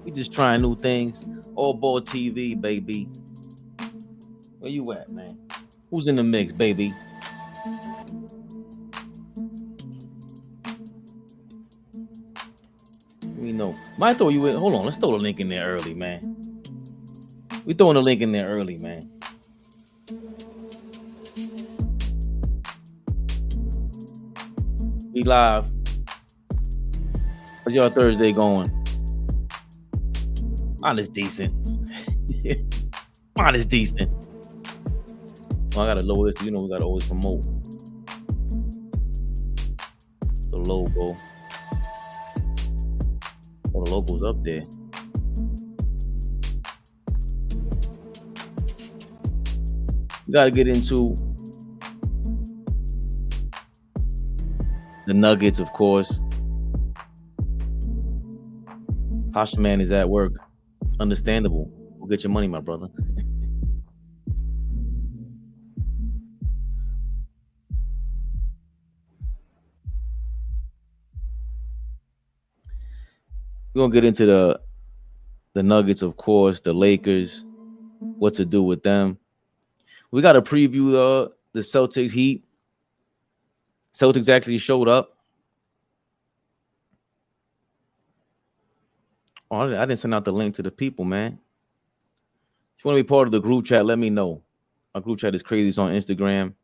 We just trying new things. All Ball TV, baby. Where you at, man? Who's in the mix, baby? We know. Might throw you in. Hold on, let's throw the link in there early, man. We throwing the link in there early, man. We live. How's y'all Thursday going? Mine is decent. Mine is decent. Well, I gotta lower this. You know, we gotta always promote the logo. Oh, the logo's up there. We gotta get into the Nuggets, of course. Pasha Man is at work. Understandable. We'll get your money, my brother. We're gonna get into the Nuggets, of course, the Lakers, what to do with them. We got to preview the Celtics Heat. Celtics actually showed up. Oh, I didn't send out the link to the people, man. If you want to be part of the group chat, let me know. Our group chat is crazy. It's on Instagram.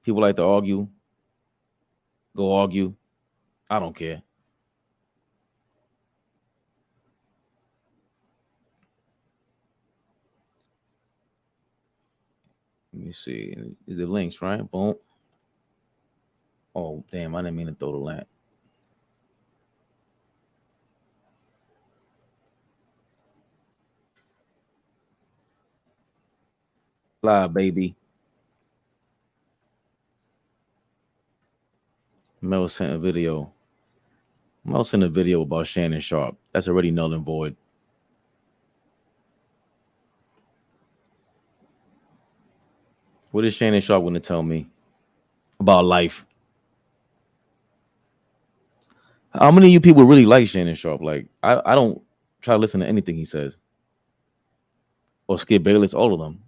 People like to argue. Go argue. I don't care. Let me see. Is it links, right? Boom. Oh, damn. I didn't mean to throw the link. Live, baby. Mel sent a video. Mel sent a video about Shannon Sharp. That's already null and void. What is Shannon Sharp going to tell me about life? How many of you people really like Shannon Sharp? Like, I don't try to listen to anything he says. Or Skip Bayless, all of them.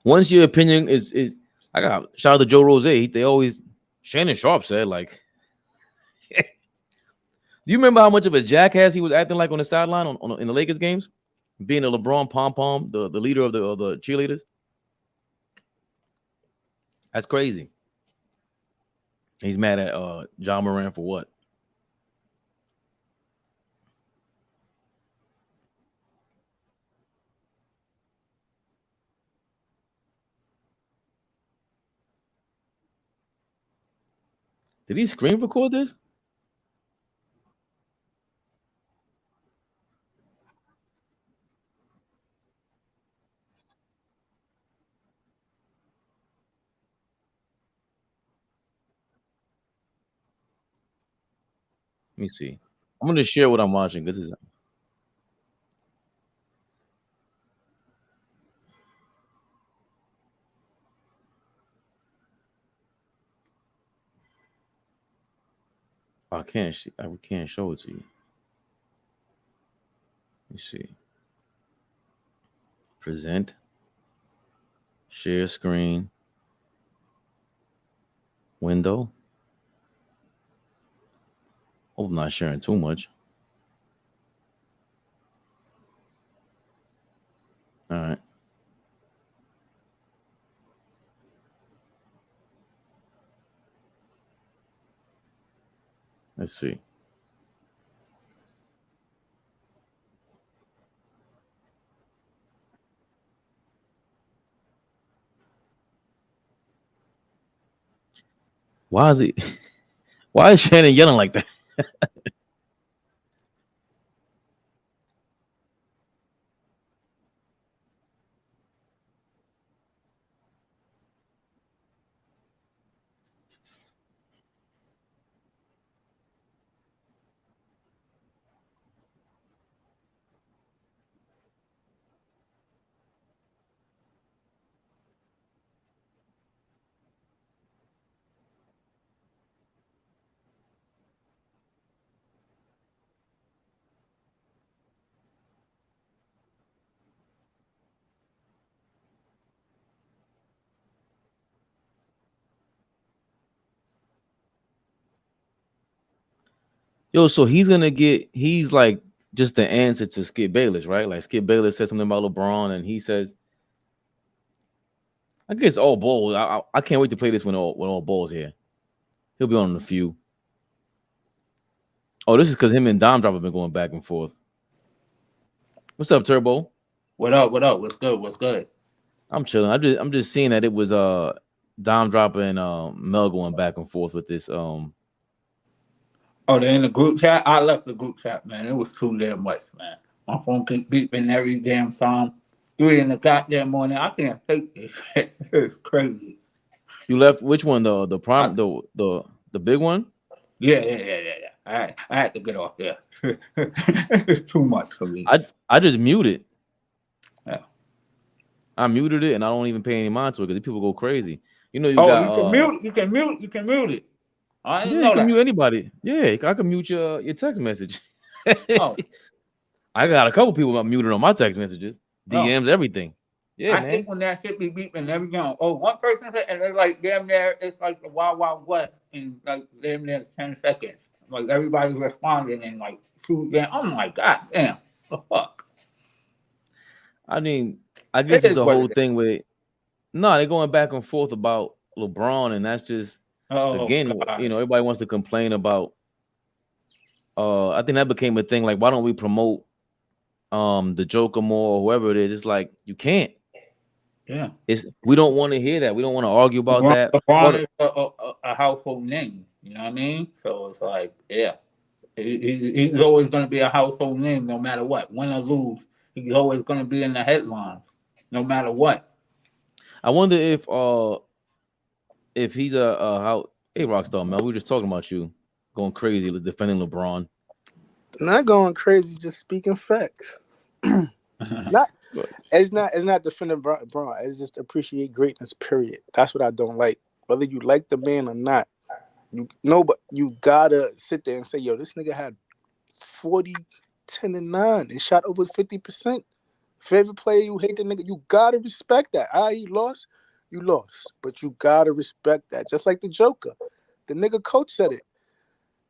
Once your opinion is I got shout out to Joe Rose. They always Shannon Sharp said, like, do you remember how much of a jackass he was acting like on the sideline in the Lakers games? Being a LeBron pom-pom, the leader of the cheerleaders. That's crazy. He's mad at John Moran for what? Did he screen record this? Let me see. I'm gonna share what I'm watching because it's. I can't. We can't show it to you. Let me see. Present. Share screen. Window. Hope I'm not sharing too much. All right. Let's see. Why is he? Why is Shannon yelling like that? Yo, so he's like just the answer to Skip Bayless, right? Like Skip Bayless said something about LeBron, and he says, I guess all balls. I can't wait to play this when all balls here. He'll be on in a few. Oh, this is because him and Dom Drop have been going back and forth. What's up, Turbo? What up? What up? What's good? What's good? I'm chilling. I'm just seeing that it was Dom Drop and Mel going back and forth with this. Oh, they're in the group chat. I left the group chat, man. It was too damn much, man. My phone keep beeping every damn time. 3 in the goddamn morning. I can't take this shit. It's crazy. You left which one? The I, prime the big one? yeah. I had to get off there. It's too much for me. I just muted. Yeah. I muted it and I don't even pay any mind to it because people go crazy. You know, You can mute. You can mute it. I didn't yeah, know you can that. mute anybody. Yeah, I can mute your text message. Oh, I got a couple people muted on my text messages, no. DMs, everything. Yeah, I man. hate when that shit be beeping every time. Oh, one person said, and it's like damn near, it's like the Wild Wild West in like damn near 10 seconds. Like everybody's responding in like 2 damn. I'm like, God damn, the fuck. I mean, I It guess it's is a what whole it is. thing with no, they're going back and forth about LeBron, and that's just Oh again, you know, gosh. everybody wants to complain about. I think that became a thing. Like, why don't we promote the Joker more or whoever it is? It's like you can't. Yeah. We don't want to hear that. We don't want to argue about that. LeBron is a household name. You know what I mean? So it's like, yeah. He's always going to be a household name no matter what. Win or lose, he's always going to be in the headlines no matter what. I wonder if he's a how hey Rockstar Mel, we were just talking about you going crazy with defending LeBron. Not going crazy, just speaking facts. Not it's not defending Braun. It's just appreciate greatness. Period. That's what I don't like. Whether you like the man or not, but you gotta sit there and say, yo, this nigga had 40, 10, and 9 and shot over 50%. Favorite player, you hate the nigga. You gotta respect that. He lost, you lost, but you gotta respect that. Just like the Joker, the nigga coach said it.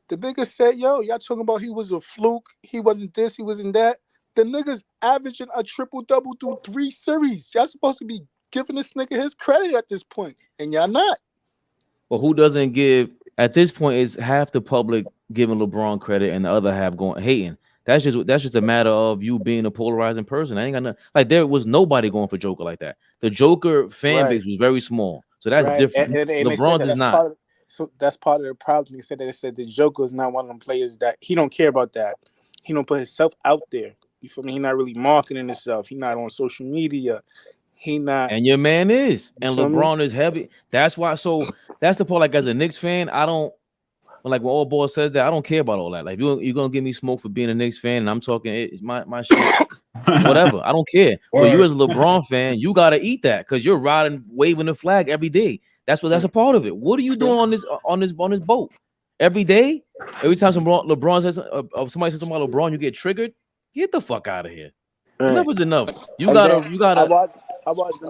The nigga said, yo, y'all talking about he was a fluke. He wasn't this, he wasn't that. The nigga's averaging a triple-double through 3 series. Y'all supposed to be giving this nigga his credit at this point, and y'all not. But who doesn't give at this point is half the public giving LeBron credit and the other half going hating. That's just a matter of you being a polarizing person. I ain't got nothing. Like there was nobody going for Joker like that. The Joker fan base was very small, so that's right. different. And they said LeBron is not. So that's part of the problem. They said the Joker is not one of them players that he don't care about that. He don't put himself out there. You feel me? He not really marketing himself. He not on social media. He not. And your man is. And LeBron is heavy. That's why. So that's the part. Like as a Knicks fan, I don't when all boss says that, I don't care about all that. Like you're gonna give me smoke for being a Knicks fan, and I'm talking it's my shit. Whatever, I don't care. But you as a LeBron fan, you gotta eat that because you're riding, waving the flag every day. That's a part of it. What are you doing on this boat every day? Every time LeBron says somebody says something about LeBron, you get triggered. Get the fuck out of here. Right. Enough is enough. You And gotta. I watched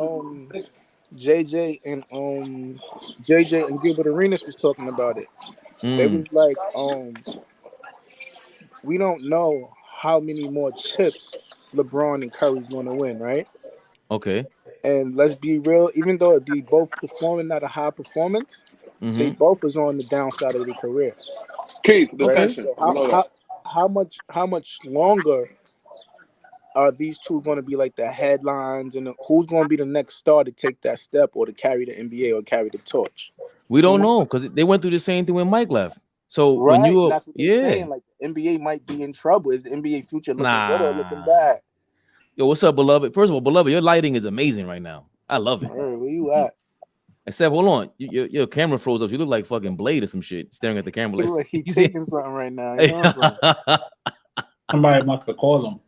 JJ and Gilbert Arenas was talking about it. They was like, we don't know how many more chips LeBron and Curry's going to win, right? Okay. And let's be real, even though they both performing at a high performance, they both was on the downside of their career. Keith, the Right? tension. So how much longer are these two going to be like the headlines, and who's going to be the next star to take that step or to carry the NBA or carry the torch? We don't know because they went through the same thing when Mike left. So right, when you that's what they're saying. Like the NBA might be in trouble. Is the NBA future looking good or looking bad? Yo, what's up, beloved? First of all, beloved, your lighting is amazing right now. I love it. Where you at? Except, hold on, your camera froze up. You look like fucking Blade or some shit, staring at the camera. He like he's taking something right now. You know what I'm saying? Somebody must have called him.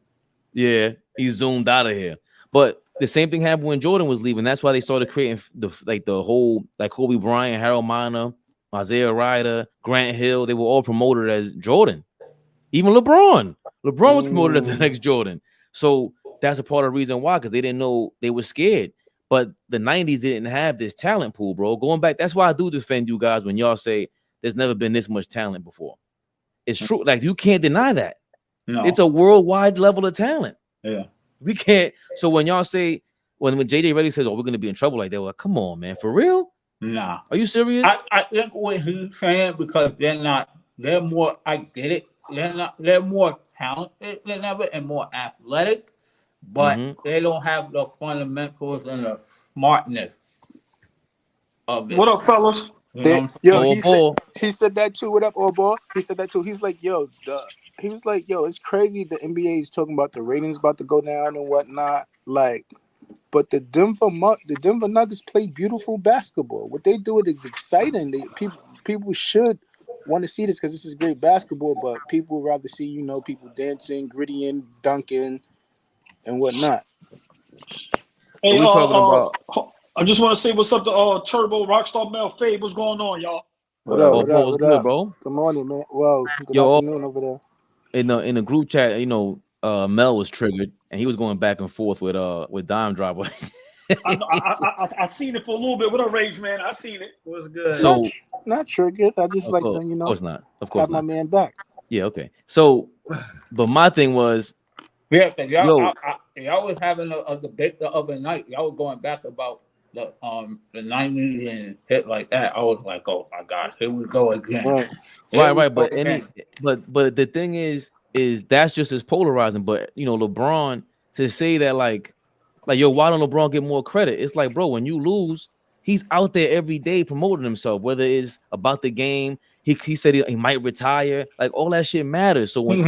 Yeah, he zoomed out of here. But the same thing happened when Jordan was leaving. That's why they started creating the whole Kobe Bryant, Harold Miner, Isaiah Ryder, Grant Hill. They were all promoted as Jordan. Even LeBron was promoted as the next Jordan. So that's a part of the reason why, because they didn't know, they were scared. But the 90s didn't have this talent pool, bro. Going back, that's why I do defend you guys when y'all say there's never been this much talent before. It's true. Like, you can't deny that. No. It's a worldwide level of talent. Yeah. We can't. So when y'all say, when JJ Reddick says, oh, we're going to be in trouble like that, we're like, come on, man. For real? Nah. Are you serious? I think what he's saying, because they're more, I get it. They're more talented than ever and more athletic, but they don't have the fundamentals and the smartness of it. What up, fellas? He said that too. What up, old boy? He said that too. He's like, he was like, it's crazy. The NBA is talking about the ratings about to go down and whatnot. Like, but the Denver Nuggets play beautiful basketball. What they do is exciting. People should want to see this because this is great basketball. But people would rather see, people dancing, grittying, dunking, and whatnot. Hey, what we talking about? I just want to say what's up to Turbo Rockstar Mel Fade. What's going on, y'all? What up? What's good, bro? Good morning, man. Well, good afternoon over there. In the group chat, Mel was triggered and he was going back and forth with Dime Driver. I seen it for a little bit. What up, Rage, man? I seen it. It was good. So not triggered. I just like to, of course not. Of course have my man back. Yeah, okay. So, but my thing was, yeah, because y'all was having a debate the other night. Y'all was going back about the 90s and shit like that. I was like, oh my gosh, here we go again. Right. But the thing is that's just as polarizing. But LeBron, to say that like yo, why don't LeBron get more credit? It's like, bro, when you lose, he's out there every day promoting himself, whether it's about the game. He said he might retire. Like, all that shit matters. So when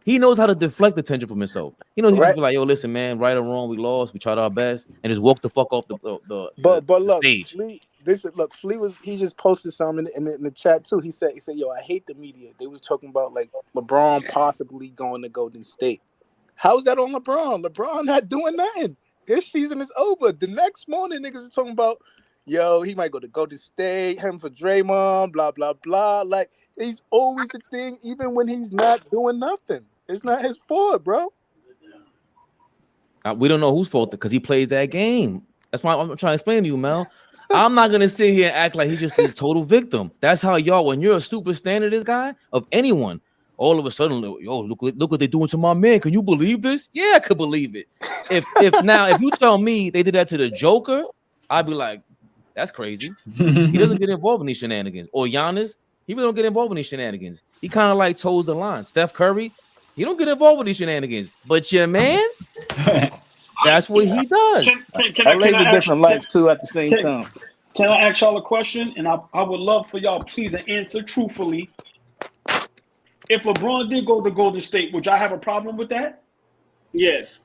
he knows how to deflect attention from himself. He just be like, yo, listen, man, right or wrong, we lost. We tried our best, and just walk the fuck off the stage. Flea he just posted something in the chat too. He said, yo, I hate the media. They was talking about like LeBron possibly going to Golden State. How's that on LeBron? LeBron not doing nothing. His season is over. The next morning, niggas are talking about, yo, he might go to Golden State, him for Draymond, blah, blah, blah. Like, he's always a thing, even when he's not doing nothing. It's not his fault, bro. We don't know whose fault, because he plays that game. That's why I'm trying to explain to you, Mel. I'm not going to sit here and act like he's just a total victim. That's how y'all, when you're a super standard guy of anyone, all of a sudden, yo, look what they're doing to my man. Can you believe this? Yeah, I could believe it. If you tell me they did that to the Joker, I'd be like, that's crazy. He doesn't get involved in these shenanigans. Or Giannis, he really don't get involved in these shenanigans. He kind of like toes the line. Steph Curry, he don't get involved with these shenanigans. But your man, that's what he does. LA's a different life too at the same time. Can I ask y'all a question? And I would love for y'all please to answer truthfully. If LeBron did go to Golden State, would y'all have a problem with that? Yes.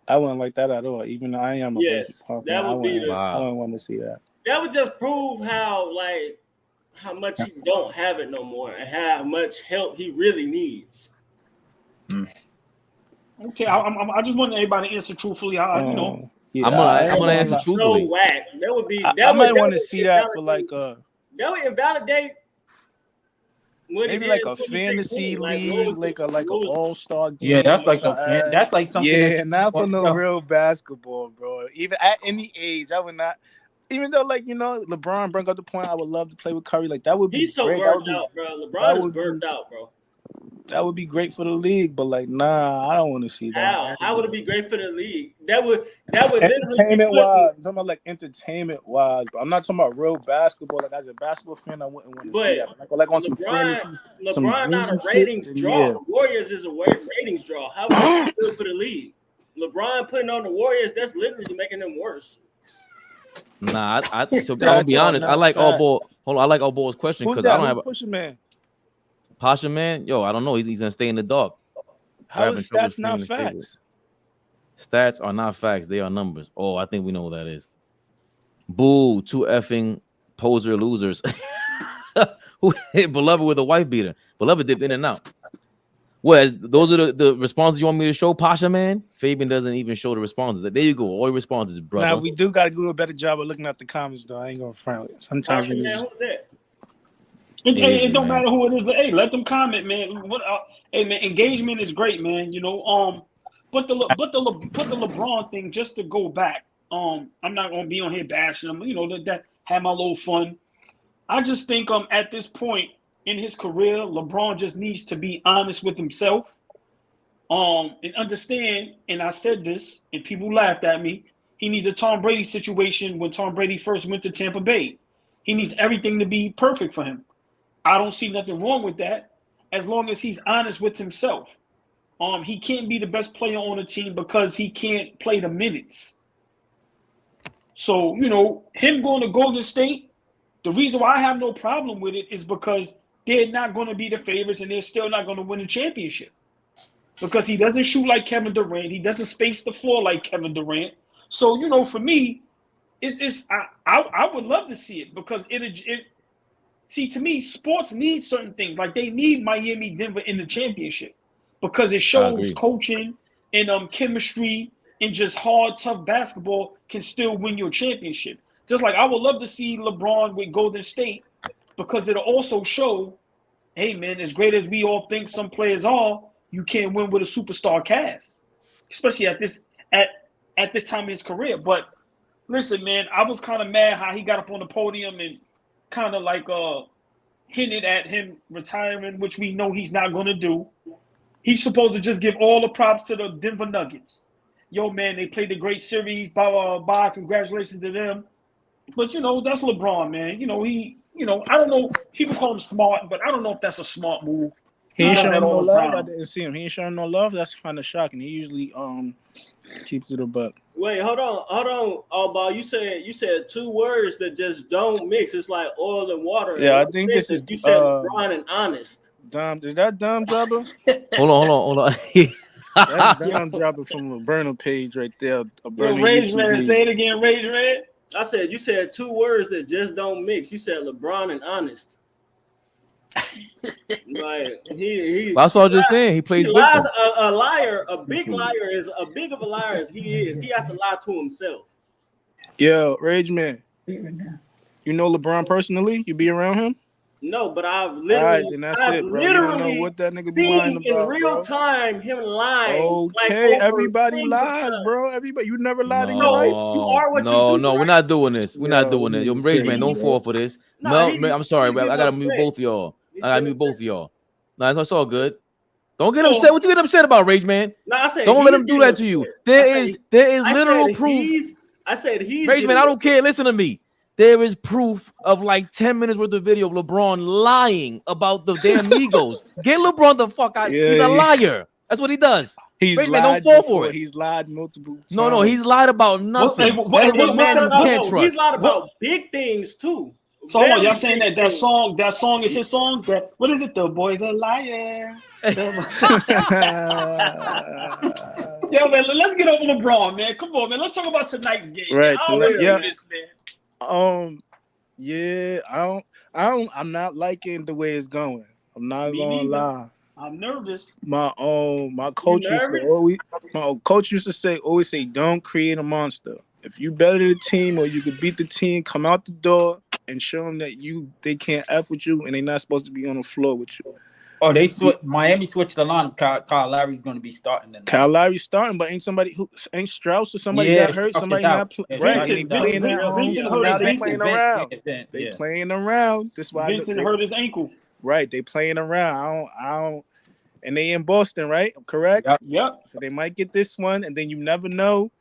I wouldn't like that at all. Even though I am a that would be I wouldn't want to see that. That would just prove how how much he don't have it no more and how much help he really needs. Okay, I just want everybody to answer truthfully. You know, Yeah, I'm gonna answer So truthfully. whack. That would be. I might want to see that for like that would invalidate what maybe he like did in a fantasy 2016. Like, league, like an what was all-star game. Yeah, that's or like something. that's like something. Yeah, that not for no yo, real basketball, bro. Even at any age, I would not. Even though, like, you know, LeBron brought up the point, I would love to play with Curry. Like, that would be he's so great. burnt out, bro. LeBron is burnt out, bro. That would be great for the league, but like, nah, I don't want to see that. How would it be great for the league? That would literally Entertainment wise, I'm talking about like entertainment wise, but I'm not talking about real basketball. Like, as a basketball fan, I wouldn't want to see that. Like on some fantasy, some LeBron not a dreamy ratings shit, draw. yeah. The Warriors is a ratings draw. How would it be good for the league? LeBron putting on the Warriors, that's literally making them worse. Nah, so I'm gonna be honest. I like all ball. Hold on, I like all ball's question Who's because that? I don't have Who's pushing man? Pasha man. Yo, I don't know. He's gonna stay in the dark. How is stats not facts? Stats are not facts. They are numbers. Oh, I think we know what that is. Boo, two effing poser losers. Who hit Beloved with a wife beater? Beloved dipped in and out. Well, those are the responses you want me to show, Pasha man? Fabian doesn't even show the responses. There you go. All the responses, brother. Now, we do got to do a better job of looking at the comments, though. I ain't going to front. Sometimes Pasha man, who's that? It don't matter who it is, but hey, let them comment, man. Hey, man, engagement is great, man. You know, but the LeBron thing, just to go back. I'm not gonna be on here bashing him. You know, that had my little fun. I just think at this point in his career, LeBron just needs to be honest with himself. And understand. And I said this, and people laughed at me. He needs a Tom Brady situation when Tom Brady first went to Tampa Bay. He needs everything to be perfect for him. I don't see nothing wrong with that as long as he's honest with himself. He can't be the best player on the team because he can't play the minutes. So, you know, him going to Golden State, the reason why I have no problem with it is because they're not going to be the favorites and they're still not going to win a championship. Because he doesn't shoot like Kevin Durant. He doesn't space the floor like Kevin Durant. So, you know, for me, I would love to see it because see, to me, sports need certain things. Like they need Miami, Denver in the championship because it shows coaching and chemistry and just hard, tough basketball can still win you a championship. Just like I would love to see LeBron with Golden State because it'll also show, hey, man, as great as we all think some players are, you can't win with a superstar cast, especially at this time in his career. But listen, man, I was kind of mad how he got up on the podium and kind of like hinted at him retiring, which we know he's not going to do. He's supposed to just give all the props to the Denver Nuggets. Yo, man, they played a great series. Bye. Congratulations to them. But, you know, that's LeBron, man. You know, I don't know. People call him smart, but I don't know if that's a smart move. He ain't showing no love. I didn't see him. He ain't showing no love. That's kind of shocking. He usually keeps it a buck. Wait, hold on, Ball. You said two words that just don't mix. It's like oil and water. Yeah, I think this is. You said LeBron and honest. Dom, is that Dom Jabba? Hold on. That's Dom Jabba from the burner page right there. Rage Man, say it again, Rage Man. I said you said two words that just don't mix. You said LeBron and honest. Like he that's what I was just saying. He plays lies. A liar, a big liar is a big of a liar as he is. He has to lie to himself. Yo, Rage Man. You know LeBron personally? You be around him? No, but I've literally, know what that nigga be lying about, in real time him lying. Okay, like everybody lies, bro. Everybody, you never lied in your life. You are what you do. No, we're not doing this. We're not doing this. Yo, Rage Man, don't fall for this. No, I'm sorry, bro. I gotta mute both of y'all. Nah, it's all good. Don't get upset. What you get upset about, Rage Man? No, I said don't let him do that to you. There is literal proof. I said he's Rage Man. I don't care. Listen to me. There is proof of like 10 minutes worth of video of LeBron lying about the damn Migos. Get LeBron the fuck out. Yeah, he's a liar. That's what he does. He's Rage lied Man, don't fall for it. He's lied multiple times. No, he's lied about nothing. He's lied about big things too. So hold on, y'all saying that song is his song? What is it? The boy's a liar. Yo, man, let's get over LeBron, man. Come on, man. Let's talk about tonight's game. Right. This, man. Yeah, I'm not liking the way it's going. I'm not Me gonna neither. lie. I'm nervous. My coach used to nervous? always say, don't create a monster. If you better the team or you could beat the team, come out the door and show them that they can't F with you and they're not supposed to be on the floor with you. Oh, Miami switched the line. Kyle Lowry's going to be starting tonight. Kyle Lowry's starting, but ain't Strauss or somebody got hurt? Strauss somebody is not out. playing. Yeah, Right? Vincent, They playing at home, Vincent so hurt now his they ankle. playing Vince, around. yeah. They playing around. That's why Vincent hurt his ankle. Right, they playing around. I don't. And they in Boston, right? Correct. Yep. So they might get this one, and then you never know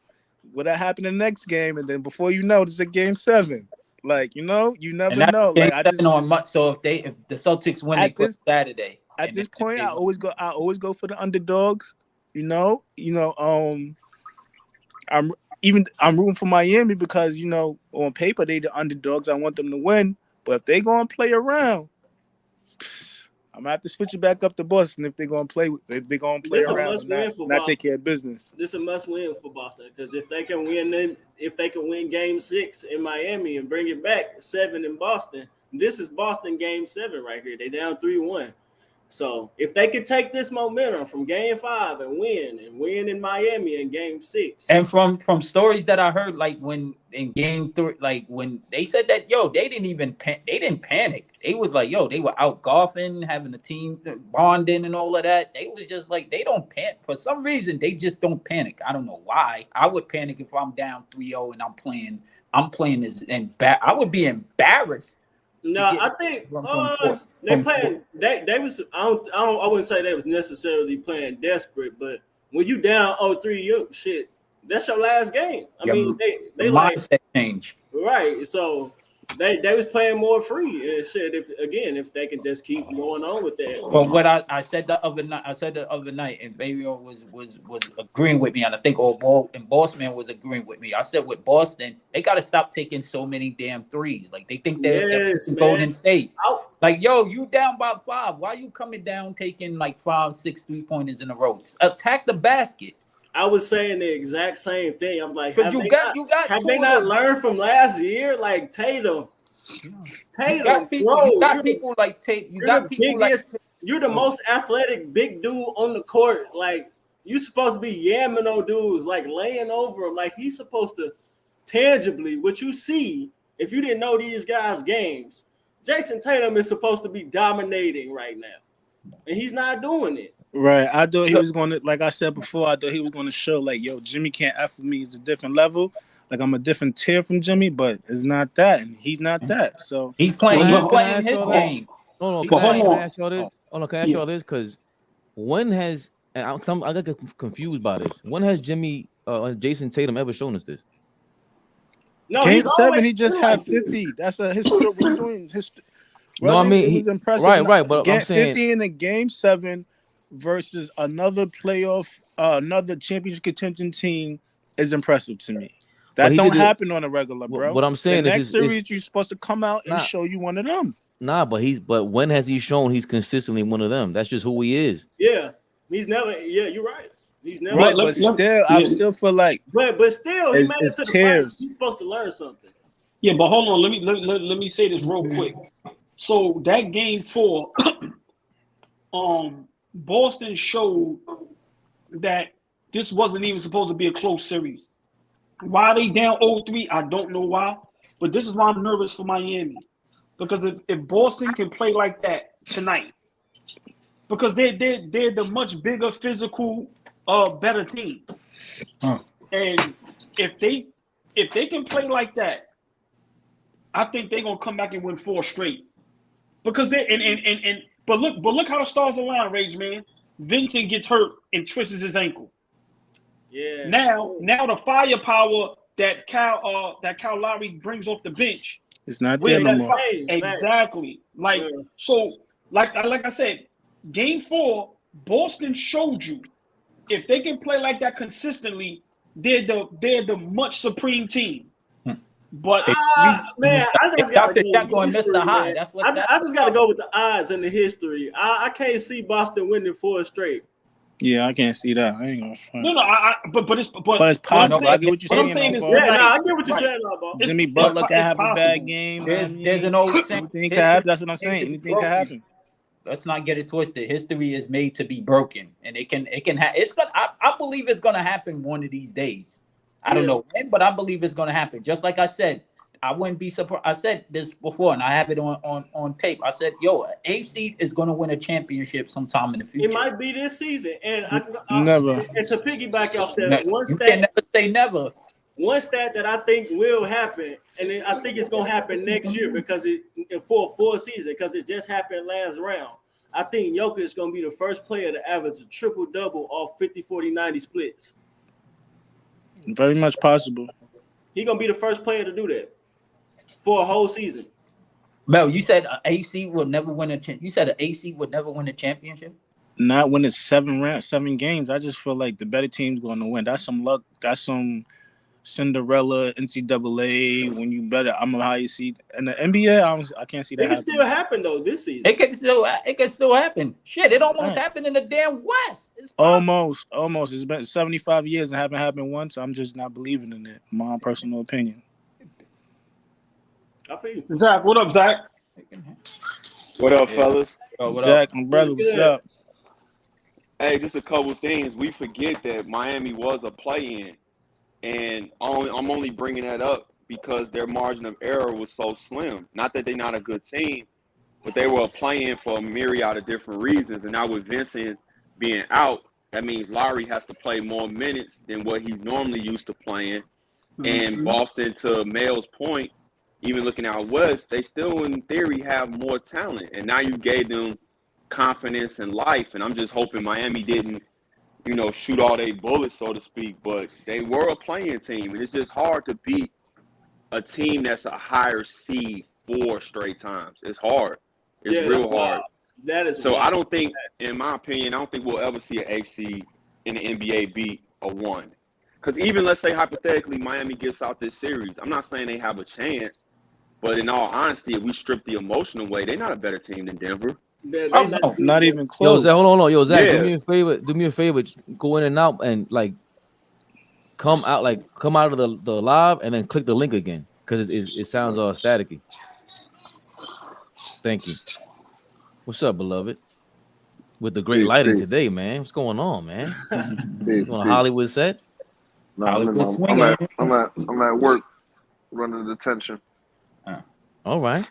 what'll happen in the next game, and then before you know, this is Game 7. Like you never know. Like I just so if the Celtics win, they play Saturday. At this point, I always go for the underdogs. I'm rooting for Miami because on paper they the underdogs. I want them to win, but if they gonna play around, I'm gonna have to switch it back up to Boston if they're gonna play around and not take care of business. This is a must win for Boston because if they can win Game 6 in Miami and bring it back 7 in Boston, this is Boston Game 7 right here. They down 3-1. So if they could take this momentum from Game 5 and win in Miami in Game 6, and from stories that I heard, like when in Game 3, like when they said that they didn't panic. They was like they were out golfing, having a team bonding and all of that. They was just like they don't panic for some reason. They just don't panic. I don't know why. I would panic if I'm down 3-0 and I'm playing this and I would be embarrassed. No, I think they playing. They was. I wouldn't say they was necessarily playing desperate, but when you down 0-3, shit, that's your last game. I mean, they mindset change, right? So they was playing more free and shit. If they can just keep going on with that. Well, what I said the other night, and Baby was agreeing with me, and I think Bossman was agreeing with me. I said with Boston, they got to stop taking so many damn threes. Like they think they're Golden State. Like you down by 5. Why you coming down taking like 5-6 3-pointers in a row? Attack the basket. I was saying the exact same thing. I was like, have they not learned from last year? Like Tatum, you got people like Tate. You're the most athletic big dude on the court. Like you supposed to be yamming on dudes, like laying over them. Like he's supposed to tangibly, what you see. If you didn't know these guys' games, Jason Tatum is supposed to be dominating right now, and he's not doing it. Right. I thought he was going to, like I said before, I thought he was going to show like, Jimmy can't F with me. It's a different level. Like I'm a different tier from Jimmy, but it's not that, and he's not that. So he's playing his game. Can I ask y'all this? Can I ask y'all this? Because when has I got confused by this. When has Jason Tatum ever shown us this? No, Game 7, he just had 50. That's a history. We're doing history. No, I mean he was impressive. Right. But I'm saying 50 in the Game 7 versus another playoff, another championship contention team is impressive to me. That don't happen on a regular, bro. What I'm saying the next series, you're supposed to come out and show you one of them. Nah, but when has he shown he's consistently one of them? That's just who he is. Yeah, he's never. Yeah, you're right. He's never. Right, but still, I still feel like. But still, he made it to the finals. He's supposed to learn something. Yeah, but hold on. Let me say this real quick. So that Game 4, Boston showed that this wasn't even supposed to be a close series. Why they down 0-3, I don't know why. But this is why I'm nervous for Miami. Because if Boston can play like that tonight, because they're the much bigger, physical, better team. And if they can play like that, I think they're gonna come back and win 4 straight. Because but look how the stars align, Rage Man. Vincent gets hurt and twists his ankle. Yeah. Now the firepower that Kyle Lowry brings off the bench. It's not there no more. Exactly. Like so, like I said, Game 4, Boston showed you if they can play like that consistently, they're the much supreme team. But man, I just got to go and miss the high. That's what I just got to go with the odds and the history. I can't see Boston winning 4 straight. Yeah, I can't see that. I ain't gonna front. No, but it's possible. I get what you're What I'm saying, saying is Alpha. Yeah, tonight, I get what you're right. saying, Alpha. Jimmy It's Butler can have a possible. bad game. There's an old saying. Anything can happen. That's what I'm saying. Anything can happen. Let's not get it twisted. History is made to be broken, and it's gonna. I believe it's gonna happen one of these days. I don't know when, but I believe it's gonna happen. Just like I said, I wouldn't be surprised. I said this before, and I have it on tape. I said, "Yo, AFC is gonna win a championship sometime in the future." It might be this season, and Never. And to piggyback off that, You can never say never. One stat that I think will happen, and I think it's gonna happen next year because for a full season, because it just happened last round. I think Jokic is gonna be the first player to average a triple-double off 50, 40, 90 splits. Very much possible. He's gonna be the first player to do that for a whole season. Mel, you said AFC will never win a championship. You said an AFC would never win a championship. Not when it's 7 games. I just feel like the better team's going to win. That's some luck. That's some Cinderella NCAA. When you better, I'm a higher seed. And the NBA, I can't see that. It can still happen though this season. It can still happen. Shit, it almost happened in the damn West. Almost. It's been 75 years and haven't happened once. I'm just not believing in it. My own personal opinion. I feel you. Zach, what up, Zach? What up, fellas? Zach, my brother, what's up? Hey, just a couple things. We forget that Miami was a play-in, and I'm only bringing that up because their margin of error was so slim. Not that they're not a good team, but they were a play-in for a myriad of different reasons. And now with Vincent being out, that means Lowry has to play more minutes than what he's normally used to playing. And Boston, to Mel's point, even looking out west, they still, in theory, have more talent. And now you gave them confidence in life. And I'm just hoping Miami didn't, shoot all their bullets, so to speak. But they were a playing team. And it's just hard to beat a team that's a higher seed 4 straight times. It's hard. It's real hard. That is so. I don't think, in my opinion, I don't think we'll ever see an 8 seed in the NBA beat a 1. Because even, let's say, hypothetically, Miami gets out this series. I'm not saying they have a chance. But in all honesty, if we strip the emotion away, they're not a better team than Denver. Not even close. Yo, Zach, hold on. Yo, Zach, do me a favor. Go in and out and come out of the live and then click the link again because it sounds all staticky. Thank you. What's up, beloved? With the great lighting today, man. What's going on, man? You on a Hollywood set? No, I'm at work running detention. All right.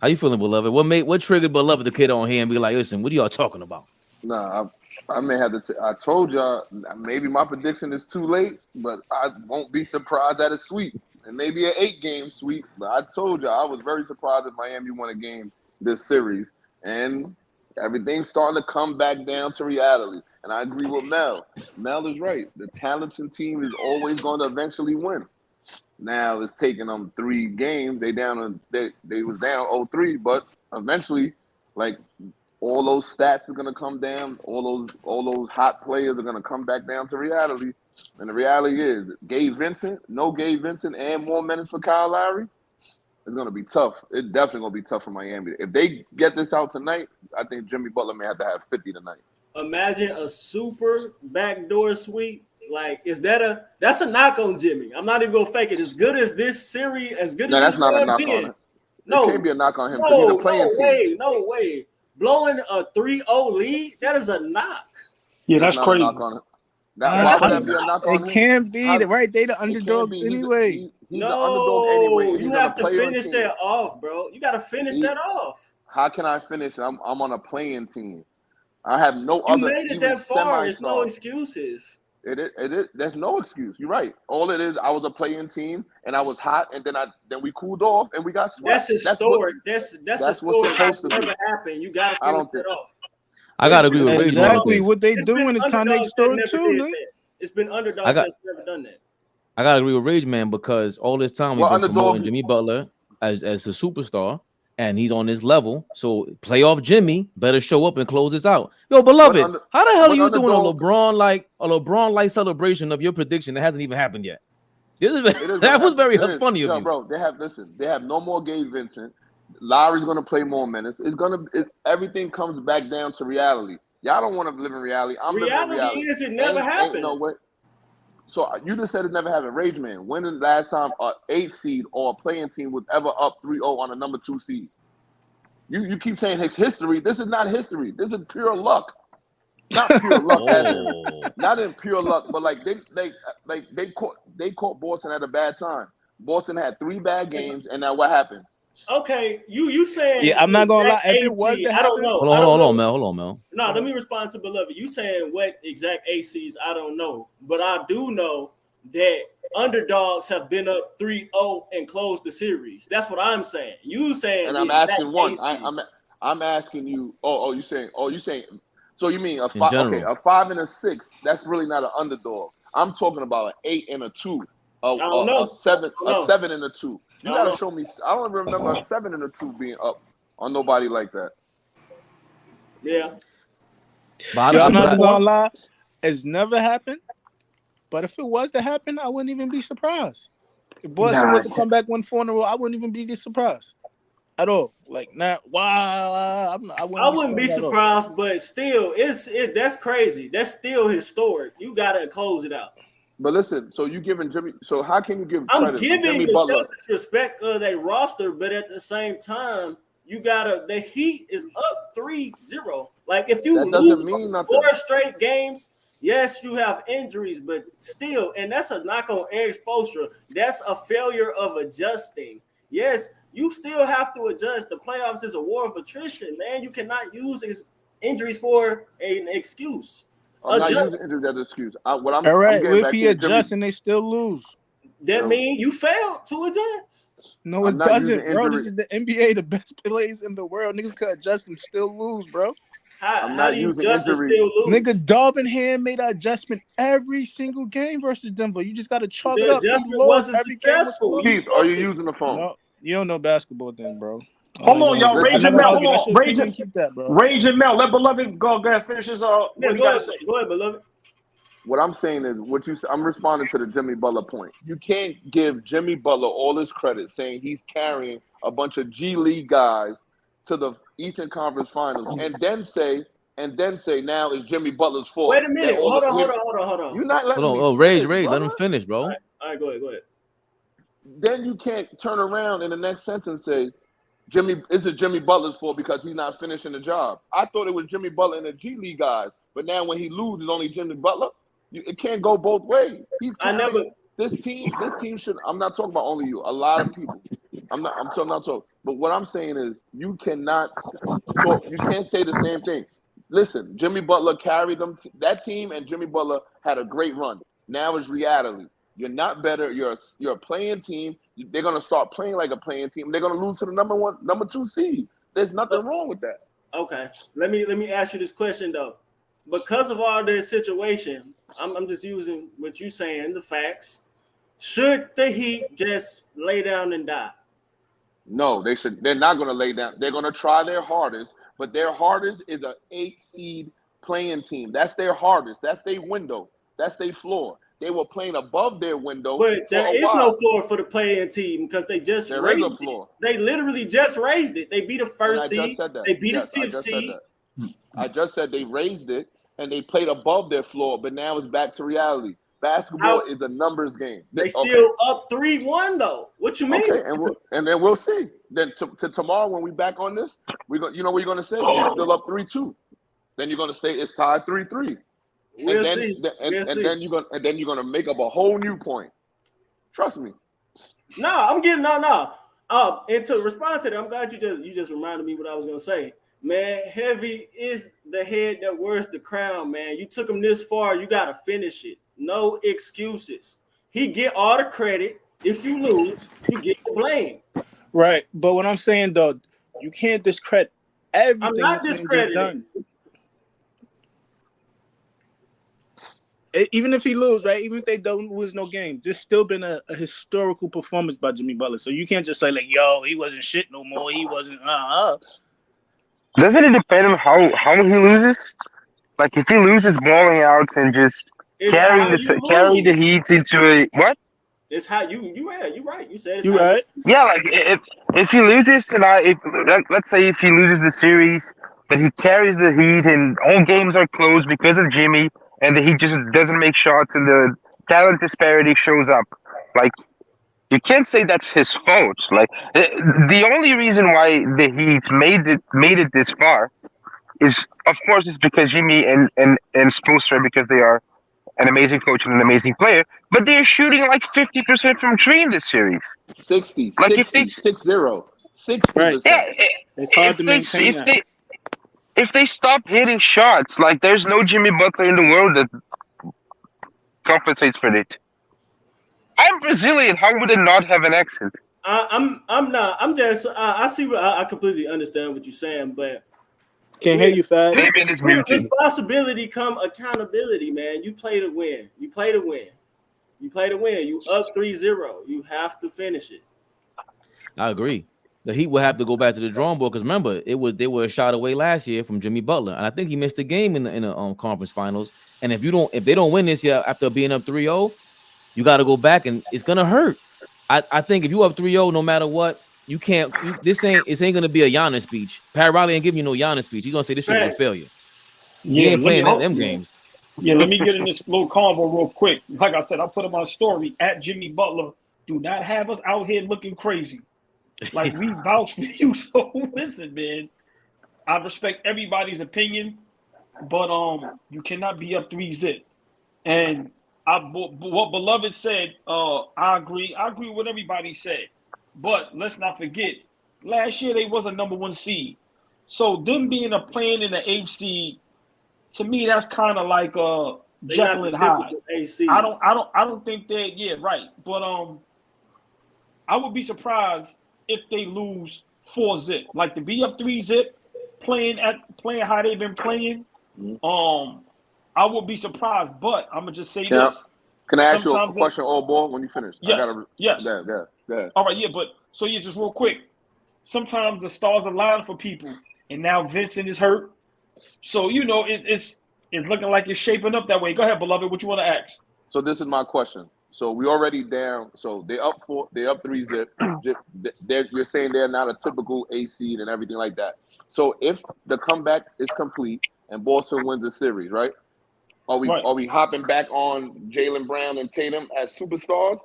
How you feeling, beloved? What triggered beloved to get on here and be like, listen, what are y'all talking about? Nah, I may have to. I told y'all maybe my prediction is too late, but I won't be surprised at a sweep and maybe an 8-game sweep. But I told y'all I was very surprised if Miami won a game this series, and everything's starting to come back down to reality. And I agree with Mel. Mel is right. The talented team is always going to eventually win. Now it's taking them 3 games. They was down 0-3, but eventually, all those stats are gonna come down. All those hot players are gonna come back down to reality. And the reality is, no Gabe Vincent, and more minutes for Kyle Lowry. It's gonna be tough. It's definitely gonna be tough for Miami. If they get this out tonight, I think Jimmy Butler may have to have 50 tonight. Imagine a super backdoor sweep. That's a knock on Jimmy. I'm not even gonna fake it. As good as this series, that's not a knock on him. No, it can't be a knock on him because he's a playing team. No way. Blowing a 3-0 lead, that is a knock. Yeah, that's crazy. It can't be right. They the underdog anyway. He's the underdog anyway. You have to finish that off, bro. You got to finish that off. How can I finish? I'm on a playing team. I have no other. You made it that far. There's no excuses. It is. There's no excuse. You're right. All it is, I was a playing team, and I was hot, and then we cooled off, and we got swept. That's historic. That's what's supposed to never happen. You got to finish that off. I gotta agree with Ray. Exactly what they doing is kind of historic too, man. It's been underdogs that's never done that. I gotta agree with Rage Man because all this time we've been promoting Jimmy Butler as a superstar, and he's on this level. So playoff Jimmy better show up and close this out. Yo, beloved, how the hell are you doing a LeBron-like celebration of your prediction that hasn't even happened yet? That was very funny of you, bro. They have no more Gabe Vincent. Lowry's gonna play more minutes. Everything comes back down to reality. Y'all don't want to live in reality. I'm living in reality. Is it never happened. Ain't no way. So you just said it never happened. Rage Man, when the last time a 8 seed or a playing team was ever up 3-0 on a number 2 seed? You keep saying it's history. This is not history. This is pure luck. Not pure luck, not in pure luck, but like they caught Boston at a bad time. Boston had 3 bad games, and now what happened? Okay, you saying Yeah, I'm not gonna lie. If it was to I don't know. Hold on, Mel. No, let me respond to Beloved. You saying what exact ACs? I don't know, but I do know that underdogs have been up 3-0 and closed the series. That's what I'm saying. You saying? And I'm asking one. I'm asking you. You saying? So you mean a 5? Okay, a 5 and a 6. That's really not an underdog. I'm talking about an 8 and a 2. A 7 and a 2. You gotta show me. I don't even remember a 7 and a 2 being up on nobody like that. Yeah. I'm not gonna lie. It's never happened. But if it was to happen, I wouldn't even be surprised. If Boston was to come back 1-4 in a row, I wouldn't even be surprised at all. Like, not wow. I wouldn't be surprised, but still, that's crazy. That's still historic. You gotta close it out. But listen, so you giving Jimmy? So how can you give? I'm giving the Celtics respect of their roster, but at the same time, you gotta. The Heat is up 3-0. Like if you lose 4 straight games, yes, you have injuries, but still, and that's a knock on Eric Spoelstra. That's a failure of adjusting. Yes, you still have to adjust. The playoffs is a war of attrition, man. You cannot use injuries for an excuse. I'm not using injuries as an excuse. All right, if he adjusts and they still lose, that means you failed to adjust. No, it doesn't, bro. This is the NBA, the best players in the world. Niggas could adjust and still lose, bro. How do you adjust and still lose? Nigga, Darvin Ham made an adjustment every single game versus Denver. You just got to chalk it up. The adjustment wasn't successful. Keith, are you using the phone? No, you don't know basketball then, bro. Hold on, y'all. Rage and Mel. Rage and Mel. Let Beloved go ahead finish his. Go ahead, Beloved. What I'm saying is, I'm responding to the Jimmy Butler point. You can't give Jimmy Butler all his credit, saying he's carrying a bunch of G League guys to the Eastern Conference Finals, and then say now it's Jimmy Butler's fault. Wait a minute. Hold on. You're not letting me. Rage. Let him finish, bro. All right, go ahead. Then you can't turn around in the next sentence and say, it's Jimmy Butler's fault because he's not finishing the job. I thought it was Jimmy Butler and the G League guys, but now when he loses, it's only Jimmy Butler. It can't go both ways. This team should. I'm not talking about only you. A lot of people. I'm not talking. But what I'm saying is, you cannot talk. You can't say the same thing. Listen, Jimmy Butler carried them. That team and Jimmy Butler had a great run. Now it's reality. You're not better. You're a playing team. They're gonna start playing like a playing team. They're gonna lose to the number 2 seed. There's nothing wrong with that. Okay, let me ask you this question though. Because of all this situation, I'm just using what you're saying, the facts. Should the Heat just lay down and die? No, they should. They're not gonna lay down. They're gonna try their hardest, but their hardest is an 8 seed playing team. That's their hardest. That's their window. That's their floor. They were playing above their window. But there is no floor for the playing team because they just raised it. They literally just raised it. They beat the first seed. They beat the 5th seed. I just said they raised it and they played above their floor, but now it's back to reality. Basketball is a numbers game. They still up 3-1 though. What you mean? Okay, and then we'll see. Then to tomorrow when we back on this, you know what you're gonna say? It's still up 3-2. Then you're gonna say it's tied 3-3. We'll see. Then you're gonna make up a whole new point. Trust me. I'm getting no. And to respond to that, I'm glad you just reminded me what I was gonna say. Man, heavy is the head that wears the crown, man. You took him this far, you gotta finish it. No excuses. He get all the credit. If you lose, you get the blame. Right. But what I'm saying though, you can't discredit everything. I'm not discrediting. Even if he lose, right? Even if they don't lose no game, this still been a historical performance by Jimmy Butler. So you can't just say like, "Yo, he wasn't shit no more. He wasn't." Doesn't it depend on how he loses? Like if he loses balling out and just carry the Heat into a what? It's how you right. You said it's you right. Yeah, like if he loses tonight, let's say if he loses the series that he carries the Heat and all games are close because of Jimmy, and that he just doesn't make shots and the talent disparity shows up. Like, you can't say that's his fault. Like, the only reason why the Heat made it this far is, of course, it's because Jimmy and Spoelstra, because they are an amazing coach and an amazing player, but they're shooting like 50% from three in this series. 60, Like 60, 60%. Right. Yeah, It's hard to maintain that. If they stop hitting shots, like there's no Jimmy Butler in the world that compensates for it. I'm Brazilian. How would it not have an accent? I'm not. I'm just. I see. I completely understand what you're saying, but can't hear you, Fab. With responsibility come accountability, man. You play to win. You play to win. You play to win. You up 3-0. You have to finish it. I agree. The Heat will have to go back to the drawing board because remember, they were a shot away last year from Jimmy Butler, and I think he missed the game in the conference finals. And if they don't win this year after being up 3-0, you got to go back, and it's gonna hurt. I think if you up 3-0, no matter what, you can't. This ain't gonna be a Giannis speech. Pat Riley ain't giving you no Giannis speech. He's gonna say this shit was a failure. Yeah, he ain't playing them games. Yeah, let me get in this little convo real quick. Like I said, I put in my story at Jimmy Butler. Do not have us out here looking crazy. Like, we vouch for you. So listen, man. I respect everybody's opinion, but you cannot be up 3-0. And what Beloved said, I agree. I agree with what everybody said. But let's not forget, last year they was a number 1 seed. So them being a playing in the 8th seed, to me, that's kind of like Jekyll and Hyde. I don't think that. Yeah, right. But I would be surprised if they lose 4-0. Like, to be up 3-0, playing how they've been playing. I would be surprised, but I'm gonna just say this. Can I ask you a question, all ball, when you finish? Yes. Go ahead. All right, yeah, but so yeah, just real quick. Sometimes the stars align for people, and now Vincent is hurt. So it's looking like it's shaping up that way. Go ahead, Beloved. What you want to ask? So this is my question. So we already down. So they up 3-0. You're saying they're not a typical A seed and everything like that. So if the comeback is complete and Boston wins the series, right? Are we hopping back on Jaylen Brown and Tatum as superstars?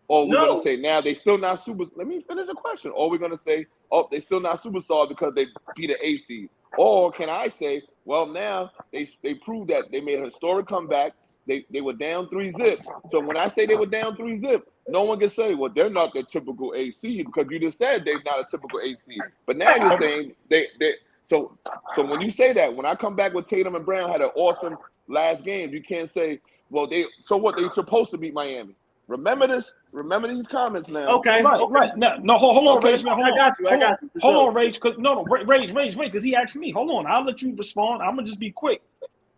Or we're gonna say now they still not super. Let me finish the question. Or we're gonna say, oh, they still not superstars because they beat an A seed. Or can I say, well, now they proved that they made a historic comeback. They were down 3-0. So when I say they were down 3-0, no one can say, well, they're not the typical A seed because you just said they're not a typical A seed. But now you're saying they. So when you say that, when I come back with Tatum and Brown had an awesome last game, you can't say, well, they're supposed to beat Miami. Remember this. Remember these comments now. Okay. Right. No, hold on, Rage, man. I got you. Hold on, Rage. Rage, because he asked me. Hold on. I'll let you respond. I'm gonna just be quick.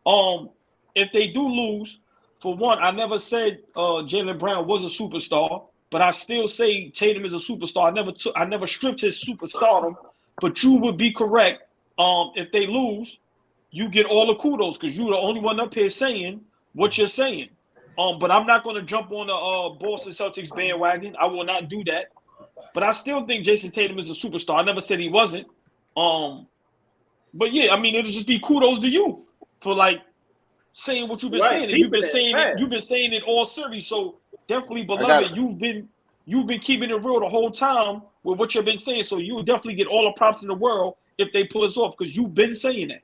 If they do lose, for one, I never said Jaylen Brown was a superstar, but I still say Tatum is a superstar. I never stripped his superstardom, but you would be correct. If they lose, you get all the kudos because you're the only one up here saying what you're saying. But I'm not going to jump on the Boston Celtics bandwagon. I will not do that. But I still think Jason Tatum is a superstar. I never said he wasn't. But yeah, I mean, it'll just be kudos to you for saying what you've been saying. And you've been saying it all series. So definitely, Beloved, you've been keeping it real the whole time with what you've been saying. So you definitely get all the props in the world if they pull us off because you've been saying that.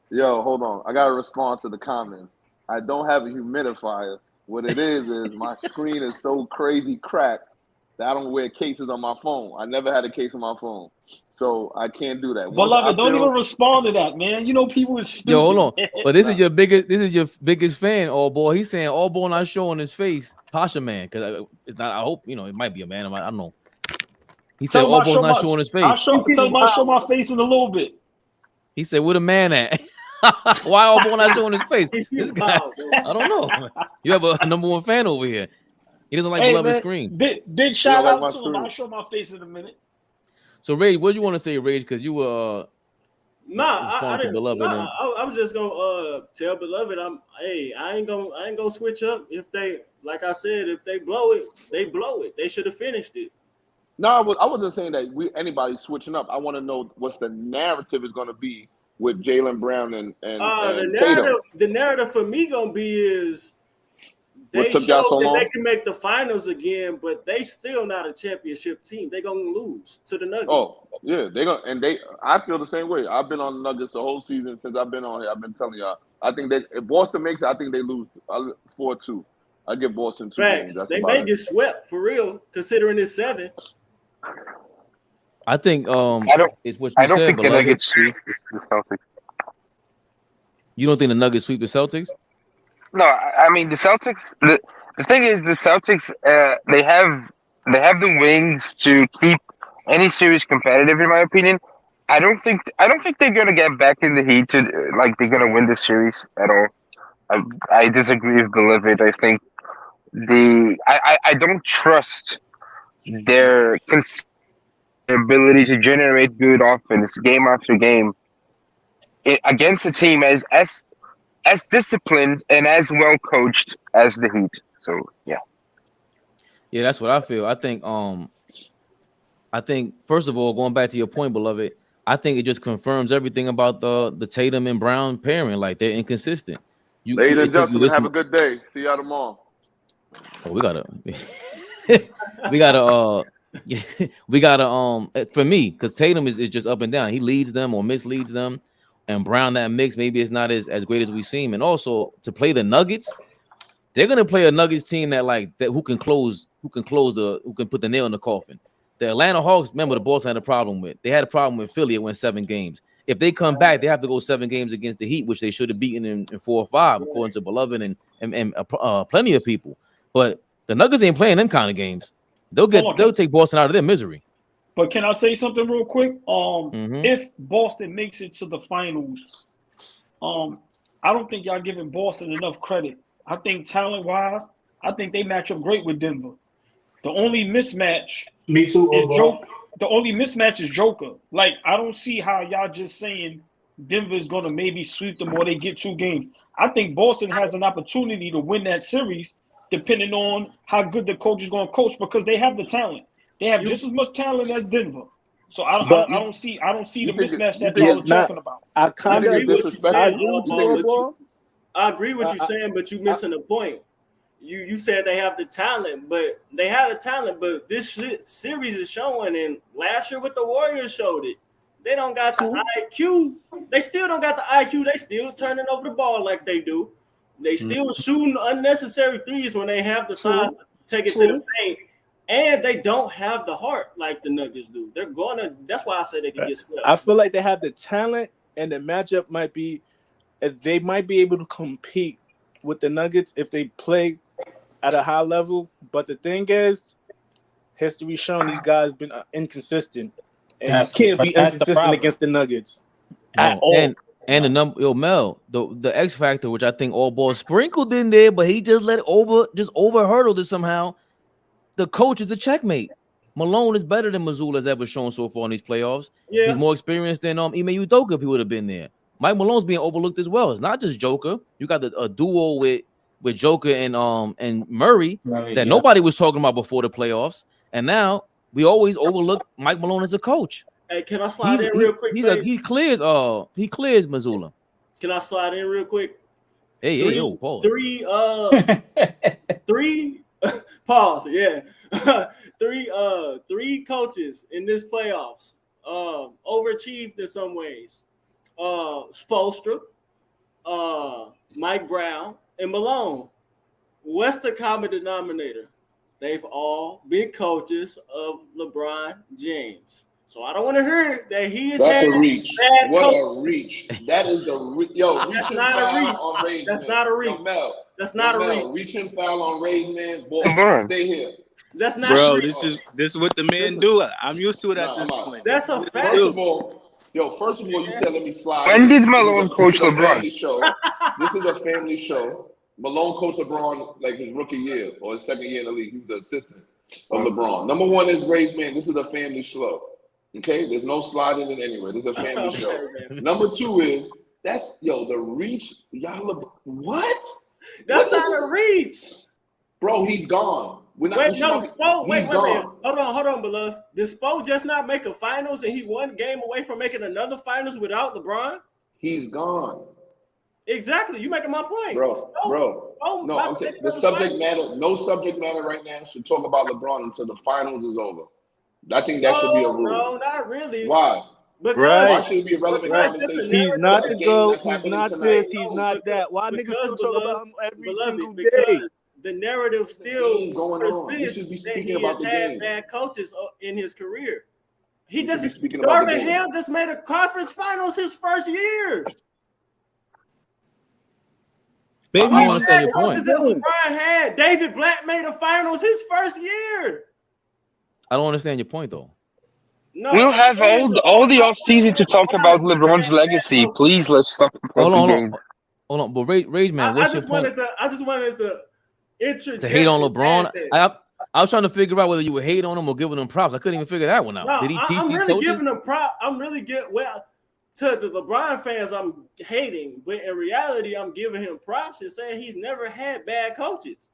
Yo, hold on. I got to respond to the comments. I don't have a humidifier. What it is my screen is so crazy cracked that I don't wear cases on my phone. I never had a case on my phone. So I can't do that. Beloved, don't even respond to that, man. People is stupid. Yo, hold on. But this is your biggest fan, all boy. He's saying all boy not showing his face. Pasha man, because it's not. I hope it might be a man. I don't know. He said all boy's not showing his face. Tell him I show my face in a little bit. He said, "Where the man at?" Why all boy not showing his face? This guy, I don't know. You have a number 1 fan over here. He doesn't like Beloved's screen. Big shout out to him. I'll show my face in a minute. So Rage, what do you want to say, Rage? Because you were I didn't. Beloved. I was just gonna tell Beloved I ain't gonna switch up if they, like I said, if they blow it, they blow it. They should have finished it. No, I wasn't saying that anybody switching up. I want to know what's the narrative is going to be with Jaylen Brown and the narrative for me gonna be is they took y'all showed so that long? they can make the finals again, but they still not a championship team. They gonna lose to the Nuggets. Oh, yeah, I feel the same way. I've been on the Nuggets the whole season since I've been on here. I've been telling y'all. I think that if Boston makes it, I think they lose 4-2. I give Boston 2 games. Facts. That's They about may it. get swept for real, considering it's 7. I think it's what you I don't said, think the beloved. Nuggets sweep the Celtics. You don't think the Nuggets sweep the Celtics? No, I mean the Celtics. The thing is, the Celtics they have the wings to keep any series competitive. In my opinion, I don't think they're gonna get back in the heat to like they're gonna win the series at all. I disagree with Beloved. I think I don't trust their ability to generate good offense game after game against a team as disciplined and as well coached as the Heat. So yeah, that's what I feel. I think first of all, going back to your point, beloved, I think it just confirms everything about the Tatum and Brown pairing. Like they're inconsistent. Ladies and gentlemen, have a good day. See y'all tomorrow. Oh, we gotta for me, because Tatum is just up and down. He leads them or misleads them, and Brown that mix maybe it's not as great as we seem. And also to play the Nuggets, they're gonna play a Nuggets team that who can put the nail in the coffin. The Atlanta Hawks, remember the Bulls had a problem with. They had a problem with Philly. It went 7 games. If they come back, they have to go 7 games against the Heat, which they should have beaten in 4 or 5, according to Beloved and plenty of people. But the Nuggets ain't playing them kind of games. They'll take Boston out of their misery. But can I say something real quick? If Boston makes it to the finals, I don't think y'all giving Boston enough credit. I think talent-wise, I think they match up great with Denver. The only mismatch Me too, is Joker. The only mismatch is Joker. Like, I don't see how y'all just saying Denver's gonna maybe sweep them or they get 2 games. I think Boston has an opportunity to win that series, depending on how good the coach is gonna coach, because they have the talent. They have just as much talent as Denver. So I don't see the mismatch that y'all are talking about. I agree with what you're saying, but you're missing the point. You said they have the talent, but they had the talent, but this series is showing, and last year with the Warriors showed it. They don't got the IQ. They still don't got the IQ. They still turning over the ball like they do. They still shooting unnecessary threes when they have the size to take it to the paint. And they don't have the heart like the Nuggets do. That's why I say they can get swept. I feel like they have the talent, and the matchup might be, they might be able to compete with the Nuggets if they play at a high level. But the thing is, history shown these guys been inconsistent, and you can't be inconsistent against the Nuggets at all. And the number, Mel, the X factor, which I think all balls sprinkled in there, but he just over hurdled it somehow. The coach is a checkmate. Malone is better than Mazzulla has ever shown so far in these playoffs. Yeah. He's more experienced than Ime Udoka if he would have been there. Mike Malone's being overlooked as well. It's not just Joker. You got a duo with Joker and Murray that nobody was talking about before the playoffs, and now we always overlook Mike Malone as a coach. Hey, can I slide in real quick? He clears Mazzulla. Can I slide in real quick? Hey, pause. Three pause. Yeah, three coaches in this playoffs overachieved in some ways. Spoelstra, Mike Brown, and Malone. What's the common denominator? They've all been coaches of LeBron James. So I don't want to hear that he is. That's a reach. What a reach! That is the That's not a reach. That's not a reach. That's not a reach. Reaching foul on Ray's man. Boy, stay here. That's not. Bro, this is what the men do. I'm used to it at this point. That's a fact. First of all, you said let me slide. When did Malone coach LeBron? This is a family show. Malone coached LeBron like his rookie year or his second year in the league. He was the assistant of LeBron. Number one is Ray's man. This is a family show. Okay, there's no sliding in anywhere. This is a family show. Number two is the reach. Y'all what? That's not a reach, bro. He's gone. Spo. Wait. Hold on, beloved. Did Spo just not make a finals and he one game away from making another finals without LeBron? He's gone. Exactly. You making my point, bro. No, I'm saying the subject matter. No subject matter right now should talk about LeBron until the finals is over. I think that should be a rule. No, not really. Why? Because why should it be a relevant conversation? He's not the GOAT. He's not this. He's not that. Why niggas still talk about him every single day? Because the narrative still persists that he has had bad coaches in his career. Darvin Ham just made a conference finals his first year. Maybe I understand your point. LeBron had David Black made a finals his first year. I don't understand your point though. No, we'll have all the off season to talk about LeBron's legacy. Please, let's stop. Hold on. But Rage Man, what's your point? I just wanted to interject to hate on LeBron. I was trying to figure out whether you would hate on him or giving him props. I couldn't even figure that one out. No, did he teach I'm these really coaches? giving him props. I'm really to the LeBron fans, I'm hating, but in reality, I'm giving him props and saying he's never had bad coaches.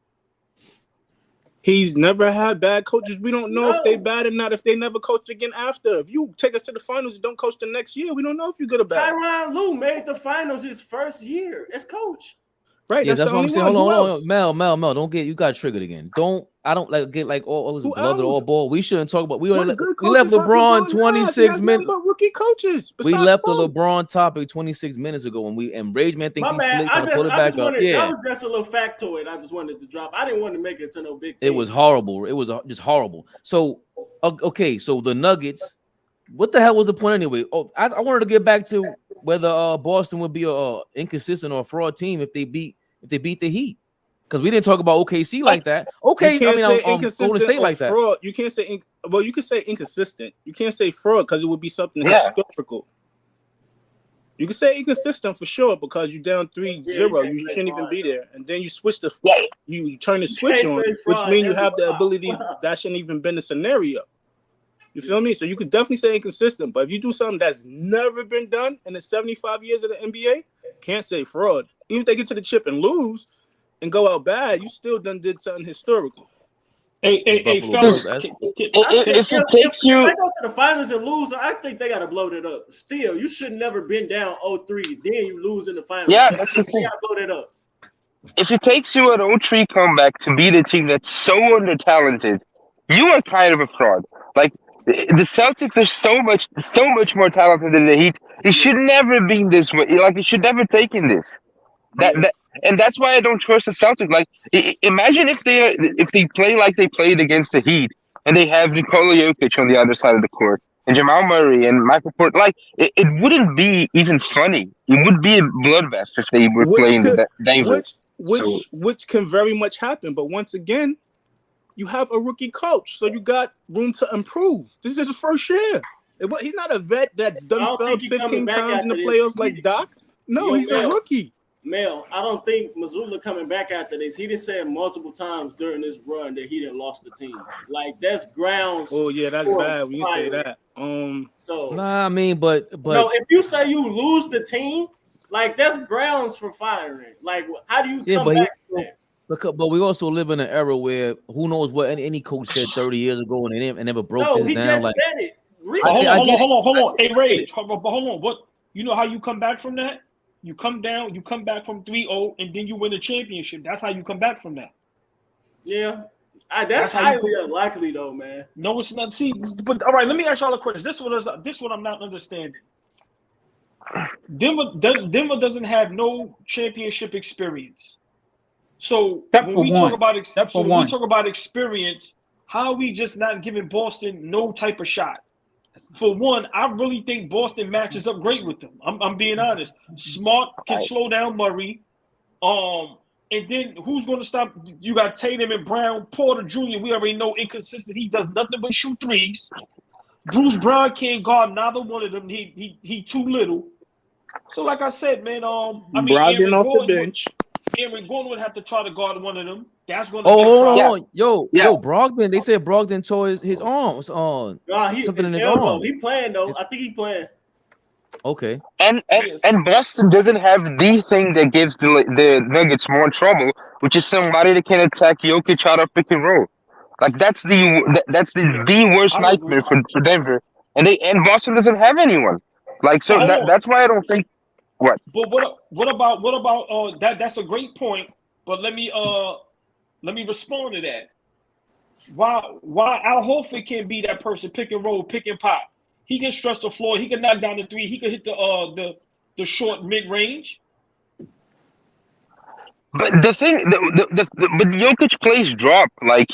He's never had bad coaches. We don't know if they bad or not, if they never coached again after. If you take us to the finals and don't coach the next year, we don't know if you're good or bad. Tyronn Lue made the finals his first year as coach. Right, yeah, that's what I'm saying. Hold on. Mel, don't get you got triggered again. I don't like get like all blood or all ball. We shouldn't talk about we left LeBron 26 minutes. Rookie coaches. We left the LeBron topic 26 minutes ago and Rage Man thinks he's slick trying to put it back up. Yeah, that was just a little factoid I just wanted to drop. I didn't want to make it to no big thing. It was horrible. It was just horrible. So okay, so the Nuggets, what the hell was the point anyway? Oh, I wanted to get back to whether Boston would be a inconsistent or a fraud team if they beat the Heat. Because we didn't talk about OKC like that. Okay, Golden State like that. Fraud. You can't say you can say inconsistent. You can't say fraud because it would be something historical. You can say inconsistent for sure because you're down 3-0. You shouldn't even be there. And then you switch you turn the switch on, which means you have the ability that shouldn't even been the scenario. You feel me? So you could definitely say inconsistent. But if you do something that's never been done in the 75 years of the NBA, can't say fraud. Even if they get to the chip and lose and go out bad, you still did something historical. Hey, fellas, if it takes you, if they go to the finals and lose, I think they got to blow that up. Still, you should never been down 0-3, then you lose in the finals. Yeah, that's the thing. They got to blow that up. If it takes you an 0-3 comeback to beat a team that's so under-talented, you are kind of a fraud. Like the Celtics are so much more talented than the Heat. It should never have been this way. Like it should never taken this. And that's why I don't trust the Celtics. Like, imagine if they play like they played against the Heat, and they have Nikola Jokic on the other side of the court, and Jamal Murray and Michael Porter. Like, it wouldn't be even funny. It would be a bloodbath if they were playing Denver. Which can very much happen. But once again, you have a rookie coach, so you got room to improve. This is his first year. He's not a vet that's done failed 15 times in the playoffs like Doc. No, he's a rookie. Mel, I don't think Mazzulla coming back after this. He didn't say multiple times during this run that he didn't lost the team. Like that's grounds. Oh yeah, that's bad when you say that. So nah, I mean, but no, if you say you lose the team, like that's grounds for firing. Like, how do you come back from that? But we also live in an era where who knows what any coach said 30 years ago and never broke this down. He just like, said it. Hold on. Hey, Rage, hold on. What you know how you come back from that? You come down, you come back from 3-0, and then you win a championship. That's how you come back from that. Yeah. That's highly unlikely, though, man. No, it's not. See, but all right, let me ask y'all a question. This one I'm not understanding. Denver doesn't have no championship experience. So when we talk about experience, how are we just not giving Boston no type of shot? For one, I really think Boston matches up great with them. I'm being honest. Smart can slow down Murray. And then who's going to stop? You got Tatum and Brown. Porter Jr., we already know inconsistent. He does nothing but shoot threes. Bruce Brown can't guard neither one of them. He too little. So like I said, man, Brogdon off the bench. Aaron Gordon would have to try to guard one of them. That's going to hold on. Yo, Brogdon. They said Brogdon tore his arms on. Something in his elbow. He playing though. I think he playing. Okay. And Boston doesn't have the thing that gives the Nuggets more trouble, which is somebody that can attack Jokic out of pick and roll. Like that's the worst nightmare for Denver. And Boston doesn't have anyone. Like so that's why I don't think. What? But what about that? That's a great point. But let me respond to that. Why Al Horford can't be that person, pick and roll, pick and pop. He can stretch the floor. He can knock down the three. He can hit the short mid range. But the thing, but Jokic plays drop. Like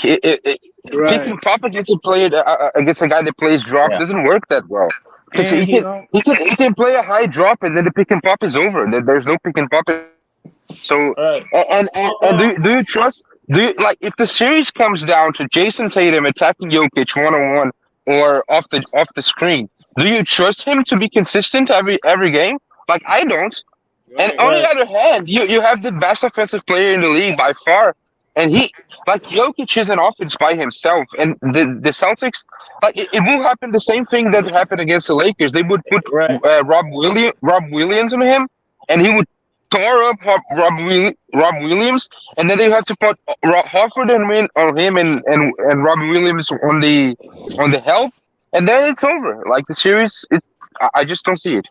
Right. picking pop against a player, against a guy that plays drop Yeah. doesn't work that well. Because And he can play a high drop and then the pick and pop is over. There's no pick and pop. So Right. and do you trust? Do you like if the series comes down to Jason Tatum attacking Jokic 1-on-1 or off the screen? Do you trust him to be consistent every game? Like I don't. And on the other hand, you have the best offensive player in the league by far, and he like Jokic is an offense by himself. And the Celtics, like it will happen the same thing that happened against the Lakers. They would put Rob Williams on him, and he would tore up Rob Williams, and then they have to put Horford on him and Rob Williams on the help, and then it's over. Like the series, I just don't see it.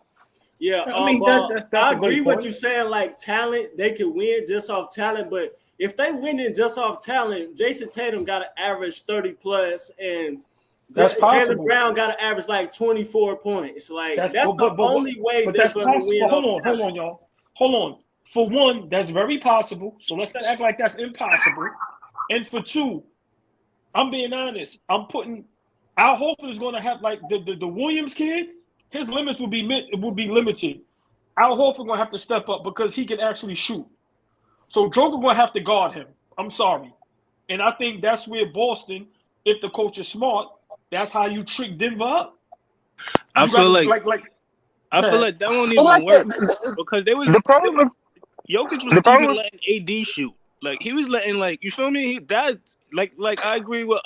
Yeah, I mean, that's I a great agree with point. you saying like talent, they can win just off talent, but if they winning just off talent, Jason Tatum got to average 30 plus, and That's Jaylen possible. Brown got to average like 24 points. Like that's But the only way But they're that's going to possible. win. Hold on, y'all. Hold on. For one, that's very possible. So let's not act like that's impossible. And for two, I'm being honest. I'm putting Al Horford is going to have like the Williams kid. His limits will be limited. Al Horford going to have to step up because he can actually shoot. So Joker going to have to guard him. I'm sorry, and I think that's where Boston, if the coach is smart, that's how you trick Denver up. I You feel gotta, like I feel like that won't even Well, like work because they was the problem with Jokic was the problem even with letting AD shoot. Like he was letting like you feel me? That like I agree with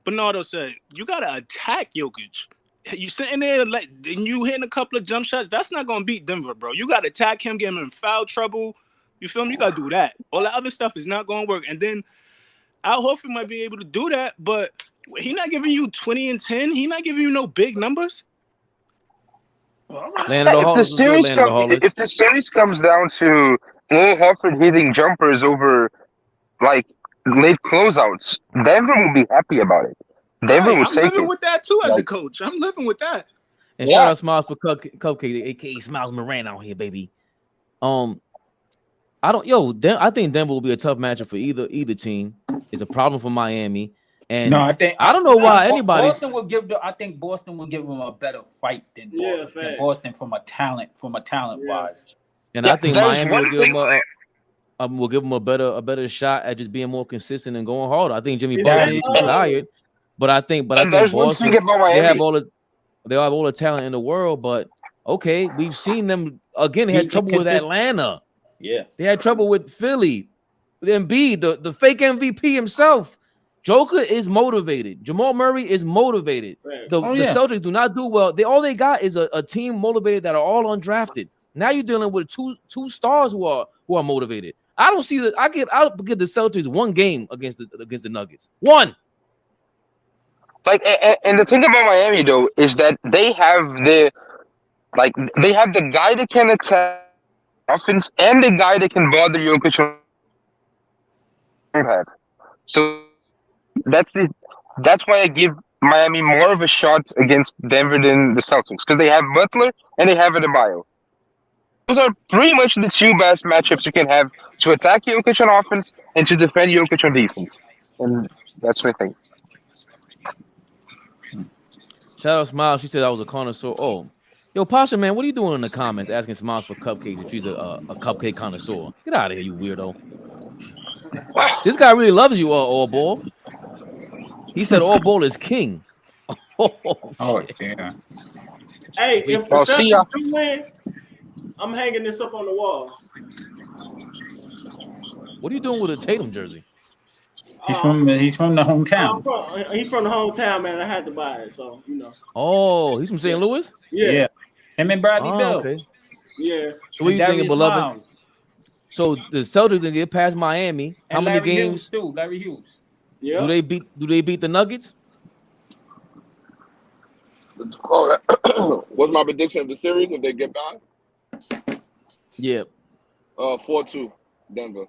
Bernardo said. You gotta attack Jokic. You sitting there like and you hitting a couple of jump shots. That's not gonna beat Denver, bro. You gotta attack him, get him in foul trouble. You feel me? You gotta do that. All the other stuff is not gonna work. And then Al Horford might be able to do that, but he not giving you 20 and 10. He not giving you no big numbers. if the series comes down to Al Horford hitting jumpers over like late closeouts, Denver will be happy about it. Denver will I'm take living it. with that too as a Like, coach. I'm living with that. And shout out Smiles for Cupcake, aka Smiles Moran out here, baby. I think Denver will be a tough matchup for either team. It's a problem for Miami. And no, I don't know why anybody. Boston will give I think Boston will give them a better fight than Boston from a talent wise. And I think Miami will give them a better shot at just being more consistent and going hard. I think Jimmy Butler is too tired, but I think Boston they have all the talent in the world. But okay, we've seen them again. They had trouble with Atlanta. Yeah, they had trouble with Philly. Embiid, the fake MVP himself. Joker is motivated. Jamal Murray is motivated. Right. The Celtics do not do well. All they got is a team motivated that are all undrafted. Now you're dealing with two stars who are motivated. I don't see that. I'll give the Celtics one game against the Nuggets. One. Like, and the thing about Miami though is that they have the guy that can attack offense and the guy that can bother Jokic. So that's why I give Miami more of a shot against Denver than the Celtics because they have Butler and they have Adebayo. Those are pretty much the two best matchups you can have to attack Jokic on offense and to defend Jokic on defense. And that's my thing. Shout out Smiles. She said I was a connoisseur. Oh, yo, Pasha, man, what are you doing in the comments asking Smiles for cupcakes if she's a cupcake connoisseur? Get out of here, you weirdo. This guy really loves you, All Ball. He said All Ball is king. Oh, yeah. Hey, if the Celtics do win, I'm hanging this up on the wall. What are you doing with a Tatum jersey? He's from the hometown. He's from the hometown, man. I had to buy it, so you know. Oh, he's from St. Louis? Yeah. Him and Bradley Bill. Okay. Yeah. So what are you thinking, beloved? So the Celtics can get past Miami. How many games? Larry Hughes. Yeah. Do they beat the Nuggets? What's my prediction of the series if they get by? Yeah. 4-2, Denver.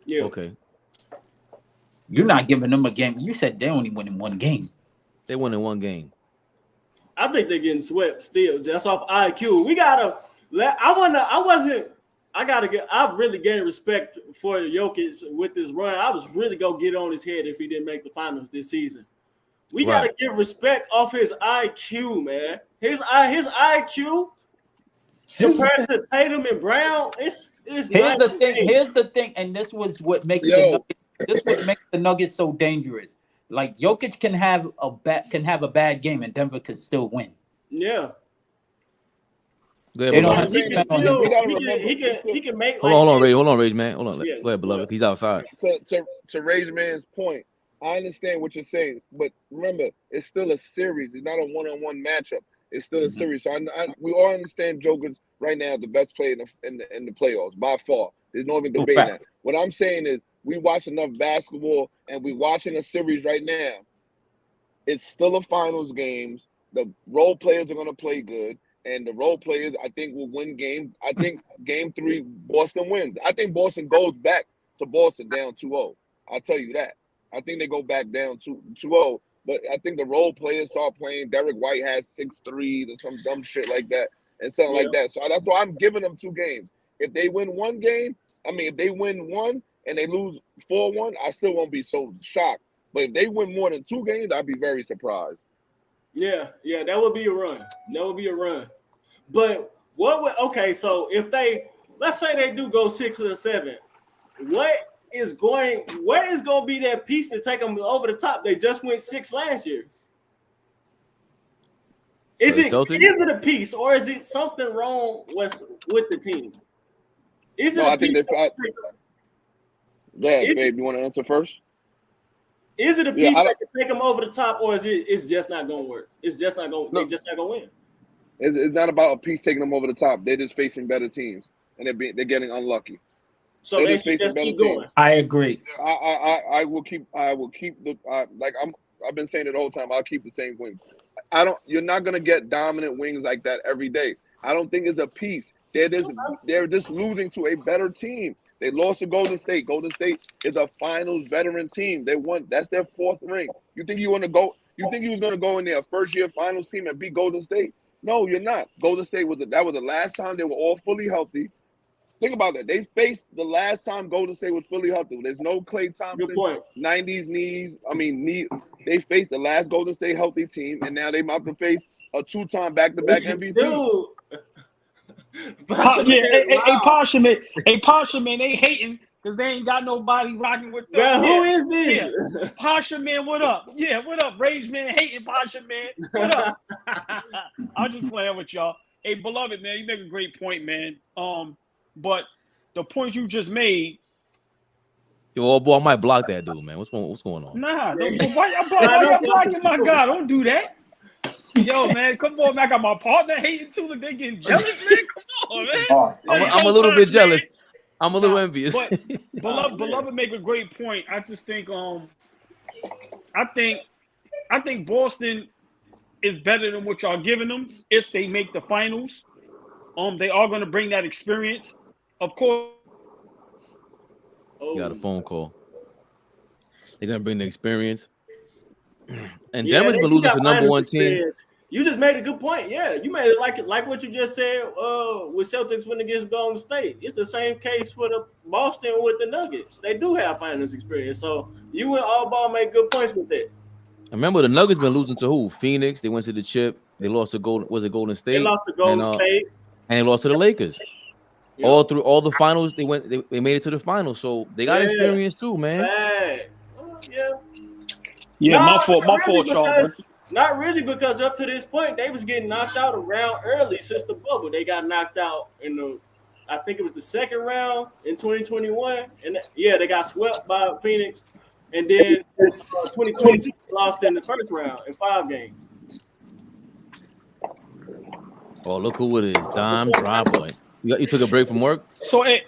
Yeah. Okay. You're not giving them a game. You said they only win in one game. They won in one game. I think they're getting swept still, just off IQ. I really gained respect for Jokic with this run. I was really gonna get on his head if he didn't make the finals this season. We gotta give respect off his IQ, man. His IQ compared to Tatum and Brown, it's Here's the thing. Here's the thing, and this was what makes the Nuggets so dangerous. Like Jokic can have a bad game, and Denver could still win. Yeah. Go ahead, beloved. He can make. Hold on, Rage, man. Hold on. Yeah, go ahead, beloved. He's outside. To Rage Man's point, I understand what you're saying, but remember, it's still a series. It's not a one-on-one matchup. It's still a series. So we all understand Joker's right now the best player in the playoffs by far. There's no even debate that. What I'm saying is we watch enough basketball and we watching a series right now. It's still a finals games. The role players are going to play good, and the role players I think will win game. I think game 3 Boston wins. I think Boston goes back to Boston down 2-0. I'll tell you that. I think they go back down 2-0. But I think the role players start playing. Derek White has 6 threes or some dumb shit like that and something like that. So that's why I'm giving them 2 games. If they win one game, if they win one and they lose 4-1, I still won't be so shocked. But if they win more than 2 games, I'd be very surprised. Yeah, that would be a run. That would be a run. But so if let's say they do go 6 or 7, where is going to be that piece to take them over the top? They just went 6 last year. Is it a piece or is it something wrong with the team? Is it? No, I think babe, you want to answer first? Is it a piece that can take them over the top, or is it's just not going to work? It's just not going. They're just not going to win. It's not about a piece taking them over the top. They're just facing better teams, and they're getting unlucky. So they should just keep going. I agree. I will keep the I've been saying it the whole time. I'll keep the same wing. You're not gonna get dominant wings like that every day. I don't think it's a piece. They're just losing to a better team. They lost to Golden State. Golden State is a finals veteran team. They won. That's their 4th ring. You think you want to go? You think he was going to go in their first year finals team and beat Golden State? No, you're not. Golden State was the last time they were all fully healthy. Think about that. They faced the last time Golden State was fully healthy. There's no Klay Thompson. Good point. 90s knees. They faced the last Golden State healthy team, and now they about to face a 2-time back-to-back MVP. Dude. Pasha man, they hating because they ain't got nobody rocking with them. Girl, who is this? Yeah. Pasha man, what up? Yeah, what up? Rage man, hating Pasha man. What up? I'm just playing with y'all. Hey, beloved man, you make a great point, man. But the point you just made. Yo, boy, I might block that dude, man. What's going on? Nah, why y'all blocking my guy? Don't do that. Yo, man, come on, man. I got my partner hating too. Like they getting jealous, man. Come on, man. I'm a little bit jealous. I'm a little envious. But beloved make a great point. I just think I think Boston is better than what y'all giving them if they make the finals. They are going to bring that experience. Of course. Got a phone call. They're going to bring the experience. And Denver's been losing to number 1 team. You just made a good point. Yeah, you made it like what you just said with Celtics winning against Golden State. It's the same case for the Boston with the Nuggets. They do have finals experience. So you and All Ball made good points with that. Remember, the Nuggets been losing to who? Phoenix. They went to the chip. They lost to Golden State? They lost to Golden State. And they lost to the Lakers. Yep. All through all the finals, they made it to the finals. So they got experience too, man. Yeah, my fault, y'all. Not really, because up to this point, they was getting knocked out around early since the bubble. They got knocked out I think it was the 2nd round in 2021. And they got swept by Phoenix. And then 2022 lost in the 1st round in 5 games. Oh, look who it is. Dom Drop. You took a break from work? Hey,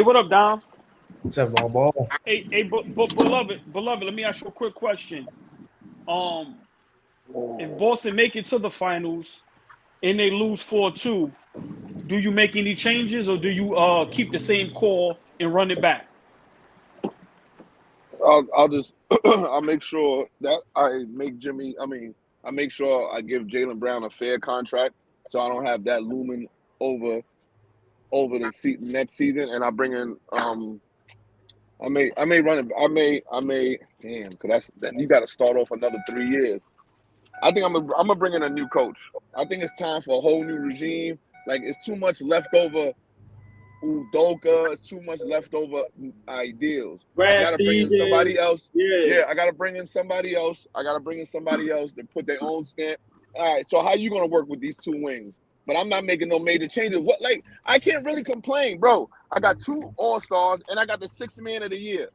what up, Dom? What's up, ball? Hey, beloved, let me ask you a quick question. If Boston make it to the finals, and they lose 4-2, do you make any changes or do you keep the same call and run it back? I'll just I'll make sure that I make sure I give Jaylen Brown a fair contract, so I don't have that looming over the next season, and I bring in I may run it. Damn, because then you got to start off another 3 years. I think I'm gonna bring in a new coach. I think it's time for a whole new regime. Like, it's too much leftover Udoka, it's too much leftover ideals. I Brad gotta bring in somebody Stevens. else. Yeah. I gotta bring in somebody else. To put their own stamp. All right, so how you gonna work with these two wings? But I'm not making no major changes. I can't really complain, bro. I got 2 All-Stars and I got the 6th man of the year.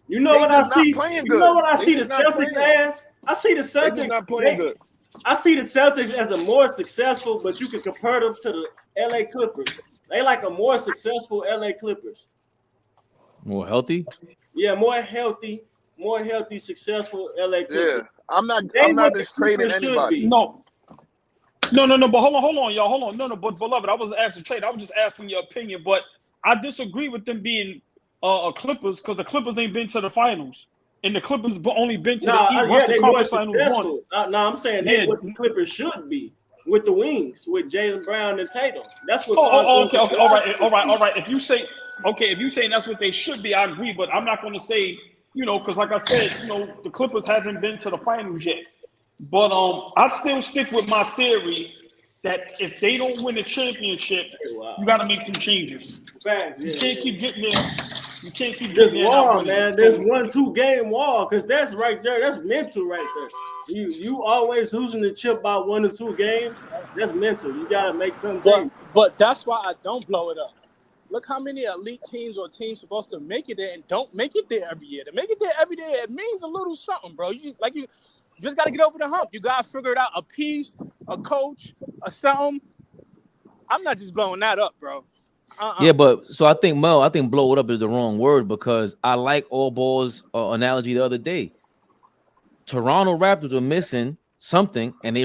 You know They what I just not see? playing You know good. what I They see the just not Celtics playing. as? I see the They just Celtics. not playing good. I see the Celtics as a more successful, but you can compare them to the LA Clippers. They like a more successful LA Clippers. More healthy? Yeah, more healthy, successful LA Clippers. Yeah, I'm not What just the trading Clippers should anybody. be. No. But hold on, y'all. Hold on. No, but beloved, I wasn't asking trade. I was just asking your opinion. But I disagree with them being Clippers because the Clippers ain't been to the finals, and the Clippers only been to the Western they more Conference Finals once. successful. I'm saying they what the Clippers should be with the wings, with Jaylen Brown and Tatum. That's what. Okay. All right. If you saying that's what they should be, I agree. But I'm not going to say, because like I said, the Clippers haven't been to the finals yet. But I still stick with my theory that if they don't win the championship, you got to make some changes. You can't keep getting there. You can't keep this getting wall, there. man. This 1-2 game wall, because that's right there. That's mental right there. You always losing the chip by 1 or 2 games. That's mental. You got to make some change. But that's why I don't blow it up. Look how many elite teams or teams supposed to make it there and don't make it there every year. To make it there every day, it means a little something, bro. You just got to get over the hump. You got to figure it out. A piece, a coach, a something. I'm not just blowing that up, bro. Yeah, but so I think blow it up is the wrong word because I like all balls analogy the other day. Toronto Raptors were missing something, and they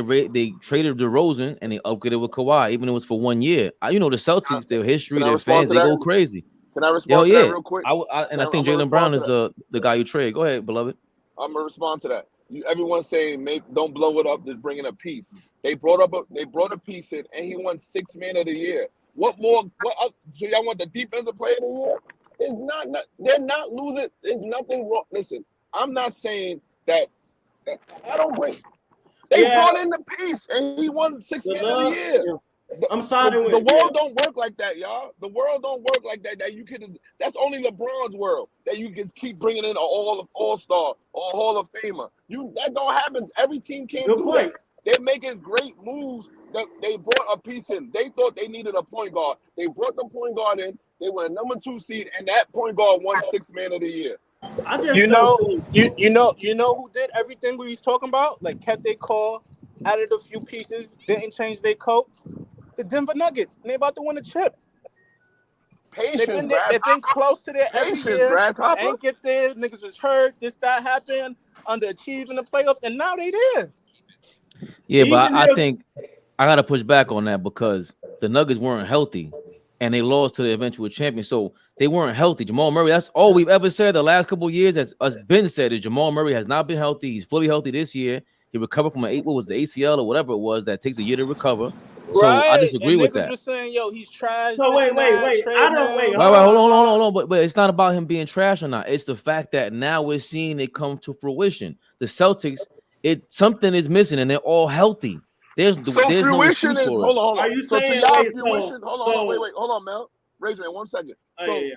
traded DeRozan and they upgraded with Kawhi, even though it was for 1 year. The Celtics, their history, their fans, they go crazy. Can I respond to that real quick? I think Jaylen Brown is the guy you trade. Go ahead, beloved. I'm gonna respond to that. Everyone's saying don't blow it up, just bring in a piece. They brought a piece in, and he won 6th man of the year. What more? So y'all want the defensive player of the year? It's not. They're not losing. There's nothing wrong. Listen, I'm not saying that. I don't bring. They brought in the piece, and he won 6th man of the year. I'm siding with the world don't work like that, y'all. The world don't work like that. That's only LeBron's world that you can keep bringing in an all-star or a Hall of Famer. That don't happen. Every team can't do that. They're making great moves. They brought a piece in. They thought they needed a point guard. They brought the point guard in. They were a number 2 seed, and that point guard won 6th man of the year. You know who did everything we was talking about? Like, kept their call, added a few pieces, didn't change their coat. The Denver Nuggets, and they about to win a chip. They've been close to there every year. Ain't get there. Niggas was hurt. This, that happened. Underachieving the playoffs, and now they there. Yeah, but I think I got to push back on that because the Nuggets weren't healthy, and they lost to the eventual champion. So they weren't healthy. Jamal Murray, that's all we've ever said the last couple of years. As been said, is Jamal Murray has not been healthy. He's fully healthy this year. He recovered from the ACL or whatever it was that takes a year to recover. So I disagree with that. Niggas was saying, yo, he's trash. So wait. Hold on. But it's not about him being trash or not. It's the fact that now we're seeing it come to fruition. The Celtics, something is missing, and they're all healthy. There's no excuse for it. Hold on. Are you saying hold on, Mel. Raise man, 1 second. Fade,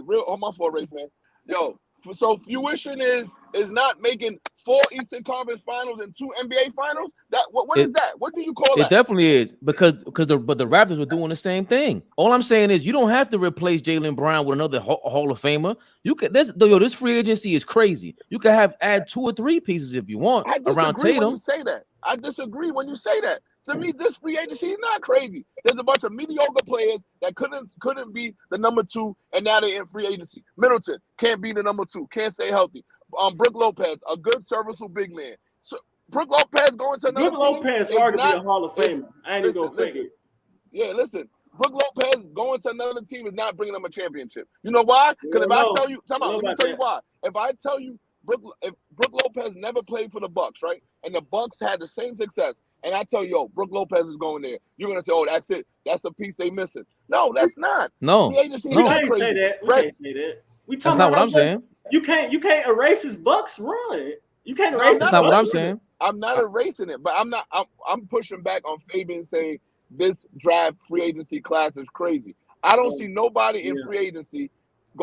my fault, Raise man. Yo, so fruition is not making 4 Eastern Conference Finals and 2 NBA Finals. What is that? What do you call that? It definitely is because the Raptors were doing the same thing. All I'm saying is you don't have to replace Jaylen Brown with another Hall of Famer. You could this free agency is crazy. You could add 2 or 3 pieces if you want around Tatum. When you say that. I disagree when you say that. To me, this free agency is not crazy. There's a bunch of mediocre players that couldn't be the number 2, and now they're in free agency. Middleton can't be the number 2, can't stay healthy. Brook Lopez, a good serviceable big man. So Brook Lopez going to another Brook team Lopez is arguably not a Hall of Famer. I ain't even gonna fake it. Yeah, listen. Brook Lopez going to another team is not bringing them a championship. You know why? Because if I tell you, let me tell you why. If I tell you if Brook Lopez never played for the Bucks, right? And the Bucks had the same success, and I tell you, yo, Brook Lopez is going there, you're gonna say, oh, that's it. That's the piece they missing. No, that's not. No, Free agency We is can't crazy. say that. We can't say that. We that's talking not about what I'm saying. You can't erase his Bucks run. You can't No, erase That's his not what I'm Bucks. saying. I'm not erasing it, but I'm pushing back on Fabian saying this draft free agency class is crazy. I don't see nobody in free agency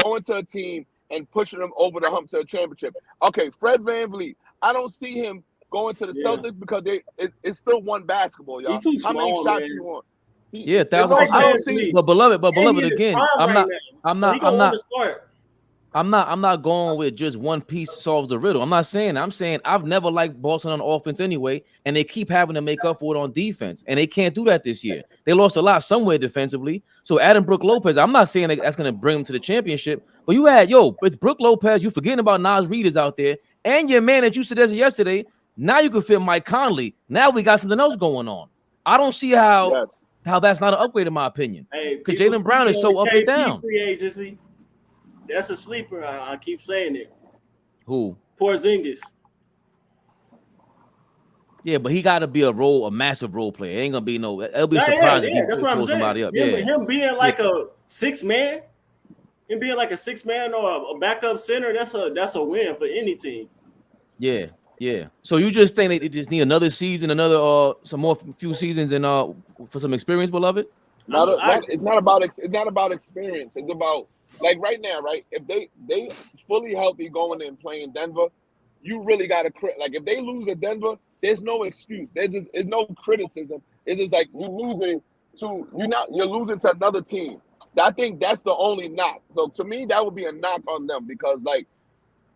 going to a team and pushing them over the hump to a championship. Okay, Fred VanVleet, I don't see him going to the Celtics because it's still one basketball, y'all. He too How many small, shots man. you want? Yeah, I 1,000%. don't see. But beloved, And he in his again, prime right now, he gonna want to start. I'm not going with just one piece solves the riddle. I'm not saying that. I'm saying I've never liked Boston on offense anyway, and they keep having to make up for it on defense, and they can't do that this year. They lost a lot somewhere defensively. So Adam Brook Lopez, I'm not saying that's going to bring them to the championship, but it's Brook Lopez. You forgetting about Nas Reed is out there, and your man that you suggested yesterday. Now you can fit Mike Conley. Now we got something else going on. I don't see how that's not an upgrade in my opinion. Because Jaylen Brown is so up and down. Free agency. That's a sleeper. I keep saying it. Who? Porzingis. Yeah, but he got to be a massive role player. It ain't gonna be it'll be a surprise if he that's what I'm saying. Somebody up. Him being like a 6-man, him being like a 6-man or a backup center, that's a win for any team. Yeah. So you just think they just need another season, few seasons, and for some experience, beloved? It's not about experience. It's about like right now, right? If they fully healthy going in playing Denver, you really got to like if they lose at Denver, there's no excuse. There's no criticism. It's just like you're losing to another team. I think that's the only knock. So to me, that would be a knock on them because like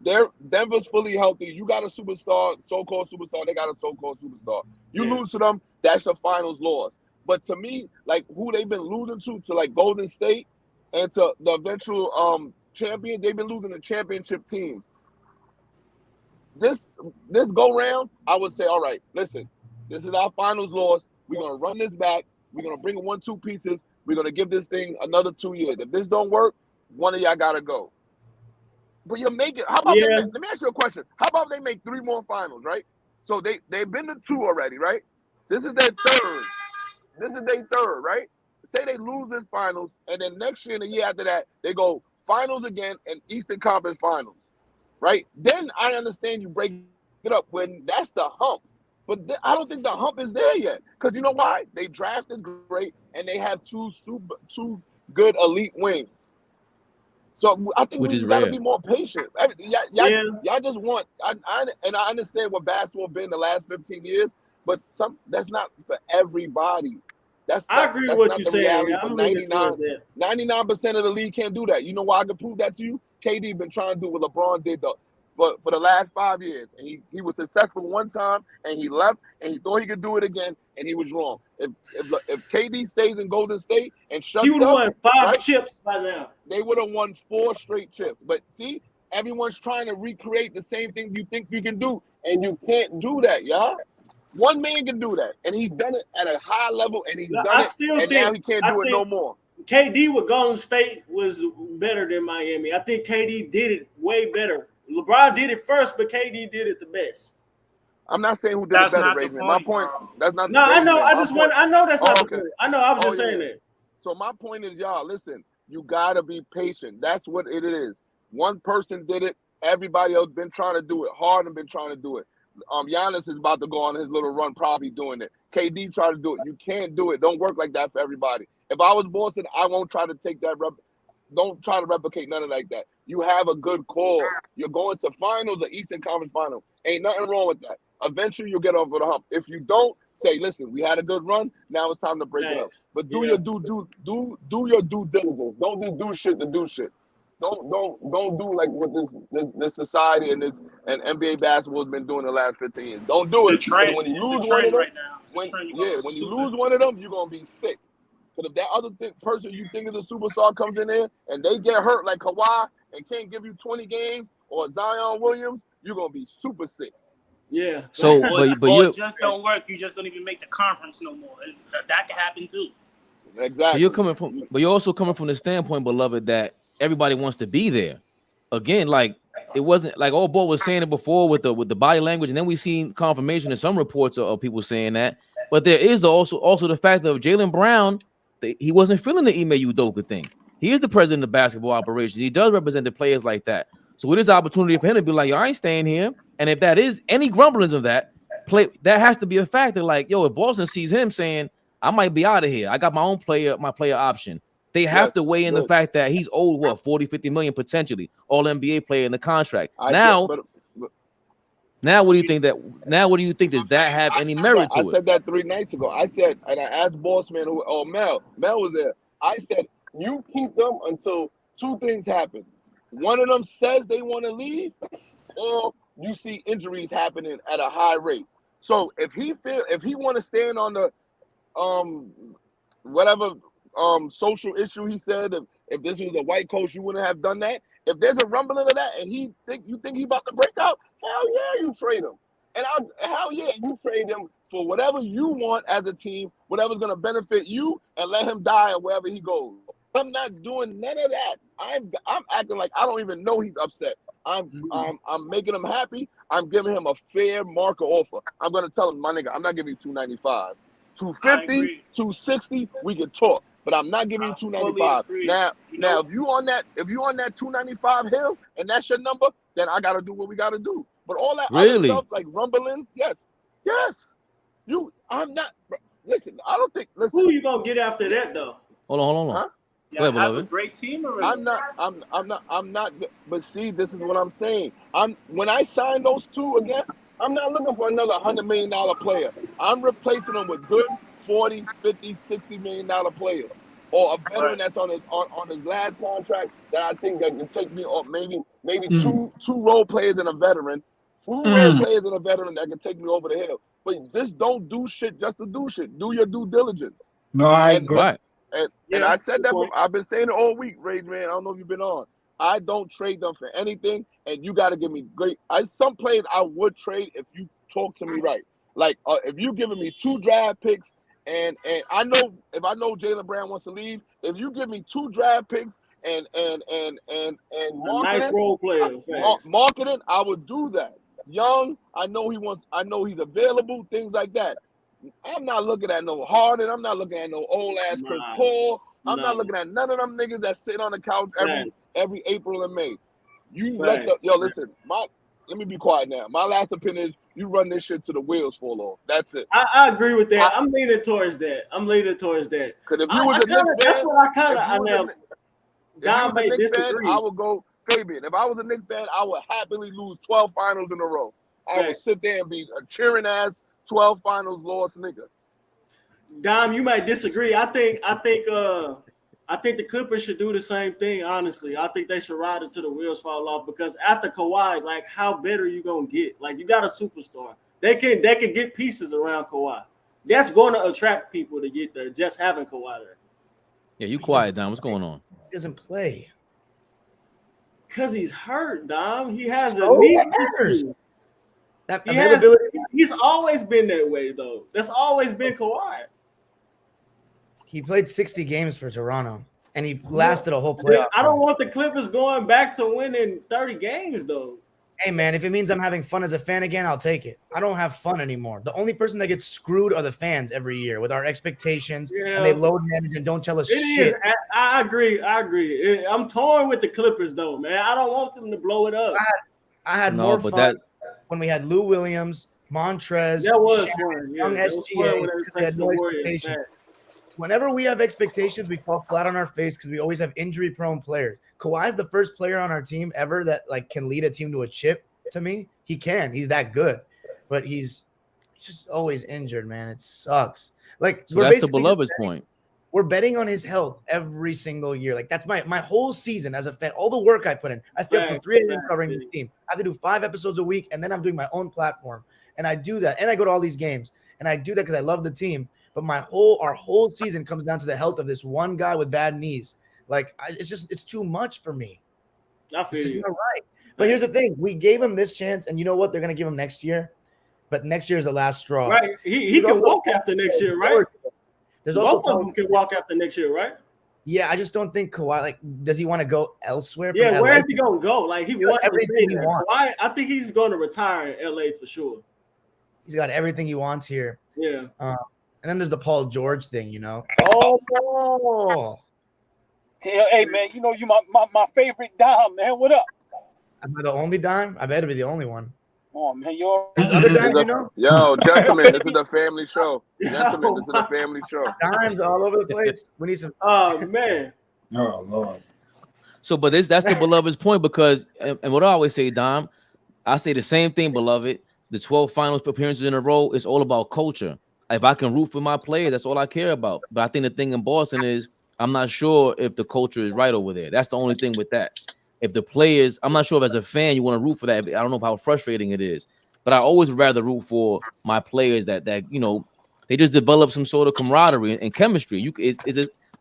Denver's fully healthy. You got a superstar, so-called superstar. They got a so-called superstar. You lose to them, that's your finals loss. But to me, like who they've been losing to like Golden State and to the eventual champion, they've been losing to championship teams. This go round, I would say, all right, listen, this is our finals loss. We're gonna run this back. We're gonna bring 1-2 pieces. We're gonna give this thing another 2 years. If this don't work, one of y'all gotta go. But you're making. How about let me ask you a question? How about they make 3 more finals, right? So they've been to 2 already, right? This is their third, right? Say they lose this finals, and then next year and the year after that, they go finals again and Eastern Conference Finals, right? Then I understand you break it up when that's the hump. But I don't think the hump is there yet. Because you know why? They drafted great, and they have two good elite wings. So I think we just got to be more patient. Y'all just want. I understand what basketball been the last 15 years, but that's not for everybody. I agree with what you're saying. I'm 99% of the league can't do that. You know why I can prove that to you? KD been trying to do what LeBron did for the last 5 years, and he was successful one time, and he left, and he thought he could do it again, and he was wrong. If KD stays in Golden State and shuts up, he would have won 5 chips by now. They would have won 4 straight chips. But see, everyone's trying to recreate the same thing you think you can do, and you can't do that, y'all. One man can do that, and he's done it at a high level, and now he can't do it no more. KD with Golden State was better than Miami. I think KD did it way better. LeBron did it first, but KD did it the best. I'm not saying who did it better, Raven. My point. That's not. No, I know. I know that's not the point. I know. I was just saying that. So my point is, y'all, listen. You gotta be patient. That's what it is. One person did it. Everybody else been trying to do it. Harden been trying to do it. Giannis is about to go on his little run, probably doing it. KD tried to do it. You can't do it. Don't work like that for everybody. If I was Boston, I won't try to take that. Don't try to replicate none of like that. You have a good core. You're going to finals or Eastern Conference Finals. Ain't nothing wrong with that. Eventually, you'll get over the hump. If you don't, say, listen, we had a good run. Now it's time to break it up. But do your due diligence. Don't just do shit to do shit. Don't do like what this society and NBA basketball has been doing the last 15 years. Don't do it. When you lose one of them, when you lose one of them, you're gonna be sick. But if that other person you think is a superstar comes in there and they get hurt like Kawhi and can't give you 20 games or Zion Williams, you're gonna be super sick. Yeah. So, Or but you just don't work. You just don't even make the conference no more. That can happen too. Exactly. so you're coming from, but you're also coming from the standpoint, beloved, that everybody wants to be there. Again, like it wasn't like old boy was saying it before with the body language, and then we seen confirmation in some reports of people saying that. But there is also the fact of Jaylen Brown, he wasn't feeling the Ime Udoka thing. He is the president of basketball operations. He does represent the players like that. So it is an opportunity for him to be like, yo, I ain't staying here. And if that is any grumblings of that, that has to be a factor. Like, yo, if Boston sees him saying, I might be out of here, I got my player option. They have to weigh in the fact that he's owed what 40, 50 million potentially, all NBA player in the contract. Now, what do you think does that have any merit to I it? said that 3 nights ago. I said, and I asked Bossman Mel was there. I said, you keep them until 2 things happen. One of them says they want to leave, or you see injuries happening at a high rate. So if he want to stand on the whatever social issue he said, if this was a white coach, you wouldn't have done that. If there's a rumbling of that and you think he about to break out, hell yeah, you trade him. And hell yeah, you trade him for whatever you want as a team, whatever's gonna benefit you, and let him die wherever he goes. I'm not doing none of that. I'm acting like I don't even know he's upset. I'm making him happy. I'm giving him a fair market offer. I'm gonna tell him, my nigga, I'm not giving you 295. 250, 260, we can talk. But I'm not giving you 295. Now, if you on that 295 hill and that's your number, then I gotta do what we gotta do. But all that other stuff like rumblings, yes. I'm not. Listen, I don't think. Listen, who you gonna get after that though? Hold on. Huh? Go ahead, have a great team already. I'm not. But see, this is what I'm saying. When I sign those 2 again, I'm not looking for another $100 million player. I'm replacing them with good 40, 50, $60 million players, or a veteran that's on his last contract that I think that can take me off. Maybe two role players and a veteran, 2 role players and a veteran that can take me over the hill. But just don't do shit just to do shit. Do your due diligence. No, I agree. And I said that before. I've been saying it all week, Rage Man. I don't know if you've been on. I don't trade them for anything, and you got to give me great. Some players I would trade if you talk to me right. Like if you giving me 2 draft picks, and I know if I know Jaylen Brown wants to leave, if you give me 2 draft picks and marketing, nice role player, marketing, I would do that. Young, I know he's available, things like that. I'm not looking at no Harden. I'm not looking at no old ass Chris Paul. I'm not looking at none of them niggas that sit on the couch every April and May. Listen, let me be quiet now. My last opinion is you run this shit till the wheels fall off. That's it. I agree with that. I'm leaning towards that. Because if you was a Knicks fan, that's what I kind of. Dom may disagree. I would go Fabian. If I was a Knicks fan, I would happily lose 12 finals in a row. I would sit there and be a cheering ass 12 finals lost nigga. Dom, you might disagree. I think the Clippers should do the same thing. Honestly, I think they should ride it till the wheels fall off. Because after Kawhi, like, how better you gonna get? Like, you got a superstar. They can get pieces around Kawhi. That's going to attract people to get there. Just having Kawhi there. Yeah, you quiet, Dom. What's going on? He doesn't play because he's hurt, Dom. He has a knee issue. That availability. He's always been that way, though. That's always been Kawhi. He played 60 games for Toronto, and he lasted a whole playoff. I don't want the Clippers going back to winning 30 games, though. Hey, man, if it means I'm having fun as a fan again, I'll take it. I don't have fun anymore. The only person that gets screwed are the fans every year with our expectations, and they load manage and don't tell us shit. I agree. I'm torn with the Clippers, though, man. I don't want them to blow it up. I had more fun when we had Lou Williams, Montrez, that was fun. Young SGA. Whenever we have expectations, we fall flat on our face because we always have injury-prone players. Kawhi is the first player on our team ever that can lead a team to a chip. To me, he can. He's that good, but he's just always injured, man. It sucks. So that's the beloved's point. We're betting on his health every single year. That's my whole season as a fan. All the work I put in. I stay up for 3 a.m. covering the team. I have to do 5 episodes a week, and then I'm doing my own platform. And I do that, and I go to all these games, and I do that because I love the team. But our whole season comes down to the health of this one guy with bad knees. It's too much for me. I feel you. Not right. But here's the thing: we gave him this chance, and you know what? They're gonna give him next year. but next year is the last straw. Right. He can walk after next year, right? There's also both of them can walk after next year, right? Yeah, I just don't think Kawhi, like, does he want to go elsewhere? From Yeah, LA? where is he gonna go? Like, he wants everything he to wants. Kawhi, I think he's going to retire in LA for sure. He's got everything he wants here. Yeah. And then there's the Paul George thing, you know. Oh, hey man, you know you my favorite dime, man. What up? am I the only dime? I better be the only one. Oh man, you're other dimes, you know. Yo, gentlemen, this is a family show. Gentlemen, this is a family show. Dimes all over the place. We need some. Oh man. Oh Lord. So, but that's the beloved's point, because and what I always say, Dom, I say the same thing, beloved. The 12 finals appearances in a row is all about culture. If I can root for my players, that's all I care about. But I think the thing in Boston is I'm not sure if the culture is right over there. That's the only thing with that. If the players, I'm not sure if as a fan you want to root for that. I don't know how frustrating it is, but I always rather root for my players that you know, they just develop some sort of camaraderie and chemistry.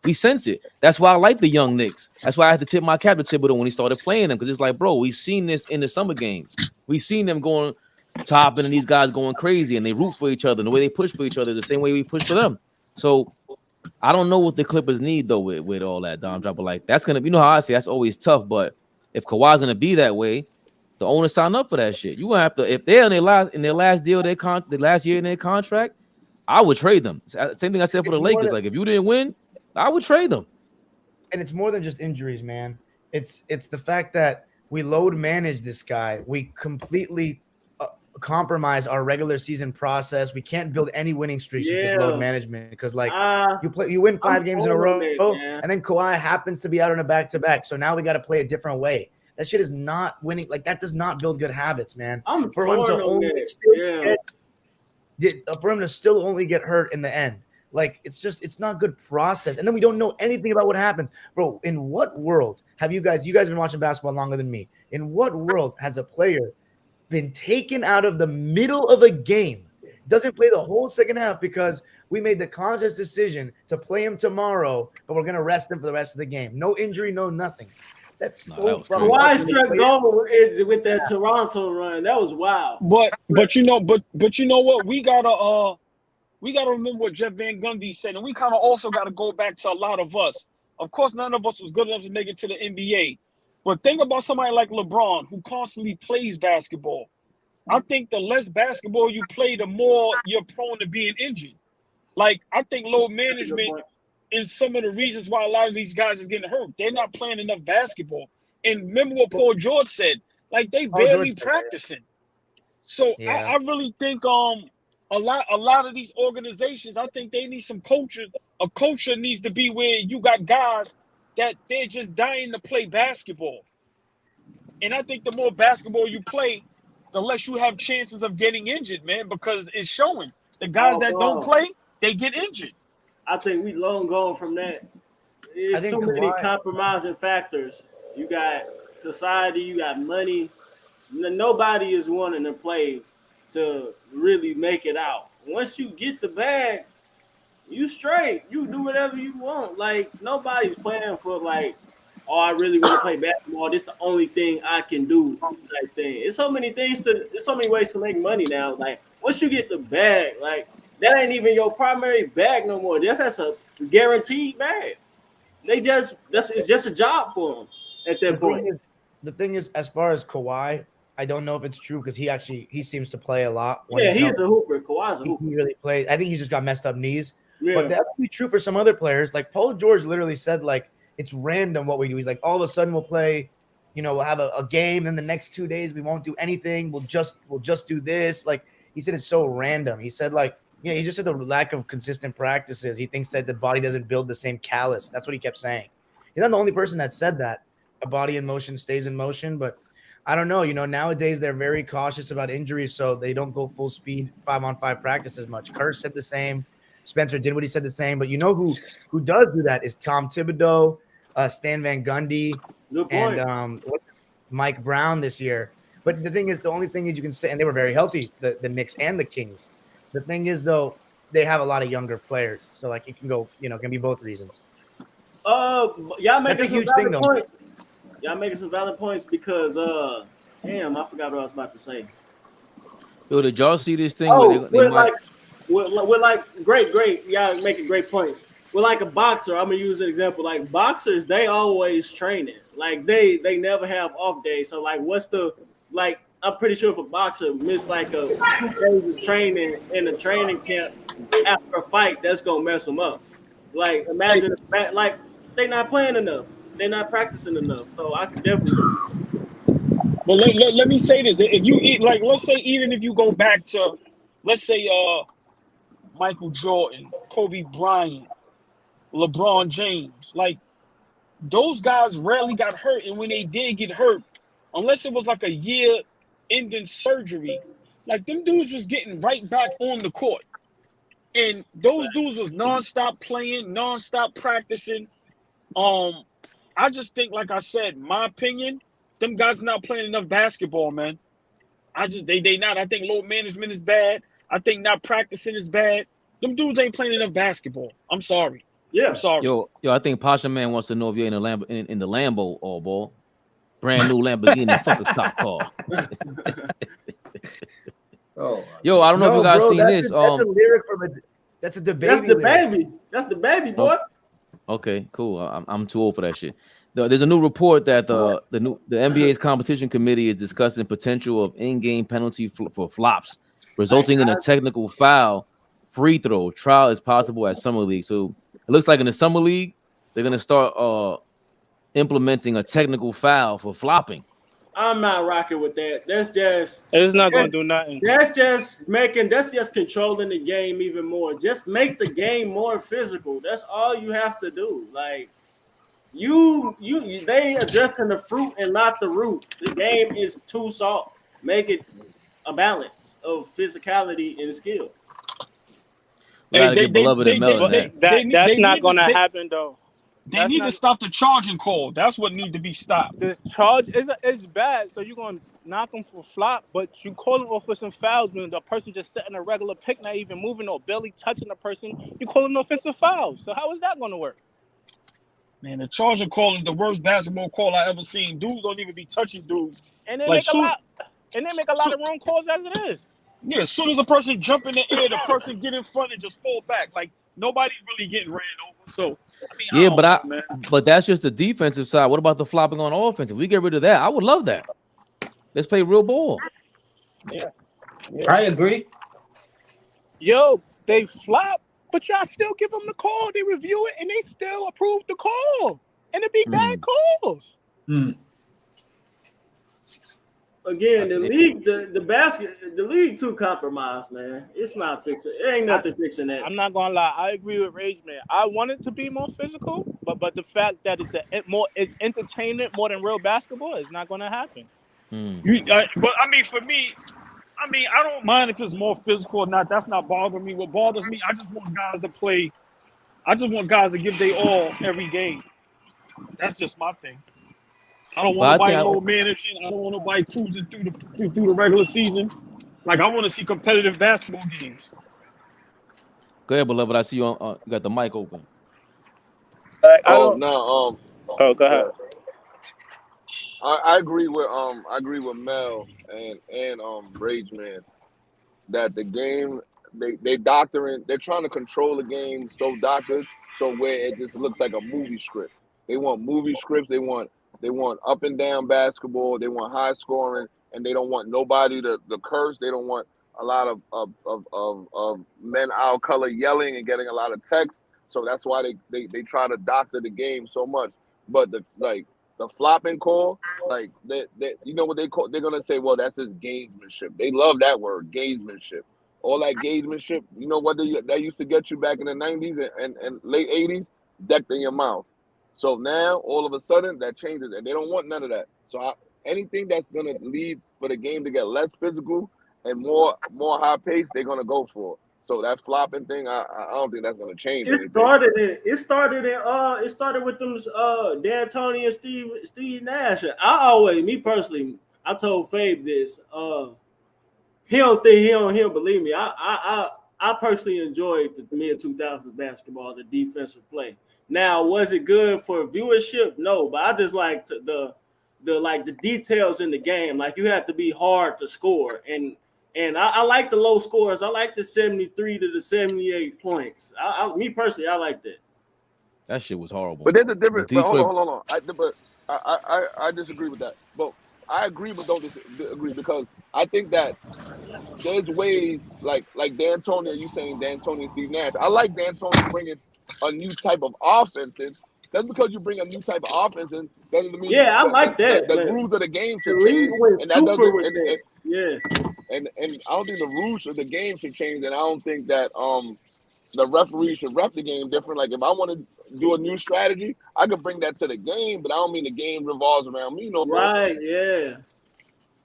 We sense it. That's why I like the young Knicks. That's why I had to tip my cap to Thibodeau when he started playing them, because it's like, bro, we've seen this in the summer games. We've seen them going topping and these guys going crazy, and they root for each other. And the way they push for each other is the same way we push for them. So I don't know what the Clippers need though with all that, Dom Dropper. Like, that's gonna, you know how I say that's always tough. But if Kawhi's gonna be that way, the owner signed up for that shit. You gonna have to, if they're in their last deal, the last year in their contract, I would trade them. Same thing I said for the Lakers. Like, if you didn't win, I would trade them. And it's more than just injuries, man. It's the fact that we load manage this guy. We completely compromise our regular season process. We can't build any winning streaks with just load management, because like you win 5 games in a row, and then Kawhi happens to be out on a back-to-back. So now we got to play a different way. That shit is not winning. Like, that does not build good habits, man. For him to still only get hurt in the end. Like, it's not good process. And then we don't know anything about what happens. Bro, in what world have you guys been watching basketball longer than me. In what world has a player been taken out of the middle of a game, doesn't play the whole second half because we made the conscious decision to play him tomorrow, but we're going to rest him for the rest of the game? No injury, no nothing. That's so fucking. Kawhi struck gold with that Toronto run. That was wild. But you know what? We gotta remember what Jeff Van Gundy said, and we kind of also got to go back to a lot of us. Of course, none of us was good enough to make it to the NBA. But think about somebody like LeBron, who constantly plays basketball. I think the less basketball you play, the more you're prone to being injured. Like, I think load management is some of the reasons why a lot of these guys is getting hurt. They're not playing enough basketball. And remember what Paul George said, like, they barely practicing. So yeah. I really think a lot of these organizations, I think they need some culture. A culture needs to be where you got guys that they're just dying to play basketball. And I think the more basketball you play, the less you have chances of getting injured, man, because it's showing. The guys that don't play, they get injured. I think we long gone from that. It's too many compromising factors. You got society, you got money. Nobody is wanting to play to really make it out. Once you get the bag, you straight. You do whatever you want. Like, nobody's playing for, like, oh, I really want to play basketball. This is the only thing I can do type thing. It's so many things there's so many ways to make money now. Like, once you get the bag, like, that ain't even your primary bag no more. That's a guaranteed bag. It's just a job for them at that point. The thing is, as far as Kawhi, I don't know if it's true because he seems to play a lot. Yeah, he's a hooper. Kawhi's a hooper. He really plays. I think he just got messed up knees. Yeah. But that would be true for some other players. Like Paul George literally said, like, it's random what we do. He's like, all of a sudden we'll play, we'll have a game, and the next 2 days we won't do anything. We'll just do this. Like, he said it's so random. He said, like, yeah, he just said the lack of consistent practices. He thinks that the body doesn't build the same callus. That's what he kept saying. He's not the only person that said that. A body in motion stays in motion, but I don't know. Nowadays they're very cautious about injuries, so they don't go full speed 5-on-5 practice as much. Kerr said the same. Spencer Dinwiddie said the same. But who does do that is Tom Thibodeau, Stan Van Gundy, and Mike Brown this year. But the thing is, the only thing is you can say, and they were very healthy, the Knicks and the Kings. The thing is, though, they have a lot of younger players, so like it can go, can be both reasons. Y'all making some valid points. Y'all making some valid points because, damn, I forgot what I was about to say. Yo, did y'all see this thing where Oh, they might? with like great. Y'all making great points. With like a boxer, I'm gonna use an example. Like boxers, they always training. Like they never have off days. So like, what's the like? I'm pretty sure if a boxer miss like a 2 days of training in a training camp after a fight, that's gonna mess them up. Like Hey, imagine like they not playing enough, they're not practicing enough. So I could definitely see. but let me say this: if you eat, like, let's say, even if you go back to, let's say, Michael Jordan, Kobe Bryant, LeBron James, like those guys rarely got hurt, and when they did get hurt, unless it was like a year-ending surgery, like them dudes was getting right back on the court, and those dudes was nonstop playing, nonstop practicing. I just think, like I said, my opinion, them guys not playing enough basketball, man. They not. I think load management is bad. I think not practicing is bad. Them dudes ain't playing enough basketball. I'm sorry. Yeah. I'm sorry. Yo, I think Pasha Man wants to know if you're in the Lambo, all ball. Brand new Lamborghini, fuck a cop car. Oh, Yo, I don't know if you guys bro, seen that's this. that's a lyric from that's a That's debate. the baby. That's the baby, boy. Okay, cool. I'm too old for that shit. There's a new report that the NBA's competition committee is discussing potential of in-game penalty for flops, resulting in a technical foul free throw trial is possible at summer league. So it looks like in the summer league they're gonna start implementing a technical foul for flopping. I'm not rocking with that. It's not gonna do nothing. That's just controlling the game even more. Just make the game more physical. That's all you have to do. Like they addressing the fruit and not the root. The game is too soft. Make it a balance of physicality and skill. We gotta get beloved and Mel. That's not gonna happen though. They need to stop the charging call. That's what needs to be stopped. The charge is bad. So you're gonna knock them for flop, but you calling off for some fouls when the person just setting a regular pick, not even moving or barely touching the person. You calling an offensive foul. So how is that gonna work? Man, the charging call is the worst basketball call I ever seen. Dudes don't even be touching dudes. And they make a lot of wrong calls as it is. Yeah, as soon as a person jump in the air, the person get in front and just fall back. Like nobody's really getting ran over. So I mean, but that's just the defensive side. What about the flopping on offense? If we get rid of that, I would love that. Let's play real ball. Yeah. I agree. Yo, they flop, but y'all still give them the call. They review it and they still approve the call. And it be bad calls. Again, the league, the league too compromised, man. It's not fixing. It ain't nothing fixing that. I'm not gonna lie. I agree with Rage Man. I want it to be more physical, but the fact that it's entertainment more than real basketball is not gonna happen. But I mean, for me, I don't mind if it's more physical or not. That's not bothering me. What bothers me, I just want guys to play. I just want guys to give their all every game. That's just my thing. I don't want nobody low managing. I don't want nobody cruising through the regular season. Like I want to see competitive basketball games. Go ahead, beloved. I see you on. You got the mic open. Go ahead. I agree with Mel and Rage Man that the game they're trying to control the game so doctored so where it just looks like a movie script. They want movie scripts. They want up and down basketball. They want high scoring, and they don't want nobody to curse. They don't want a lot of men out color yelling and getting a lot of text. So that's why they try to doctor the game so much. But the flopping call, like that you know what they call? They're gonna say, well, that's just gamesmanship. They love that word, gamesmanship. All that gamesmanship. You know what that used to get you back in the 90s and late 80s? Decked in your mouth. So now, all of a sudden, that changes, and they don't want none of that. So anything that's going to lead for the game to get less physical and more high pace, they're going to go for. So that flopping thing, I don't think that's going to change. It started with them D'Antoni and Steve Nash. Me personally, I told Fabe this. He don't believe me. I personally enjoyed the mid 2000s basketball, the defensive play. Now, was it good for viewership? No, but I just like the details in the game. Like you have to be hard to score, and And I like the low scores. I like the 73 to the 78 points. Me personally, I like that. That shit was horrible. But there's a difference. But Detroit, hold on. I disagree with that. But I agree, but don't disagree, because I think that there's ways like D'Antoni. You saying D'Antoni and Steve Nash? I like D'Antoni bringing a new type of offense in. Just because you bring a new type of offense in doesn't mean I like that. The rules of the game should The change, league went and that super doesn't. with that. Yeah. And I don't think the rules of the game should change, and I don't think that the referee should ref the game different. Like if I want to do a new strategy, I could bring that to the game, but I don't mean the game revolves around me no more. Right? Yeah,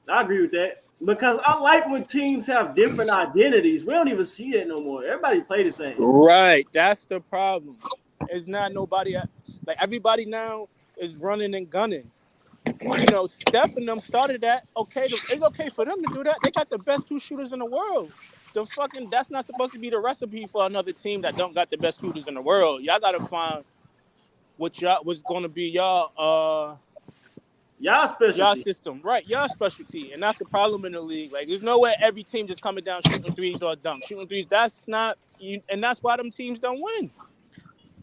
I agree with that, because I like when teams have different identities. We don't even see that no more. Everybody play the same. Right, that's the problem. It's not nobody like everybody now is running and gunning. You know, Steph and them started that. Okay, it's okay for them to do that. They got the best 2 shooters in the world. That's not supposed to be the recipe for another team that don't got the best shooters in the world. Y'all gotta find what's going to be y'all specialty, y'all system, right? Y'all specialty, and that's the problem in the league. Like, there's no way every team just coming down shooting threes or shooting threes. That's not, and that's why them teams don't win.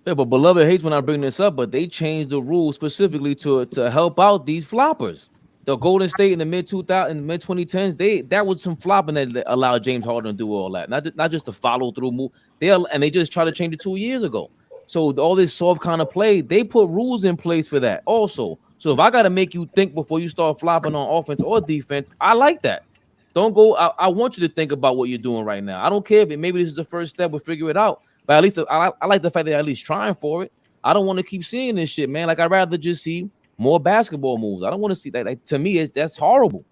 Yeah, but Beloved hates when I bring this up, but they changed the rules specifically to help out these floppers. The Golden State in the mid 2010s, that was some flopping that allowed James Harden to do all that. Not just to follow through move. They just tried to change it 2 years ago. So all this soft kind of play, they put rules in place for that also. So if I got to make you think before you start flopping on offense or defense, I like that. Don't go. I want you to think about what you're doing right now. I don't care if maybe this is the first step. We'll figure it out. But at least I like the fact that they're at least trying for it. I don't want to keep seeing this shit, man. Like, I'd rather just see more basketball moves. I don't want to see that. Like, to me, that's horrible.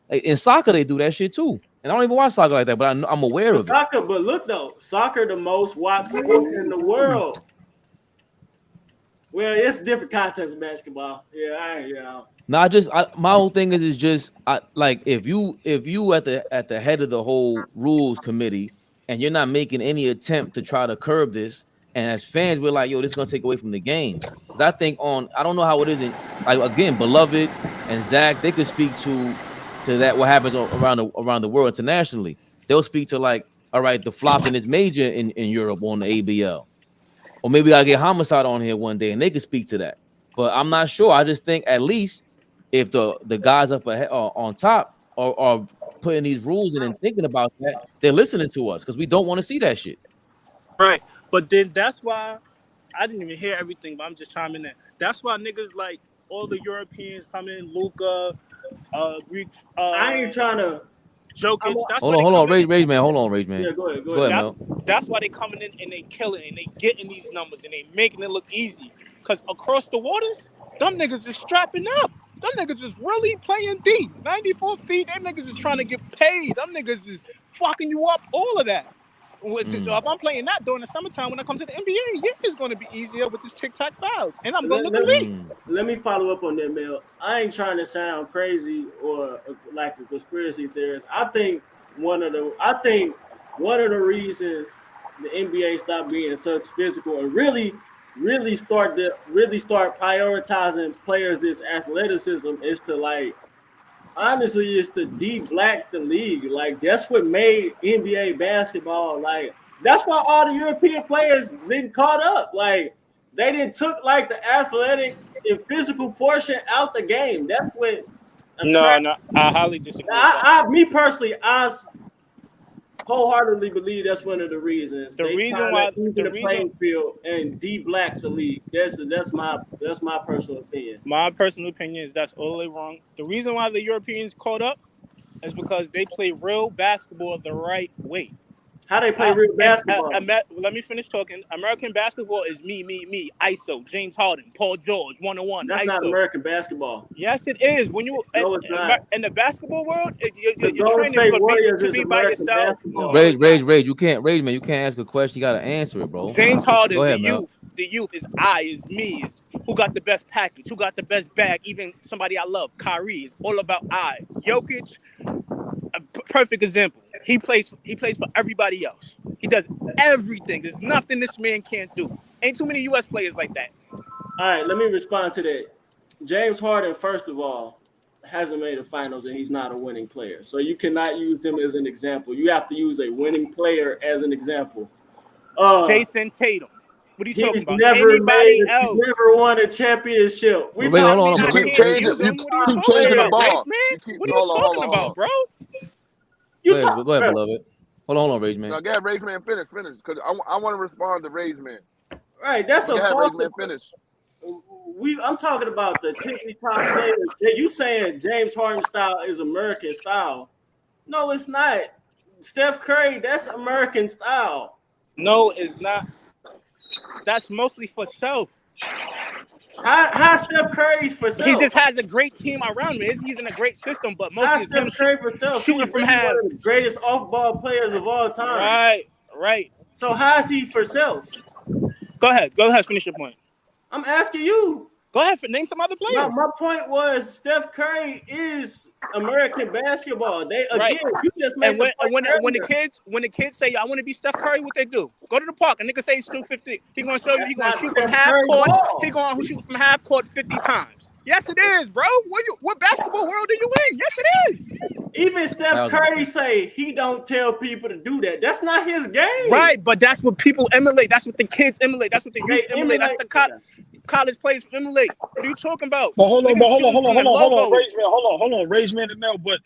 Like, in soccer, they do that shit too. And I don't even watch soccer like that, but I'm aware of soccer, it. But look, though, soccer the most watched sport in the world. Well, it's a different context of basketball. Yeah, No, my whole thing is just like if you at the head of the whole rules committee and you're not making any attempt to try to curb this, and as fans we're like, yo, this is gonna take away from the game. Because I think I don't know how it is in, like, again, Beloved and Zach, they could speak to that what happens around the world internationally. They'll speak to, like, all right, the flopping is major in Europe on the ABL, or maybe I'll get Homicide on here one day and they could speak to that. But I'm not sure. I just think at least if the guys up ahead on top are putting these rules in and thinking about that, they're listening to us, because we don't want to see that shit. Right. But then that's why I didn't even hear everything, but I'm just chiming in. That's why niggas like all the Europeans come in, Luka, Greeks. I ain't trying to. Jokic. Hold on, Rage Man. Hold on, Rage Man. Yeah, go ahead. That's why they coming in and they killing and they getting these numbers and they making it look easy. Because across the waters, them niggas is strapping up. Them niggas is really playing deep. 94 feet, them niggas is trying to get paid. Them niggas is fucking you up, all of that. So if I'm playing that during the summertime, when I come to the NBA, yeah, it's going to be easier with this tic-tac fouls. And I'm going to look elite. Let me follow up on that, Mel. I ain't trying to sound crazy or like a conspiracy theorist. I think one of the reasons the NBA stopped being such physical and really start prioritizing players' athleticism is to, like, honestly, it's to de-black the league. Like, that's what made NBA basketball, like, that's why all the European players didn't caught up. Like, they didn't took, like, the athletic and physical portion out the game. That's what. No, I highly disagree. Me personally, I wholeheartedly believe that's one of the reasons. The reason why the playing field and de-black the league. That's my personal opinion. My personal opinion is that's all wrong. The reason why the Europeans caught up is because they play real basketball the right way. How they play real basketball? Let me finish talking. American basketball is me, ISO, James Harden, Paul George, 1-on-1. That's ISO. not American basketball. Yes, it is. When you in the basketball world, you're training to be by yourself. Rage, you can't you can't ask a question. You gotta answer it, bro. James Harden, Go ahead, the youth is is me, is who got the best package, who got the best bag. Even somebody I love, Kyrie, is all about Jokic, a perfect example. He plays for everybody else. He does everything. There's nothing this man can't do. Ain't too many U.S. players like that. All right, let me respond to that. James Harden, first of all, hasn't made the finals and he's not a winning player. So you cannot use him as an example. You have to use a winning player as an example. Jason Tatum. What are you talking He's about? never Anybody he's else? never won a championship. We Wait, hold on, I but keep can't changing. use him. What are you Keep talking changing the about, ball. Rage Man? What are you talking about, bro? You go talk, ahead, beloved. Hold on, Rage Man. Now, go ahead, Rage Man, finish, because I want to respond to Rage Man. right? That's Go a ahead, false. Rage Man, finish. I'm talking about the tippy top players. You saying James Harden style is American style? No, it's not. Steph Curry, that's American style. No, it's not. That's mostly for self. How Steph Curry's for self? He just has a great team around him. He's using a great system, but How mostly it's him Steph Curry for self? shooting He's from really half. one of the greatest off-ball players of all time. Right. So how is he for self? Go ahead. Finish your point. I'm asking you. Go ahead. Name some other players. My point was Steph Curry is American basketball. They again, you just made the point when the kids say I want to be Steph Curry, what they do? Go to the park. A nigga say he's 250. He gonna show you. He gonna shoot from half court. He gonna shoot from half court 50 times. Yes, it is, bro. What basketball world are you in? Yes, it is. Even Steph Curry say he don't tell people to do that. That's not his game. Right, but that's what people emulate. That's what the kids emulate. That's what the youth emulate. That's the college players emulate. What are you talking about? But hold on, Rage Man and Mel. But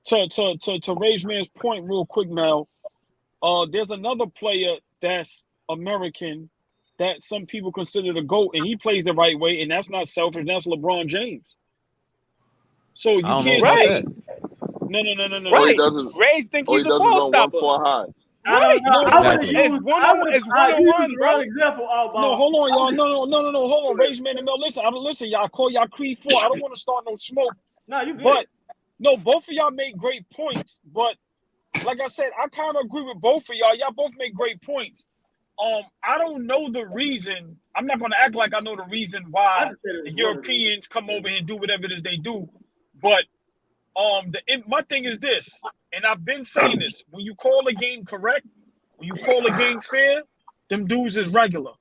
to Rage Man's point, real quick, Mel. There's another player that's American that some people consider the GOAT, and he plays the right way, and that's not selfish. That's LeBron James. So you can't say no. Right. Rage think he's a ball stopper. Right. It's one-on-one, bro. Example, no, hold on, y'all. No. Hold on, Rage Man and Mel. Listen, y'all. Call y'all Creed 4. I don't want to start no smoke. No, you good. But no, both of y'all make great points. But like I said, I kind of agree with both of y'all. Y'all both make great points. I don't know the reason. I'm not going to act like I know the reason why the Europeans come over here and do whatever it is they do. But my thing is this, and I've been saying this: when you call a game correct, when you call a game fair, them dudes is regular.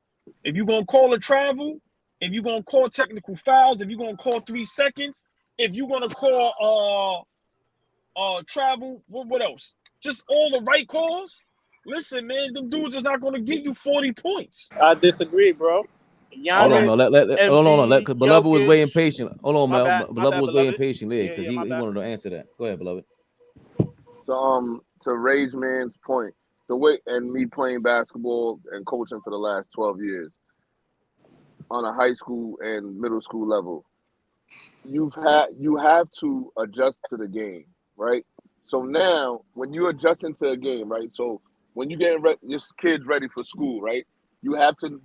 If you're gonna call a travel, if you're gonna call technical fouls, if you're gonna call 3 seconds, if you're gonna call travel, what else? Just all the right calls. Listen, man, them dudes is not gonna get you 40 points. I disagree, bro. Hold on, because Beloved was way impatient. Hold on, Mel. Beloved was way impatient because he wanted to answer that. Go ahead, Beloved. So to Rage Man's point, the way and me playing basketball and coaching for the last 12 years on a high school and middle school level, you have to adjust to the game, right? So now when you adjust into a game, right? So when you getting your kids ready for school, right? You have to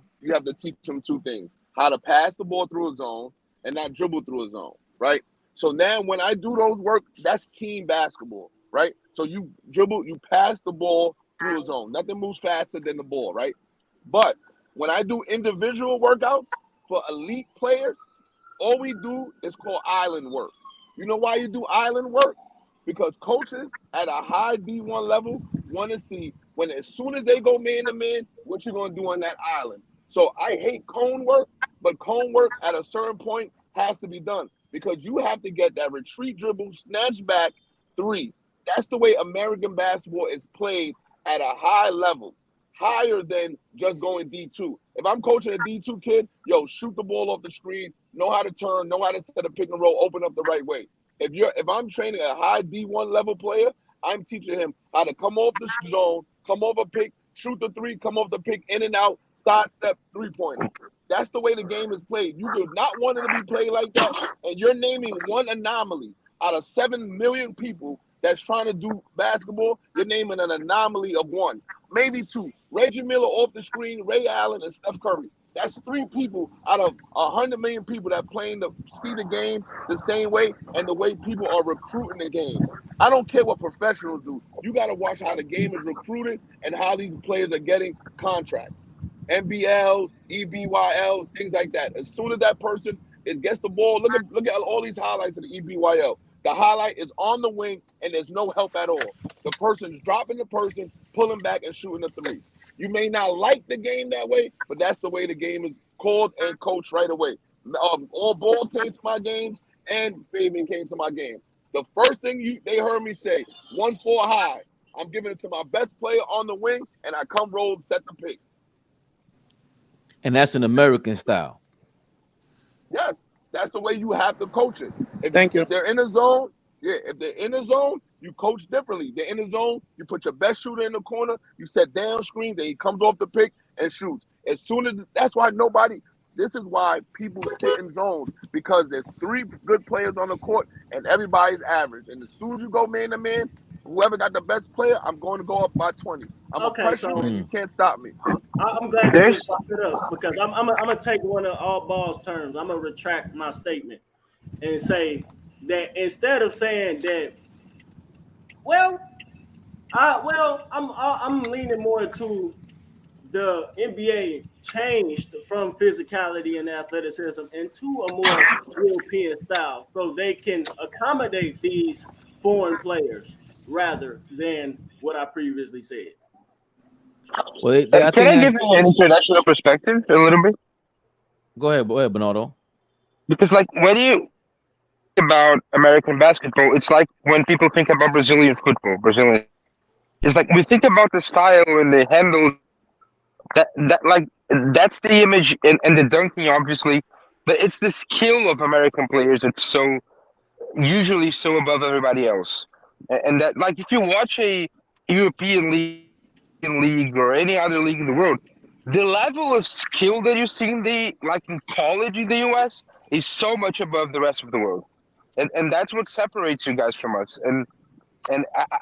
teach them 2 things: how to pass the ball through a zone and not dribble through a zone, right? So now when I do those work, that's team basketball, right? So you dribble, you pass the ball through a zone. Nothing moves faster than the ball, right? But when I do individual workouts for elite players, all we do is call island work. You know why you do island work? Because coaches at a high D1 level want to see when as soon as they go man to man, what you're going to do on that island. So I hate cone work, but cone work at a certain point has to be done because you have to get that retreat dribble, snatch back 3. That's the way American basketball is played at a high level, higher than just going D2. If I'm coaching a D2 kid, shoot the ball off the screen, know how to turn, know how to set a pick and roll, open up the right way. If I'm training a high D1 level player, I'm teaching him how to come off the zone, come off a pick, shoot the 3, come off the pick, in and out, side step, 3-pointer. That's the way the game is played. You do not want it to be played like that, and you're naming one anomaly out of 7 million people that's trying to do basketball. You're naming an anomaly of 1, maybe 2. Reggie Miller off the screen, Ray Allen, and Steph Curry. That's 3 people out of 100 million people that see the game the same way and the way people are recruiting the game. I don't care what professionals do. You got to watch how the game is recruited and how these players are getting contracts. NBLs, EBYLs, things like that. As soon as that person gets the ball, look at all these highlights of the EBYL. The highlight is on the wing and there's no help at all. The person's dropping the person, pulling back and shooting the 3. You may not like the game that way, but that's the way the game is called and coached right away. All ball games, my games, and Fabian came to my game. The first thing they heard me say, 1-4 high. I'm giving it to my best player on the wing, and I come roll, set the pick. And that's an American style. Yes, that's the way you have to coach it. Thank you. If they're in the zone, if they're in the zone, you coach differently. They're in the zone, you put your best shooter in the corner, you set down screens, then he comes off the pick and shoots. As soon as that's why this is why people sit in zones, because there's 3 good players on the court and everybody's average. And as soon as you go man to man, whoever got the best player, I'm going to go up by 20. I'm Okay, a pressure and you can't stop me. I'm glad you just brought it up, because I'm gonna take one of all balls terms. I'm gonna retract my statement and say that instead of saying that, I'm leaning more to the NBA changed from physicality and athleticism into a more European style, so they can accommodate these foreign players rather than what I previously said. Well, Can I give you an international perspective a little bit? Go ahead, Bernardo. Because like when you think about American basketball, it's like when people think about Brazilian football. It's like we think about the style and the handle. That's the image, and the dunking, obviously, but it's the skill of American players that's usually so above everybody else. And that, like, if you watch a European league or any other league in the world, the level of skill that you see in college in the US is so much above the rest of the world. And that's what separates you guys from us. And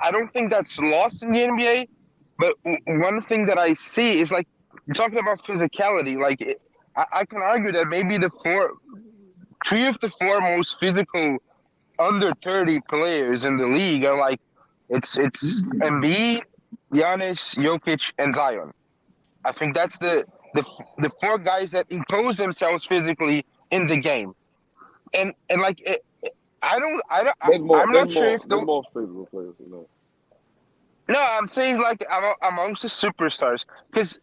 I don't think that's lost in the NBA. But one thing that I see is, like, you're talking about physicality. Like, I can argue that maybe 3 of the 4 most physical under 30 players in the league are like, it's Embiid, Giannis, Jokic, and Zion. I think that's the 4 guys that impose themselves physically in the game. And like, I'm not sure if there's more physical players than that. No, I'm saying like amongst the superstars, because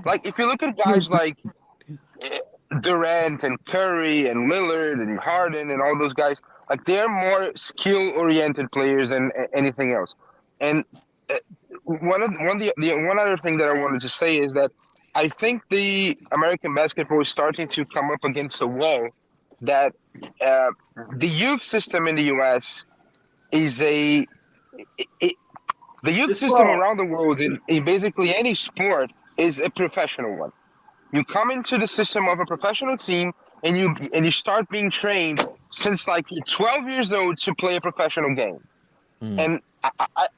like if you look at guys like Durant and Curry and Lillard and Harden and all those guys, like they're more skill-oriented players than anything else. And one other thing that I wanted to say is that I think the American basketball is starting to come up against a wall that the youth system in the U.S. is the youth system around the world in basically any sport is a professional one. You come into the system of a professional team and you start being trained since like you're 12 years old to play a professional game. And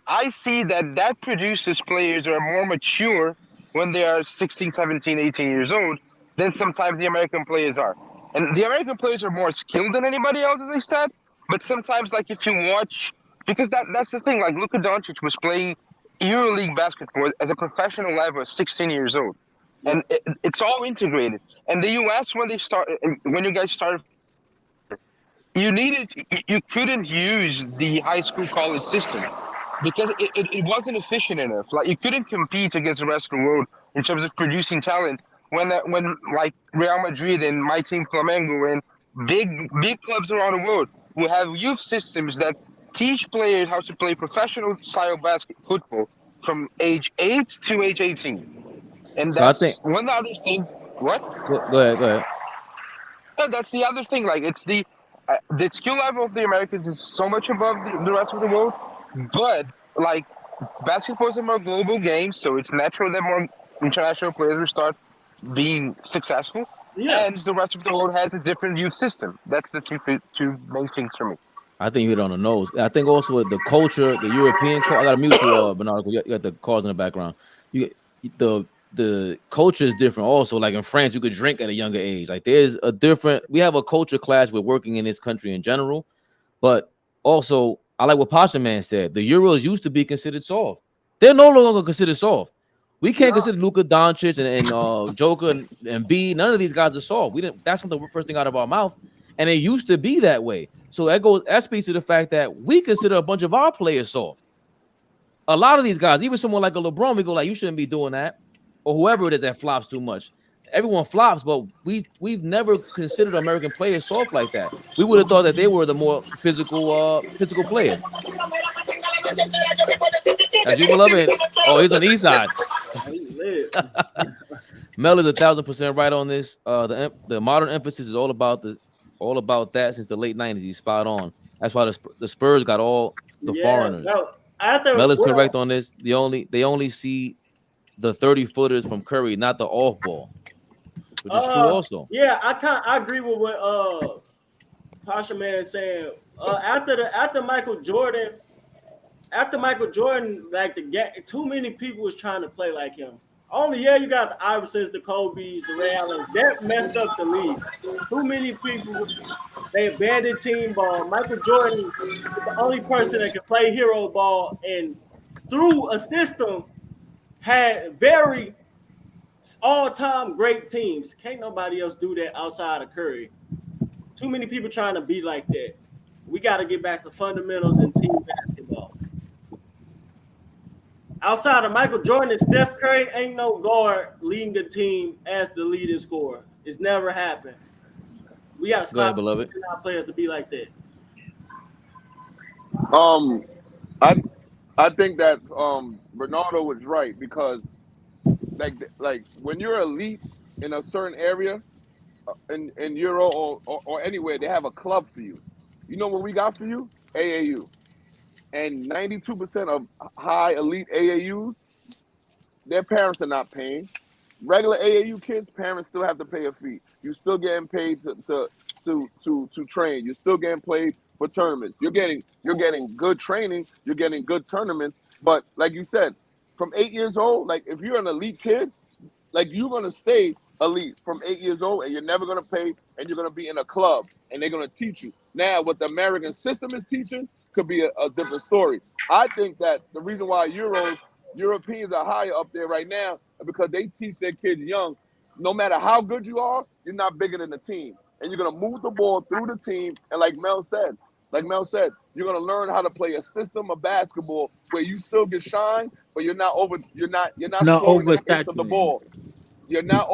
I see that produces players who are more mature when they are 16, 17, 18 years old than sometimes the American players are. And the American players are more skilled than anybody else, as I said. But sometimes, like, if you watch, because that's the thing, like Luka Doncic was playing EuroLeague basketball at a professional level at 16 years old. And it's all integrated. And the US, when you guys started, you couldn't use the high school college system because it wasn't efficient enough. Like, you couldn't compete against the rest of the world in terms of producing talent when like Real Madrid and my team Flamengo and big clubs around the world will have youth systems that teach players how to play professional style football from age 8 to age 18. And So that's I think one other thing. What? Go ahead. No, that's the other thing. Like, it's the skill level of the Americans is so much above the rest of the world. But like, basketball is a more global game, so it's natural that more international players will start being successful. Yeah. And the rest of the world has a different youth system. That's the two main things for me. I think you hit it on the nose. I think also the culture, the European. I got to mute you, Bernardo. You got the cars in the background. The culture is different. Also, like in France, you could drink at a younger age. Like there's a different. We have a culture clash with working in this country in general, but also I like what Pasha Man said. The Euros used to be considered soft. They're no longer considered soft. We can't consider Luka Doncic and Joker and B. None of these guys are soft. We didn't. That's not the first thing out of our mouth. And it used to be that way. So that speaks to the fact that we consider a bunch of our players soft. A lot of these guys, even someone like a LeBron, we go like, you shouldn't be doing that, or whoever it is that flops too much. everyone flops, but we've never considered American players soft like that. We would have thought that they were the more physical players. As you love it. Oh, he's on the east side. Mel is 1,000% right on this. The modern emphasis is all about that since the late 90s. He's spot on. That's why the Spurs got all the foreigners. Mel is correct on this. They only see the 30-footers from Curry, not the off ball, which is true also. Yeah, I agree with what Pasha Man saying. After Michael Jordan, like too many people was trying to play like him. You got the Iversons, the Kobe's, the Ray Allens. That messed up the league. Too many people. They abandoned team ball. Michael Jordan is the only person that can play hero ball, and through a system had very all-time great teams. Can't nobody else do that outside of Curry. Too many people trying to be like that. We got to get back to fundamentals in team basketball. Outside of Michael Jordan and Steph Curry, ain't no guard leading the team as the leading scorer. It's never happened. We got to stop our players to be like that. I think that Bernardo was right because like when you're elite in a certain area in Euro or anywhere, they have a club for you. You know what we got for you? AAU. And 92% of high elite AAUs, their parents are not paying. Regular AAU kids, parents still have to pay a fee. You're still getting paid to train. You're still getting paid for tournaments. You're getting good training. You're getting good tournaments. But like you said, from 8 years old, like if you're an elite kid, like you're gonna stay elite from 8 years old, and you're never gonna pay, and you're gonna be in a club, and they're gonna teach you. Now, what the American system is teaching could be a different story. I think that the reason why Europeans are higher up there right now is because they teach their kids young. No matter how good you are, you're not bigger than the team, and you're gonna move the ball through the team. And like Mel said, you're gonna learn how to play a system of basketball where you still get shine, but you're not slowing the pace of the ball. You're not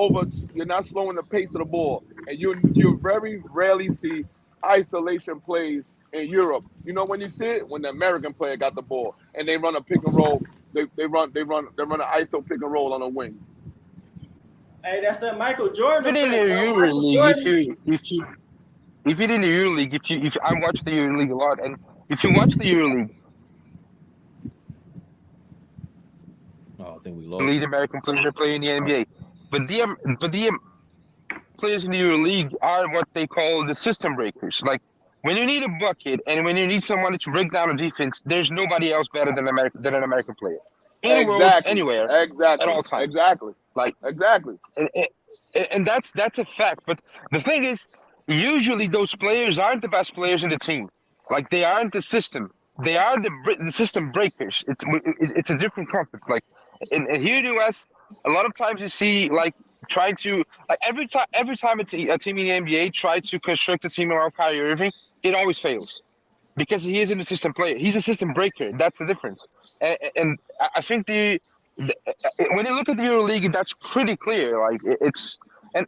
slowing the pace of the ball, and you very rarely see isolation plays in Europe. You know when you see it? When the American player got the ball and they run a pick and roll, they run an ISO pick and roll on a wing. Hey, that's that Michael Jordan. Even in the EuroLeague, if you're in the EuroLeague, I watch the EuroLeague a lot, and if you watch the EuroLeague, I think we lost. lead American players are playing in the NBA, but the players in the EuroLeague are what they call the system breakers. Like when you need a bucket and when you need someone to break down a defense, there's nobody else better than an American player in the world, anywhere, at all times. Exactly. And that's a fact. But the thing is, usually those players aren't the best players in the team. Like they aren't the system. They are the system breakers. It's a different concept. Like in here in the US, a lot of times you see like trying to like every time a team in the NBA tries to construct a team around Kyrie Irving, it always fails because he isn't a system player. He's a system breaker. That's the difference. And I think when you look at the EuroLeague, that's pretty clear. Like it's and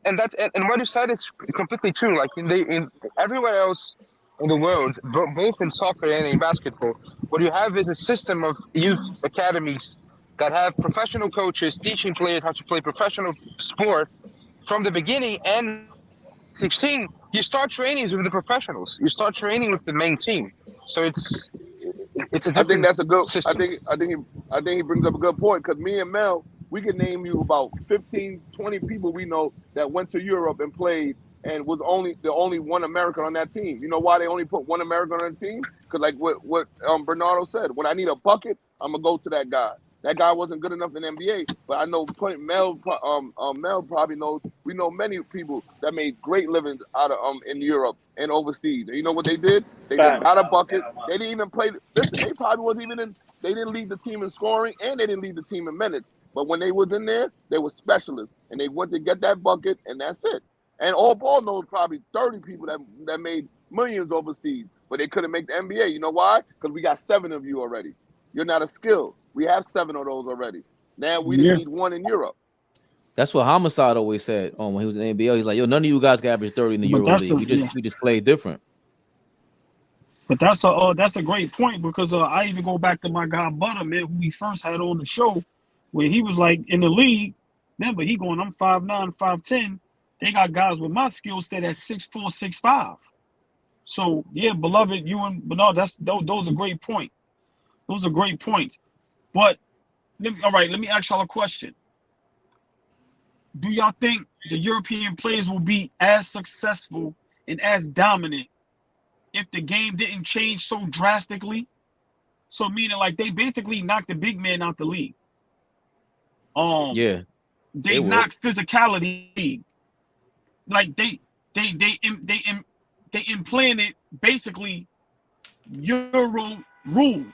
what you said is completely true. Like in everywhere else in the world, both in soccer and in basketball, what you have is a system of youth academies that have professional coaches teaching players how to play professional sport from the beginning. And 16, you start training with the professionals. You start training with the main team. So it's a different I think that's a good system. I think he brings up a good point because me and Mel, we can name you about 15, 20 people we know that went to Europe and played and was the only one American on that team. You know why they only put one American on the team? Because like what Bernardo said, when I need a bucket, I'm gonna go to that guy. That guy wasn't good enough in NBA, but I know Mel probably knows. We know many people that made great livings out of in Europe and overseas. And you know what they did? They just got a bucket. They didn't even play. Listen, they probably wasn't even in. They didn't lead the team in scoring, and they didn't lead the team in minutes. But when they was in there, they were specialists, and they went to get that bucket, and that's it. And all ball knows probably 30 people that made millions overseas, but they couldn't make the NBA. You know why? Because we got 7 of you already. You're not a skill. We have 7 of those already. Now we didn't need one in Europe. That's what Homicide always said when he was in the NBL. He's like, yo, none of you guys can average 30 in the But Euro that's League. We just play different. But that's a great point because I even go back to my guy Butter, man, who we first had on the show, where he was like in the league. Remember, he going, I'm 5'9", 5'10". They got guys with my skill set at 6'4", 6'5". So yeah, beloved, but no, those are great points. Those are great points. But let me ask y'all a question. Do y'all think the European players will be as successful and as dominant if the game didn't change so drastically? So meaning like they basically knocked the big man out the league. Yeah, they knocked physicality. Like they implanted basically Euro rules,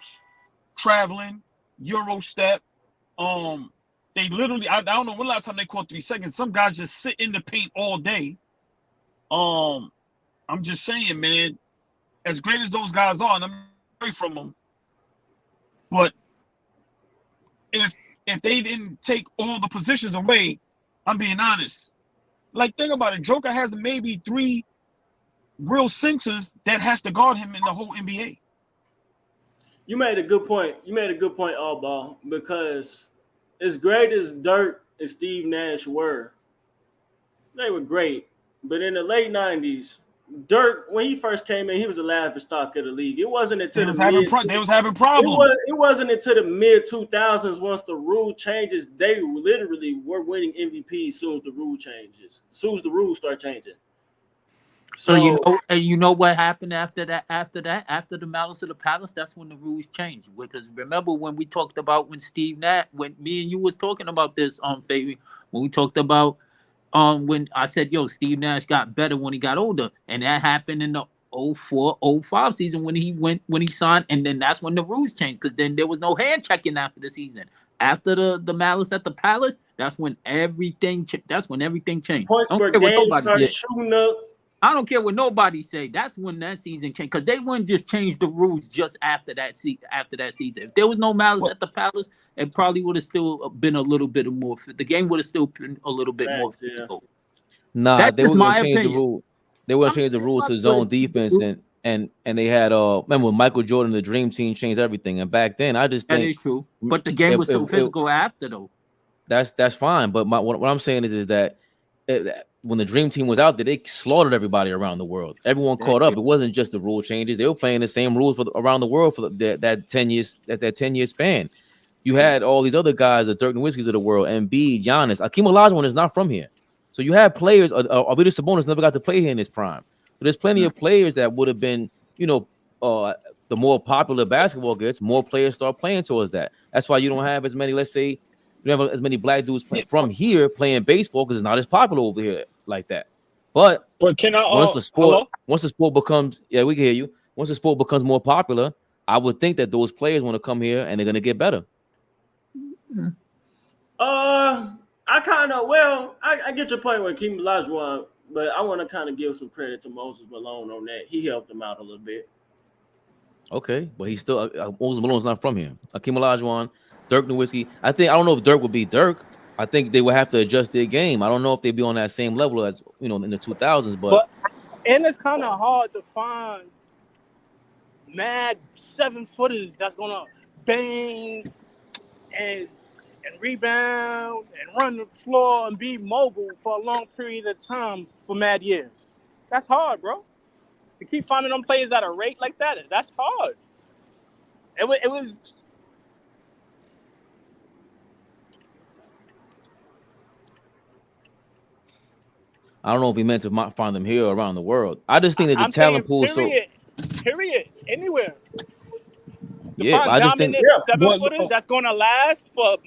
traveling, Euro step. They literally, I don't know when last time they caught 3 seconds. Some guys just sit in the paint all day. I'm just saying, man, as great as those guys are, and I'm away from them, but if they didn't take all the positions away, I'm being honest. Like, think about it. Joker has maybe 3 real centers that has to guard him in the whole NBA. You made a good point. All ball, because as great as Dirk and Steve Nash were, they were great. But in the late 90s, Dirk, when he first came in, he was a laughing stock of the league. It wasn't until they was having problems. It wasn't until the mid 2000s, once the rule changes, they literally were winning MVP as soon as the rule changes. As soon as the rules start changing. So you know what happened after the Malice of the Palace? That's when the rules changed. Because remember when we talked about when Steve Nash, when me and you was talking about this, Fabian, when we talked about when I said, yo, Steve Nash got better when he got older, and that happened in the 04-05 season when he signed, and then that's when the rules changed, because then there was no hand checking after the season. After the Malice at the Palace, that's when everything changed. Points per game started shooting up. I don't care what nobody say. That's when that season changed, because they wouldn't just change the rules just after that season. If there was no Malice at the Palace, it probably would have still been a little bit more. The game would have still been a little bit more physical. Nah, they were going to change the rule. They were going to change the rules to zone defense, and they had remember when Michael Jordan, the Dream Team, changed everything. And back then, I just think that is true. But the game was still physical after, though. That's fine. But what I'm saying is that when the Dream Team was out there, they slaughtered everybody around the world. Everyone caught up. It wasn't just the rule changes; they were playing the same rules around the world for that 10 years. That 10-year span. You had all these other guys, the Dirk Nowitzkis of the world, Embiid, Giannis. Akeem Olajuwon is not from here, so you have players. Arvydas Sabonis never got to play here in his prime. So there's plenty of players that would have been, the more popular basketball gets, more players start playing towards that. That's why you don't have as many. Let's say you don't have as many black dudes from here playing baseball because it's not as popular over here like that. But can I? Once the sport becomes, we can hear you. Once the sport becomes more popular, I would think that those players want to come here and they're going to get better. I get your point with Akeem Olajuwon, but I want to kind of give some credit to Moses Malone on that. He helped him out a little bit. Okay, but he's still Moses Malone's not from here. Akeem Olajuwon, Dirk Nowitzki. I don't know if Dirk would be Dirk. I think they would have to adjust their game. I don't know if they'd be on that same level as in the 2000s. But and it's kind of hard to find mad 7-footers that's gonna bang and rebound and run the floor and be mobile for a long period of time for mad years. That's hard, bro. To keep finding them players at a rate like that, that's hard. It was. I don't know if he meant to find them here or around the world. I just think that the talent pool. Period. Anywhere. I just think 7-footers that's going to last for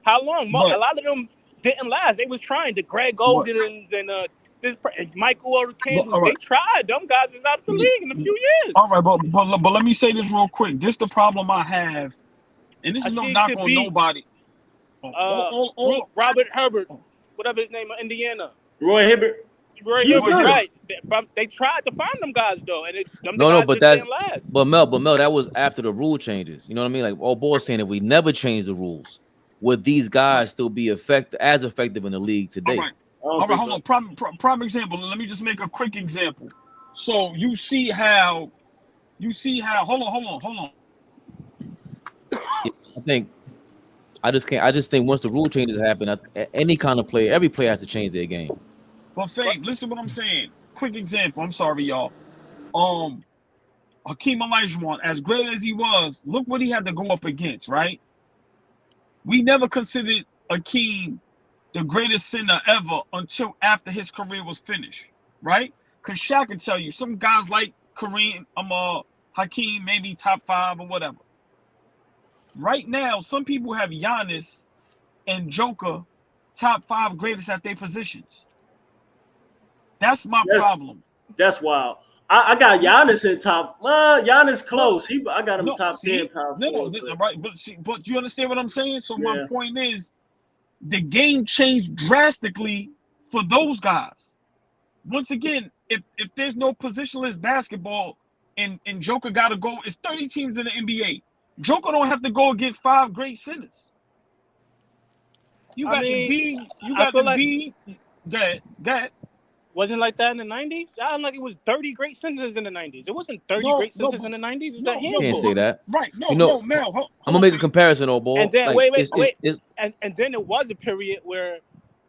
how long? A lot of them didn't last. They was trying. The Greg Ogdens and Michael Candles. They tried. Them guys is out of the league in a few years. All right, but let me say this real quick. This the problem I have, and this is no knock on nobody. Robert Herbert, whatever his name, Indiana. Roy Hibbert, right? They tried to find them guys though, and Mel, that was after the rule changes. You know what I mean? Like all boys saying, if we never change the rules, would these guys still be as effective in the league today? All right, hold on. Prime example. Let me just make a quick example. So you see how. Hold on. I just think once the rule changes happen, any kind of player, every player has to change their game. But Fame, listen what I'm saying. Quick example. I'm sorry, y'all. Hakeem Olajuwon, as great as he was, look what he had to go up against, right? We never considered Hakeem the greatest center ever until after his career was finished, right? Because Shaq can tell you, some guys like Kareem, Hakeem, maybe top 5 or whatever. Right now, some people have Giannis and Joker top 5 greatest at their positions. That's my problem. That's wild. I got Giannis in top. Giannis close. I got him top 10 power forward. Right. But you understand what I'm saying? So my point is, the game changed drastically for those guys. Once again, if there's no positionless basketball and Joker got to go, it's 30 teams in the NBA. Joker don't have to go against 5 great centers. You got Embiid. You got Embiid. Go ahead. Wasn't like that in the 90s? I like it was 30 great centers in the 90s. It wasn't 30 great centers in the 90s. Is that You can't say that. Right. No, Mel. I'm gonna make a comparison, old boy. And then wait. And then it was a period where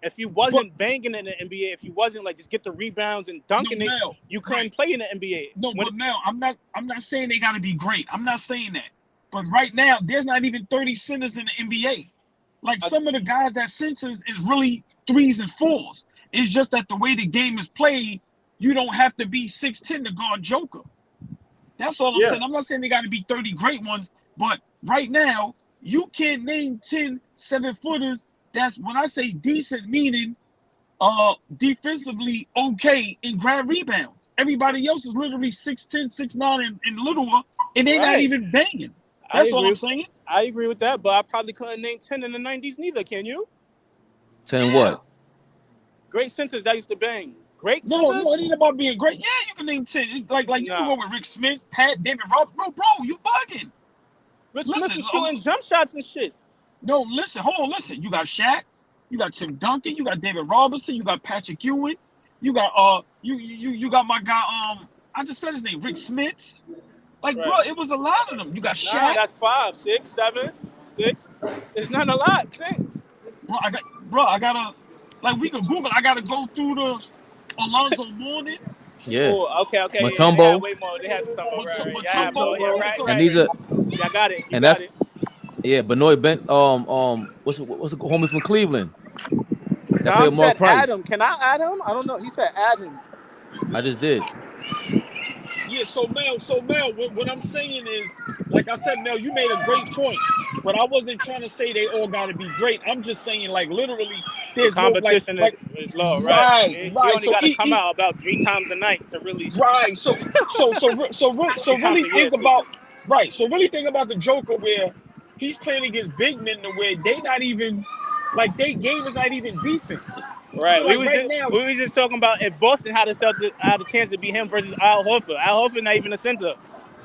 if you wasn't banging in the NBA, if you wasn't like just get the rebounds and dunking it, you couldn't play in the NBA. No, but Mel, I'm not saying they gotta be great. I'm not saying that. But right now, there's not even 30 centers in the NBA. Like some of the guys that centers is really 3s and 4s. It's just that the way the game is played, you don't have to be 6'10" to guard Joker. That's all I'm saying. I'm not saying they got to be 30 great ones, but right now, you can't name 10 7-footers. That's when I say decent, meaning defensively okay and grab rebounds. Everybody else is literally 6'10", 6'9", and littler, and they're not even banging. That's all I'm saying. I agree with that, but I probably couldn't name 10 in the 90s neither, can you? 10 what? Great centers that used to bang. Great No, centers? it ain't about being great. Yeah, you can name 10. Like you can go with Rick Smith, Pat, David Rob. Bro, you bugging. Rick Smith is shooting jump shots and shit. No, listen. You got Shaq. You got Tim Duncan. You got David Robinson. You got Patrick Ewing. You got you got my guy. I just said his name, Rick Smith. Like, bro, it was a lot of them. You got Shaq. Nah, that's 5, 6, 7, 6. It's not a lot. Bro, I gotta. Like, we can Google. I gotta go through the Alonzo Mourning. Yeah. Oh, okay. Matumbo. Way more. They had Matumbo, right. And these are. I got it. Yeah, Benoit Bent. What's the homie from Cleveland? Dom said Adam. Can I add him? I don't know. He said add him. I just did. Yeah, so Mel, what I'm saying is, like I said, Mel, you made a great point, but I wasn't trying to say they all got to be great. I'm just saying, like, literally, there's competition is low, right? You only got to come out about 3 times a night to really. Right. So really think about really think about the Joker where he's playing against big men to where they not even like their game is not even defense. Right. So we were just talking about if Boston had a chance to beat him versus Al Horford. Al Horford not even a center.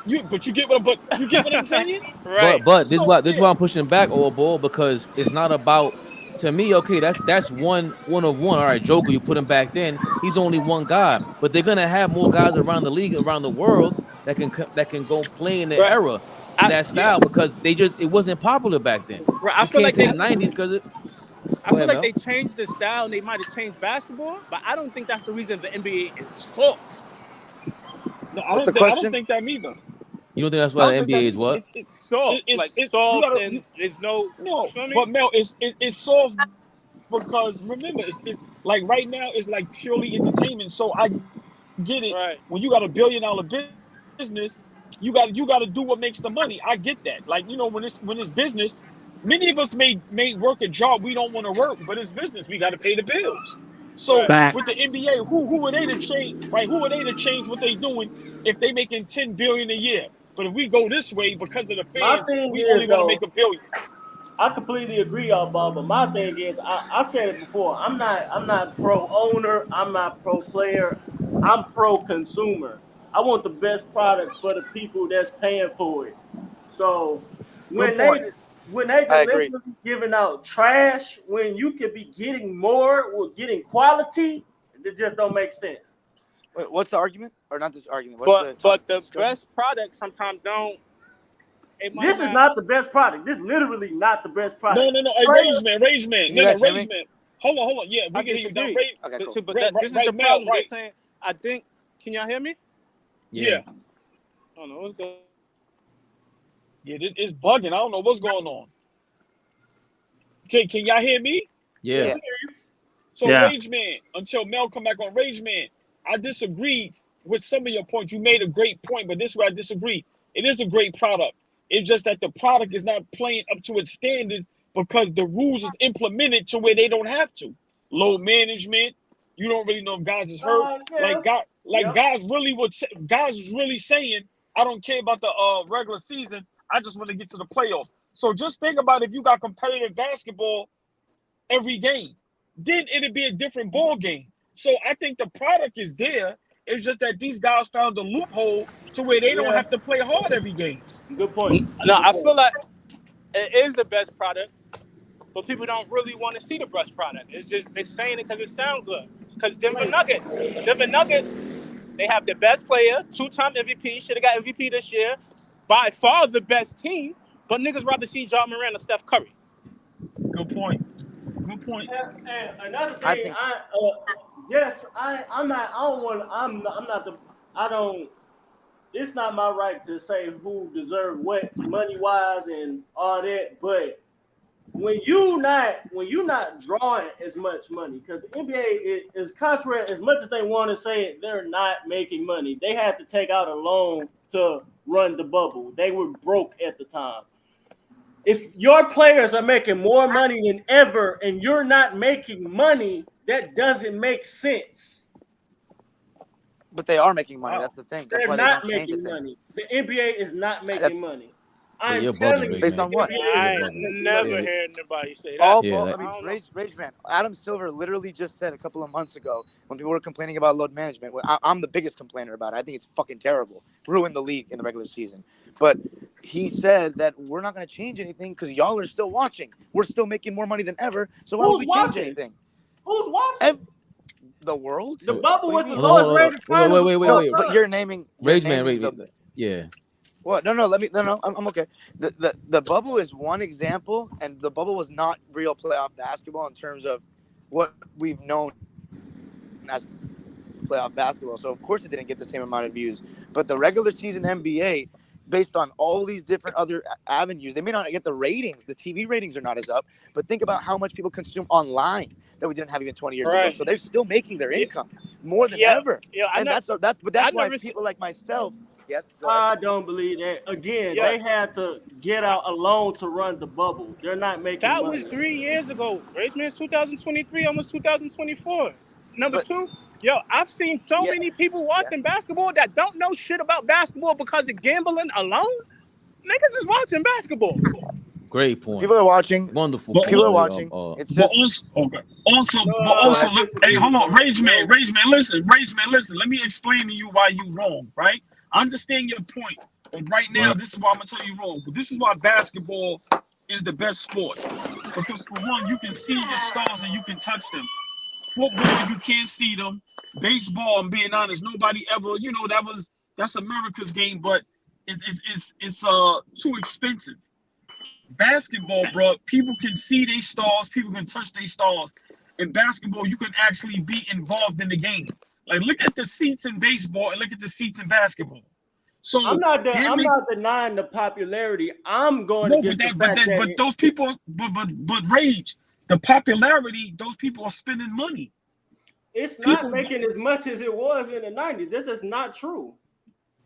You get what I'm saying? Right. But this is why I'm pushing back, old boy, because it's not about. To me, okay, that's one of one. All right, Joker, you put him back then. He's only one guy, but they're gonna have more guys around the league, around the world that can go play in the era in that style because it wasn't popular back then. Right. I feel like in the 90s because I feel like they changed the style and they might have changed basketball, but I don't think that's the reason the NBA is soft. No, I don't think that either. You don't think that's why the NBA is what? It's soft. It's soft and there's no. But Mel, it's soft because remember, it's like right now it's like purely entertainment. So I get it. Right. When you got $1 billion business, you got to do what makes the money. I get that. Like when it's business, many of us may work a job we don't want to work, but it's business. We got to pay the bills. So with the NBA, who are they to change? Right? Who are they to change what they doing if they making $10 billion a year? But if we go this way because of the fans, we only want to make $1 billion. I completely agree, y'all, Bob. But my thing is, I said it before. I'm not pro owner. I'm not pro player. I'm pro consumer. I want the best product for the people that's paying for it. So when when they I agree. deliberately giving out trash when you could be getting more or getting quality, it just don't make sense. Wait, what's the argument? Or not this argument? What's But the discussion? best product sometimes don't. It might This is not the best product. This is literally not the best product. No. Hey, Rage Man. Can you guys hear me? Rage Man. Hold on. Yeah, we I can hear you. Now, disagree. Rage, Okay, cool. But Right- this is right the now, problem. They're right. saying, I think. Can y'all hear me? Yeah. I don't know what's good. Yeah, it's bugging. I don't know what's going on. Can y'all hear me? Yeah. Yes. So Yeah. Rage Man, until Mel come back on Rage Man, I disagree with some of your points. You made a great point, but this is where I disagree. It is a great product. It's just that the product is not playing up to its standards because the rules is implemented to where they don't have to. Load management. You don't really know if guys is hurt. Yeah. Guys is really saying, I don't care about the regular season. I just want to get to the playoffs. So just think about if you got competitive basketball every game, then it'd be a different ball game. So I think the product is there. It's just that these guys found a loophole to where they don't have to play hard every game. Good point. No, I feel like it is the best product, but people don't really want to see the best product. It's just they're saying it because it sounds good. Because Denver Nuggets, they have the best player, 2-time MVP, should have got MVP this year, by far the best team, but niggas rather see Ja Morant or Steph Curry. Good point. Good point. And another thing, I think- it's not my right to say who deserves what money wise and all that, but when you not drawing as much money, because the NBA is contrary, as much as they want to say it, they're not making money. They had to take out a loan to run the bubble. They were broke at the time. If your players are making more money than ever and you're not making money, that doesn't make sense. But they are making money. That's the thing. That's They're why they not don't change making the thing. money. The NBA is not making money. I'm you're telling bugging, you. Based on what? I ain't never Yeah. heard nobody say that. All, Yeah, I that- mean, Rage Man. Adam Silver literally just said a couple of months ago when people were complaining about load management. I'm the biggest complainer about it. I think it's fucking terrible. Ruined the league in the regular season. But he said that we're not going to change anything because y'all are still watching. We're still making more money than ever. So why would we change anything? Who's watching? The world? The bubble was the mean? lowest rated finals. Wait. But you're naming. Rage Man, Yeah. What? No. I'm okay. The bubble is one example, and the bubble was not real playoff basketball in terms of what we've known as playoff basketball. So of course it didn't get the same amount of views. But the regular season NBA, based on all these different other avenues, they may not get the ratings. The TV ratings are not as up. But think about how much people consume online that we didn't have even 20 years ago. So they're still making their income more than ever. Yeah, and that's why people like myself. Yes. I don't believe that. Again, they had to get out a loan to run the bubble. They're not making That money. was 3 years ago. Rage Man's 2023, almost 2024. Number two, I've seen so many people watching basketball that don't know shit about basketball because of gambling alone. Niggas is watching basketball. Great point. People are watching. Wonderful. People are watching. It's just. Also, hey, hold on, Rage Man, listen. Let me explain to you why you wrong, right? I understand your point, but right now, this is why I'm gonna tell you wrong. But this is why basketball is the best sport. Because for one, you can see the stars and you can touch them. Football, you can't see them. Baseball, I'm being honest, nobody ever, that's America's game, but it's too expensive. Basketball, bro, people can see their stars, people can touch their stars. In basketball, you can actually be involved in the game. Like, look at the seats in baseball and look at the seats in basketball. So I'm not denying the popularity. I'm going to get but those people, but Rage, the popularity, those people are spending money. It's not making as much as it was in the 90s. This is not true.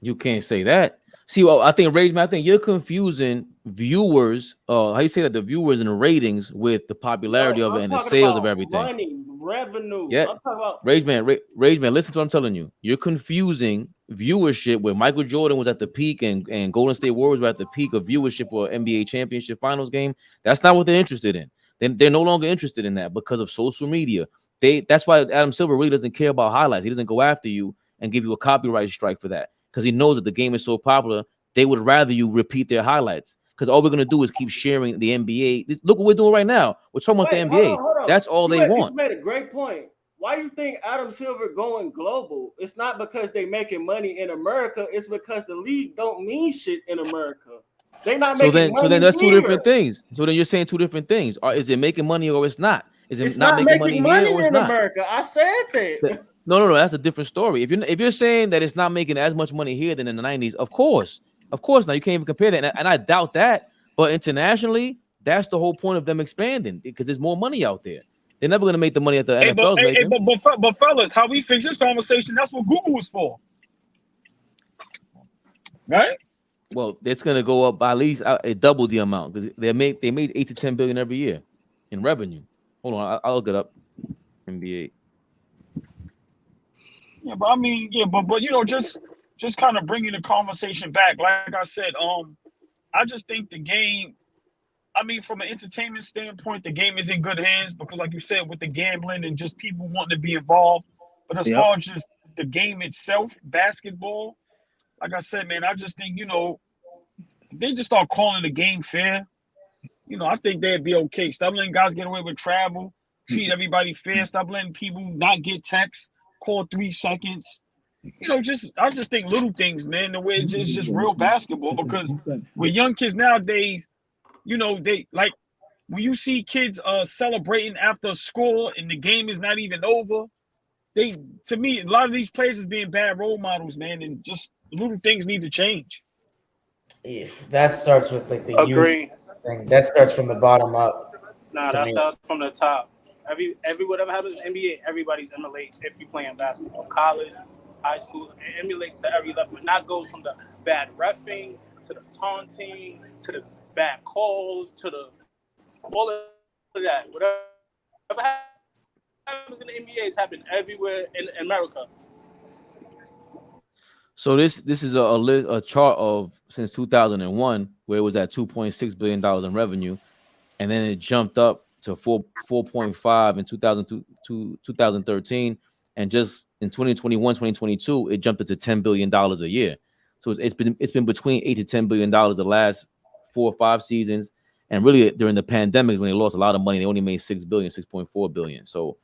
You can't say that. See, well, I think Rage Man, I think you're confusing viewers, how you say that, the viewers and the ratings with the popularity of it and the sales of everything. Money, revenue. Yeah. I'm talking about Rage Man, listen to what I'm telling you. You're confusing viewership where Michael Jordan was at the peak and Golden State Warriors were at the peak of viewership for an NBA championship finals game. That's not what they're interested in. They're no longer interested in that because of social media. That's why Adam Silver really doesn't care about highlights. He doesn't go after you and give you a copyright strike for that because he knows that the game is so popular. They would rather you repeat their highlights. because all we're gonna do is keep sharing the NBA. Look what we're doing right now. We're talking about the NBA. Hold on. That's all they want. You made a great point. Why you think Adam Silver going global? It's not because they making money in America. It's because the league don't mean shit in America. They not making money. So then that's two here. different things. So then you're saying two different things. Or is it making money or it's not? Is it It's not making money here or it's in not? America. I said that. No. That's a different story. If you're saying that it's not making as much money here than in the 90s, of course. Now you can't even compare that, and I doubt that. But internationally, that's the whole point of them expanding because there's more money out there. They're never going to make the money at the NFL's making. But fellas, how we fix this conversation? That's what Google was for, right? Well, it's going to go up by at least double the amount because they made 8 to 10 billion every year in revenue. Hold on, I'll look it up. NBA. Yeah, but I mean, but you know, just kind of bringing the conversation back. Like I said, I just think the game. I mean, from an entertainment standpoint, the game is in good hands because, like you said, with the gambling and just people wanting to be involved. But as far as just the game itself, basketball, like I said, man, I just think, you know, if they just start calling the game fair, you know, I think they'd be okay. Stop letting guys get away with travel, treat everybody fair, stop letting people not get texts, call 3 seconds. You know, I just think little things, man, the way it's just real basketball because with young kids nowadays, you know, they like when you see kids celebrating after a score and the game is not even over. To me, a lot of these players is being bad role models, man, and just little things need to change. If that starts with like the Agree. youth thing, that starts from the bottom up. Nah, that starts from the top. Whatever happens in NBA, everybody's emulate if you playing basketball, college, high school, it emulates to every level. And that goes from the bad reffing to the taunting to the bad calls to the all of that. Whatever happens in the NBA has happened everywhere in America. So this is a chart of since 2001 where it was at $2.6 billion in revenue, and then it jumped up to 4.5 in 2013, and just in 2021, 2022, it jumped up to $10 billion a year. So it's been between $8 to $10 billion the last 4 or 5 seasons, and really during the pandemic when they lost a lot of money, they only made $6.4 billion. So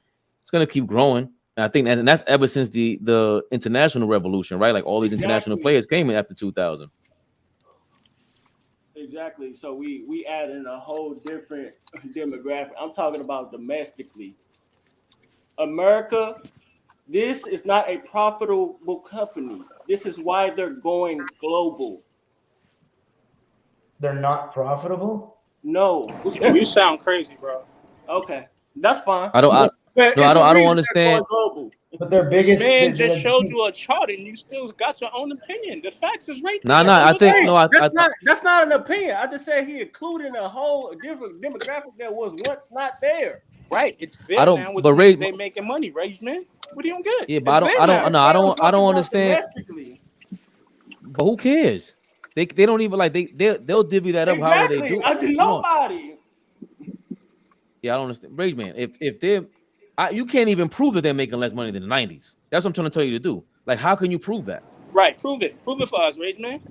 it's gonna keep growing. And I think and that's ever since the international revolution, right? Like all these international players came in after 2000. Exactly. So we add in a whole different demographic. I'm talking about domestically. America, this is not a profitable company. This is why they're going global. They're not profitable? No. You sound crazy, bro. Okay. That's fine. I don't understand. But their biggest man just showed you a chart and you still got your own opinion. The facts is right there. That's not an opinion. I just said he included a whole different demographic that was once not there. Right. It's there now with they making money, right, man? What do you don't get? Yeah, but I don't understand. But who cares? They don't even like they'll divvy that up however they do. Nobody. Yeah, I don't understand. Rage man, if they're you can't even prove that they're making less money than the 90s. That's what I'm trying to tell you to do. Like, how can you prove that? Right, prove it for us, Rage man.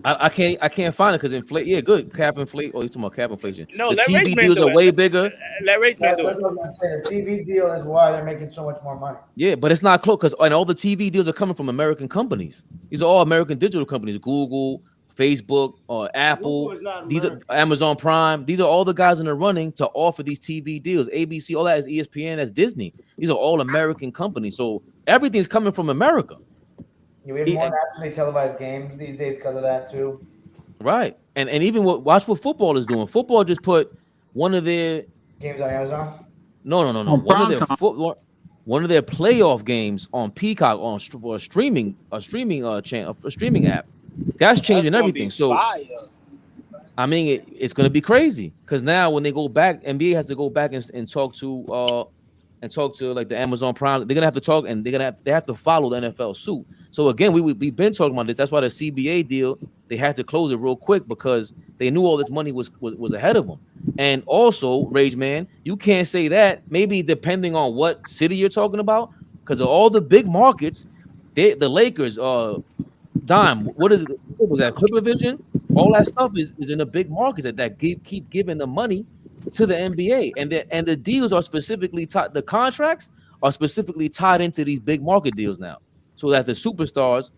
I can't find it because inflate. Yeah, good cap inflate. Oh, you're talking about cap inflation. No, the TV deals are way bigger. Let Rage man do it. The TV deal is why they're making so much more money. Yeah, but it's not close because all the TV deals are coming from American companies. These are all American digital companies. Google, Facebook, or Apple. These are Amazon Prime. These are all the guys in the running to offer these TV deals. ABC, all that is ESPN, that's Disney. These are all American companies. So everything's coming from America. We have more nationally televised games these days because of that too. Right. And even watch what football is doing. Football just put one of their games on Amazon. No. One of their playoff games on Peacock for a streaming channel, a streaming app. That's changing everything. So I mean, it's going to be crazy because now when they go back, NBA has to go back and talk to like the Amazon Prime. They're gonna have to talk, and they have to follow the NFL suit. So again, we've been talking about this. That's why the CBA deal, they had to close it real quick because they knew all this money was ahead of them. And also, Rage Man, you can't say that. Maybe depending on what city you're talking about, because of all the big markets, the Lakers, Dime, what is it? What was that? Clipper Vision? all that stuff is in the big markets that keep giving the money to the NBA, and the deals are specifically tied. The contracts are specifically tied into these big market deals now, so that the superstars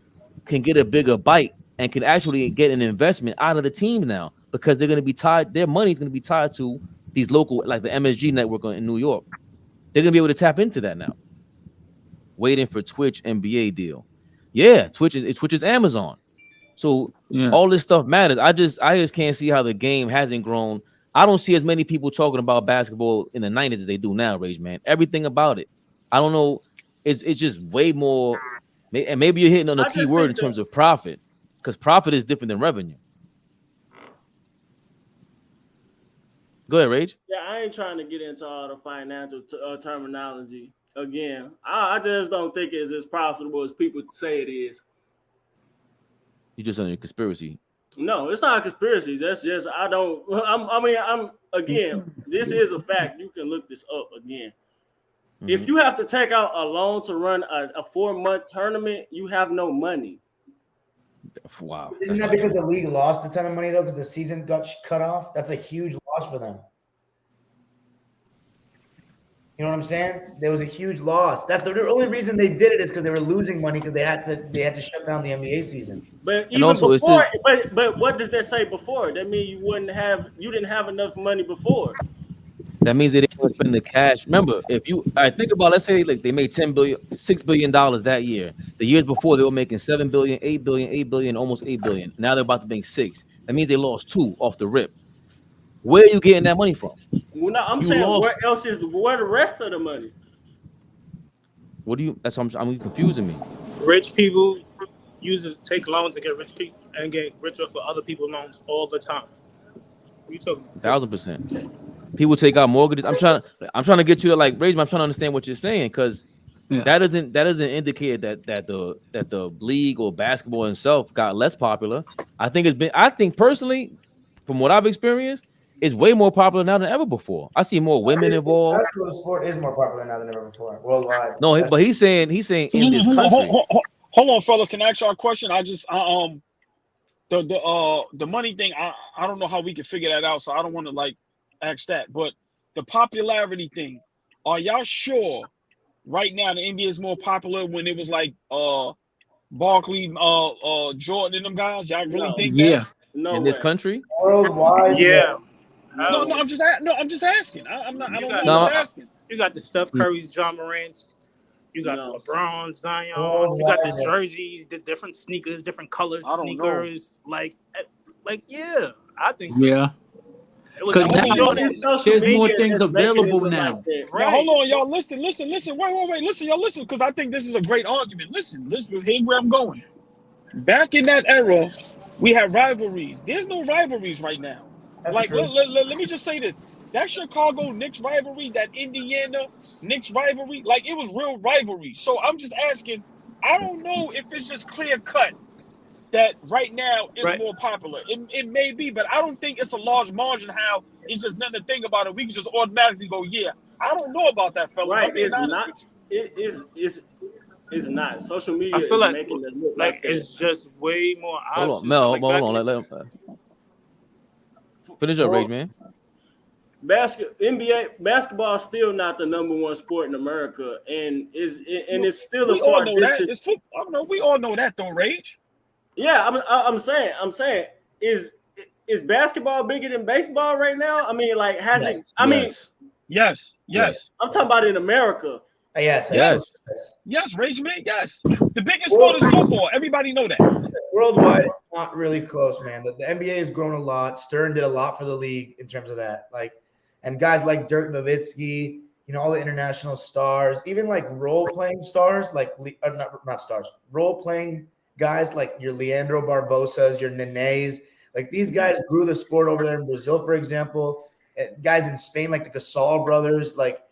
can get a bigger bite and can actually get an investment out of the team now, because they're going to be tied. Their money is going to be tied to these local, like the MSG network in New York. They're going to be able to tap into that now. Waiting for Twitch NBA deal. Yeah, Twitch is Amazon. So all this stuff matters. I just can't see how the game hasn't grown. I don't see as many people talking about basketball in the 90s as they do now, Rage Man. Everything about it. I don't know. It's just way more. And maybe you're hitting on a key word in terms of profit, because profit is different than revenue. Go ahead, Rage. Yeah, I ain't trying to get into all the financial terminology again. I just don't think it's as profitable as people say it is. You just on your conspiracy. No, it's not a conspiracy. That's just again, this is a fact. You can look this up again. Mm-hmm. If you have to take out a loan to run a 4-month tournament, you have no money. Wow. Isn't that because the league lost a ton of money though, because the season got cut off? That's a huge loss for them. You know what I'm saying? There was a huge loss. That's the only reason they did it, is because they were losing money because they had to shut down the NBA season. But even also before, but what does that say before? That means you didn't have enough money before. That means they didn't want to spend the cash. Remember, I think about, let's say like they made $6 billion that year. The years before they were making $7 billion, $8 billion, $8 billion, almost $8 billion. Now they're about to make $6 billion. That means they lost $2 billion off the rip. Where are you getting that money from? Well, no, I'm saying where the rest of the money? What do you? That's what I'm confusing me. Rich people take loans and get rich people and get richer for other people's loans all the time. What are you talking about? 1,000%. People take out mortgages. I'm trying to get you to like raise. I'm trying to understand what you're saying, because that doesn't indicate that the league or basketball itself got less popular. I think personally, from what I've experienced, it's way more popular now than ever before. I see more women involved. Basketball sport is more popular now than ever before, worldwide. No, but he's saying in this country. Hold on, fellas. Can I ask y'all a question? The money thing. I don't know how we can figure that out, so I don't want to like ask that. But the popularity thing, are y'all sure right now the NBA is more popular when it was like Barkley, Jordan, and them guys? Y'all really think that? No, in this country, worldwide, yeah. No, I'm just asking. I'm just asking. You got the Steph Curry's, John Morant's. You got the LeBron, Zion. You got the jerseys, the different sneakers, different colors sneakers. Like, yeah, I think so. Yeah. Because now there's more things available now. Right. Now, hold on, y'all. Listen. Wait. Listen, y'all. Listen, because I think this is a great argument. Listen. Here's where I'm going. Back in that era, we had rivalries. There's no rivalries right now. Like, let me just say this. That Chicago Knicks rivalry, that Indiana Knicks rivalry, like, it was real rivalry. So I'm just asking, I don't know if it's just clear cut that right now it's more popular. It may be, but I don't think it's a large margin how it's just nothing to think about it. We can just automatically go, yeah. I don't know about that, fella. Right, it's not. It's not. Social media I feel is making it look like it's just way more options. Hold on, Mel. Hold on. Let him finish up, Rage Man. NBA basketball is still not the number one sport in America, and it's still a we far all know distance. That. I don't know. We all know that though, Rage. Yeah, I'm saying, is basketball bigger than baseball right now? I mean, like, has it? I mean, yes. I'm talking about in America. Yes, Rage Man. Yes, the biggest sport is football. Everybody know that. Worldwide, it's not really close, man. The NBA has grown a lot. Stern did a lot for the league in terms of that. Like, and guys like Dirk Nowitzki, you know, all the international stars, even like role-playing stars, like not stars, role-playing guys like your Leandro Barbosas, your Nenes. Like, these guys grew the sport over there in Brazil, for example. Guys in Spain, like the Gasol brothers, like,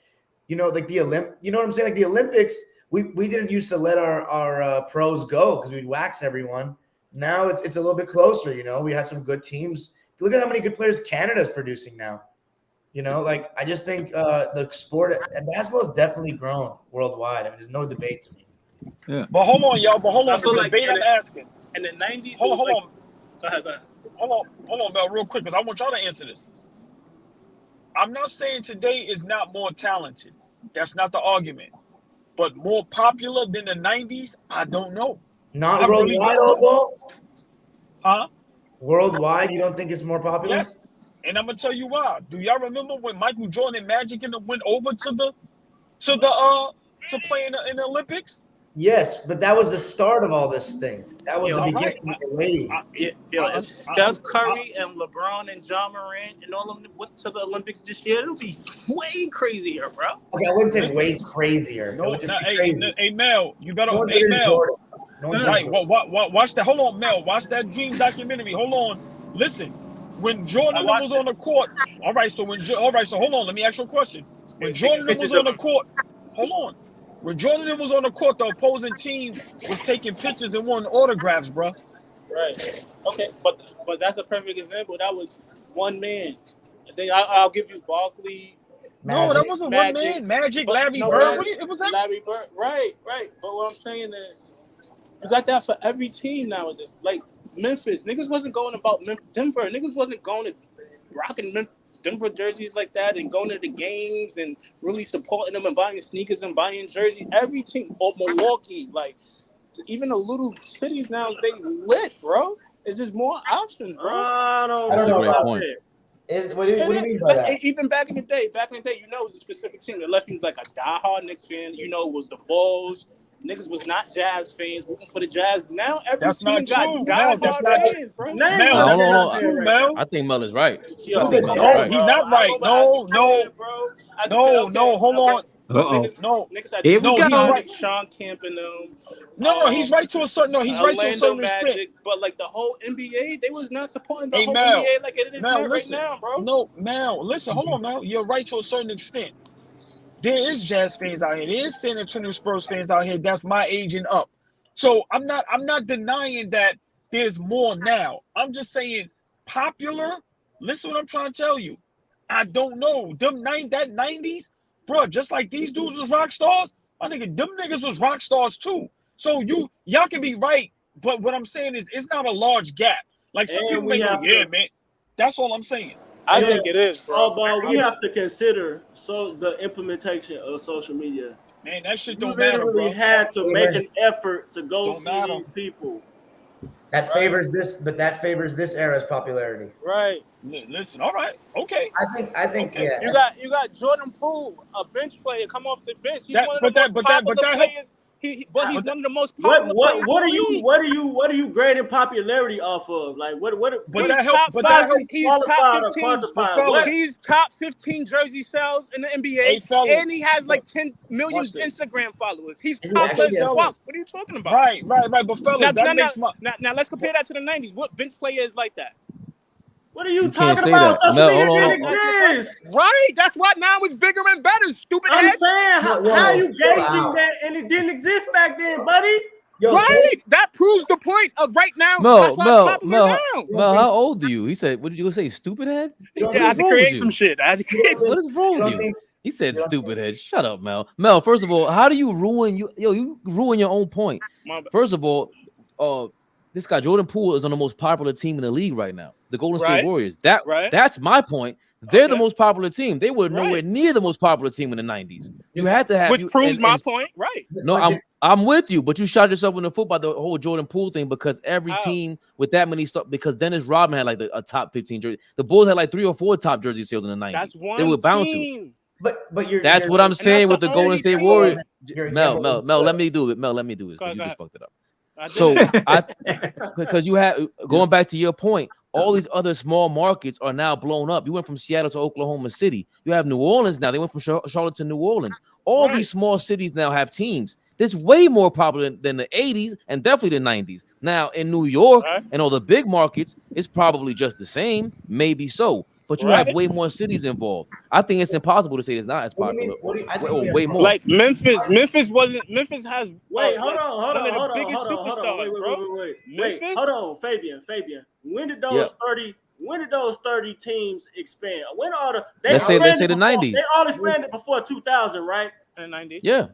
you know, like you know what I'm saying? Like the Olympics, we didn't used to let our pros go because we'd wax everyone. Now it's a little bit closer, you know. We had some good teams. Look at how many good players Canada's producing now. You know, like, I just think the sport and basketball has definitely grown worldwide. I mean, there's no debate to me. Yeah. But hold on, y'all. The like debate I'm asking. In the 90s, hold on. Go ahead. Hold on, Mel, real quick, because I want y'all to answer this. I'm not saying today is not more talented. That's not the argument. But more popular than the 90s? I don't know. Not I really worldwide, don't know. Obo? Huh? Worldwide, you don't think it's more popular? Yes. And I'm gonna tell you why. Do y'all remember when Michael Jordan and Magic and them went over to play in the Olympics? Yes, but that was the start of all this thing. That was the beginning of the wave. If Steph Curry and LeBron and John Morant and all of them went to the Olympics this year, it'll be way crazier, bro. Okay, I wouldn't say way crazier. No, It would just be crazy. hey, Mel, you better. No Hey, Mel. Right, watch that. Hold on, Mel. Watch that Dream documentary. Hold on. Listen, when Jordan was on the court. All right, so hold on. Let me ask you a question. When Jordan was on the court, hold on. When Jordan was on the court, the opposing team was taking pictures and wanting autographs, bro. Right. Okay, but that's a perfect example. That was one man. I think I'll give you Barkley. No, that wasn't one man. Magic, Larry Bird. It was that. Larry Bird. Right. But what I'm saying is, you got that for every team nowadays. Like Memphis, niggas wasn't going about Denver. Niggas wasn't going to rocking Denver jerseys like that and going to the games and really supporting them and buying sneakers and buying jerseys. Every team, or Milwaukee, like even the little cities now, they lit, bro. It's just more options, bro. I don't That's a know great about point. that. What do you mean by that? Even back in the day, you know, it was a specific team. Unless you was like a diehard Knicks fan, you know, it was the Bulls. Niggas was not Jazz fans rooting for the Jazz. Now every team got diehard fans, bro. Mel. I think Mel is right. No, he's not right. No. Hold on. He's right. Sean Kemp and them. No, he's right to a certain. No, he's right to a certain extent. But like the whole NBA, they was not supporting the whole Mel, NBA like it is Mel, right now, bro. No, Mel, listen, hold on, Mel. You're right to a certain extent. There is Jazz fans out here. There is San Antonio Spurs fans out here. That's my age and up. So I'm not denying that there's more now. I'm just saying popular. Listen, what I'm trying to tell you. I don't know. That 90s, bro. Just like these dudes was rock stars. I think them niggas was rock stars too. So y'all can be right, but what I'm saying is it's not a large gap. Like some people may go, yeah, man. That's all I'm saying. I think it is, bro. But we have to consider the implementation of social media. Man, that shit don't matter, bro. You literally had to make an effort to go see these people. That favors this era's popularity. Right. Listen, all right, okay. I think, okay. Yeah. You got Jordan Poole, a bench player, come off the bench. He's one of the most popular players. He's one of the most popular players. What are you grading popularity off of? Like what? But that helps. But that helps. He's top 15. He's top 15 jersey sales in the NBA, and he has like 10 million Instagram followers. He's popular as fuck. What are you talking about? Right. But fellas, now let's compare that to the 90s. What bench player is like that? What are you talking about? Social media didn't exist. Right. That's why now it's bigger and better, stupid I'm head. saying, how are you gauging that? And it didn't exist back then, buddy. Right. That proves the point of right now. Mel, how old are you? He said, what did you say, stupid head? I had to create some shit. What is wrong with you? He said stupid head. Shut up, Mel. Mel, first of all, how do you ruin you ruin your own point? First of all, this guy Jordan Poole is on the most popular team in the league right now, the Golden State Warriors. That's my point. They're the most popular team. They were nowhere near the most popular team in the 90s. You had to have, which proves my point, right? No, I'm with you, but you shot yourself in the foot by the whole Jordan Poole thing because every team with that many stuff, because Dennis Rodman had like a top 15 jersey. The Bulls had like 3 or 4 top jersey sales in the 90s. That's one they were bound team. to. That's what I'm saying with the Golden State Warriors. Mel, let me do it. Mel, let me do this because you just fucked it up. So because you have, going back to your point, all these other small markets are now blown up. You went from Seattle to Oklahoma City. You have New Orleans now. They went from Charlotte to New Orleans. All these small cities now have teams. This way more popular than the 80s and definitely the 90s. Now in New York and all the big markets, it's probably just the same, maybe so. But you have way more cities involved. I think it's impossible to say it's not as popular. Way more. Like Memphis has hold on, Fabian. When did those 30 teams expand? When all the let's say the 90s. They all expanded before 2000, right? In the 90s. Yeah.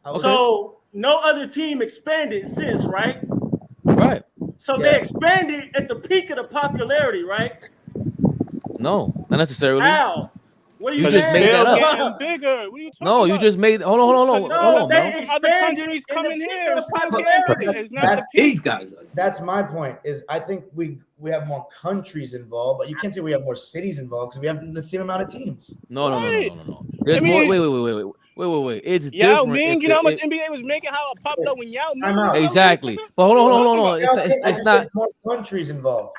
Okay. So no other team expanded since, right? Right. So they expanded at the peak of the popularity, right? No, not necessarily. How? What are you You just saying? made that up. Getting bigger. What are you talking No, about? you just made. Hold on, No, they From other expanded countries in coming the peak here. of It's the still getting bigger. popularity. It's not the peak. These guys. That's my point. Is I think we have more countries involved, but you can't say we have more cities involved because we have the same amount of teams. No. Right. There's I mean- more. Wait. It's Yao different. Ming, if you know how much it- NBA was making? How it popped up when Yao Ming I'm was out. in LA, Exactly. nigga? But hold on. I It's just not. said more countries involved.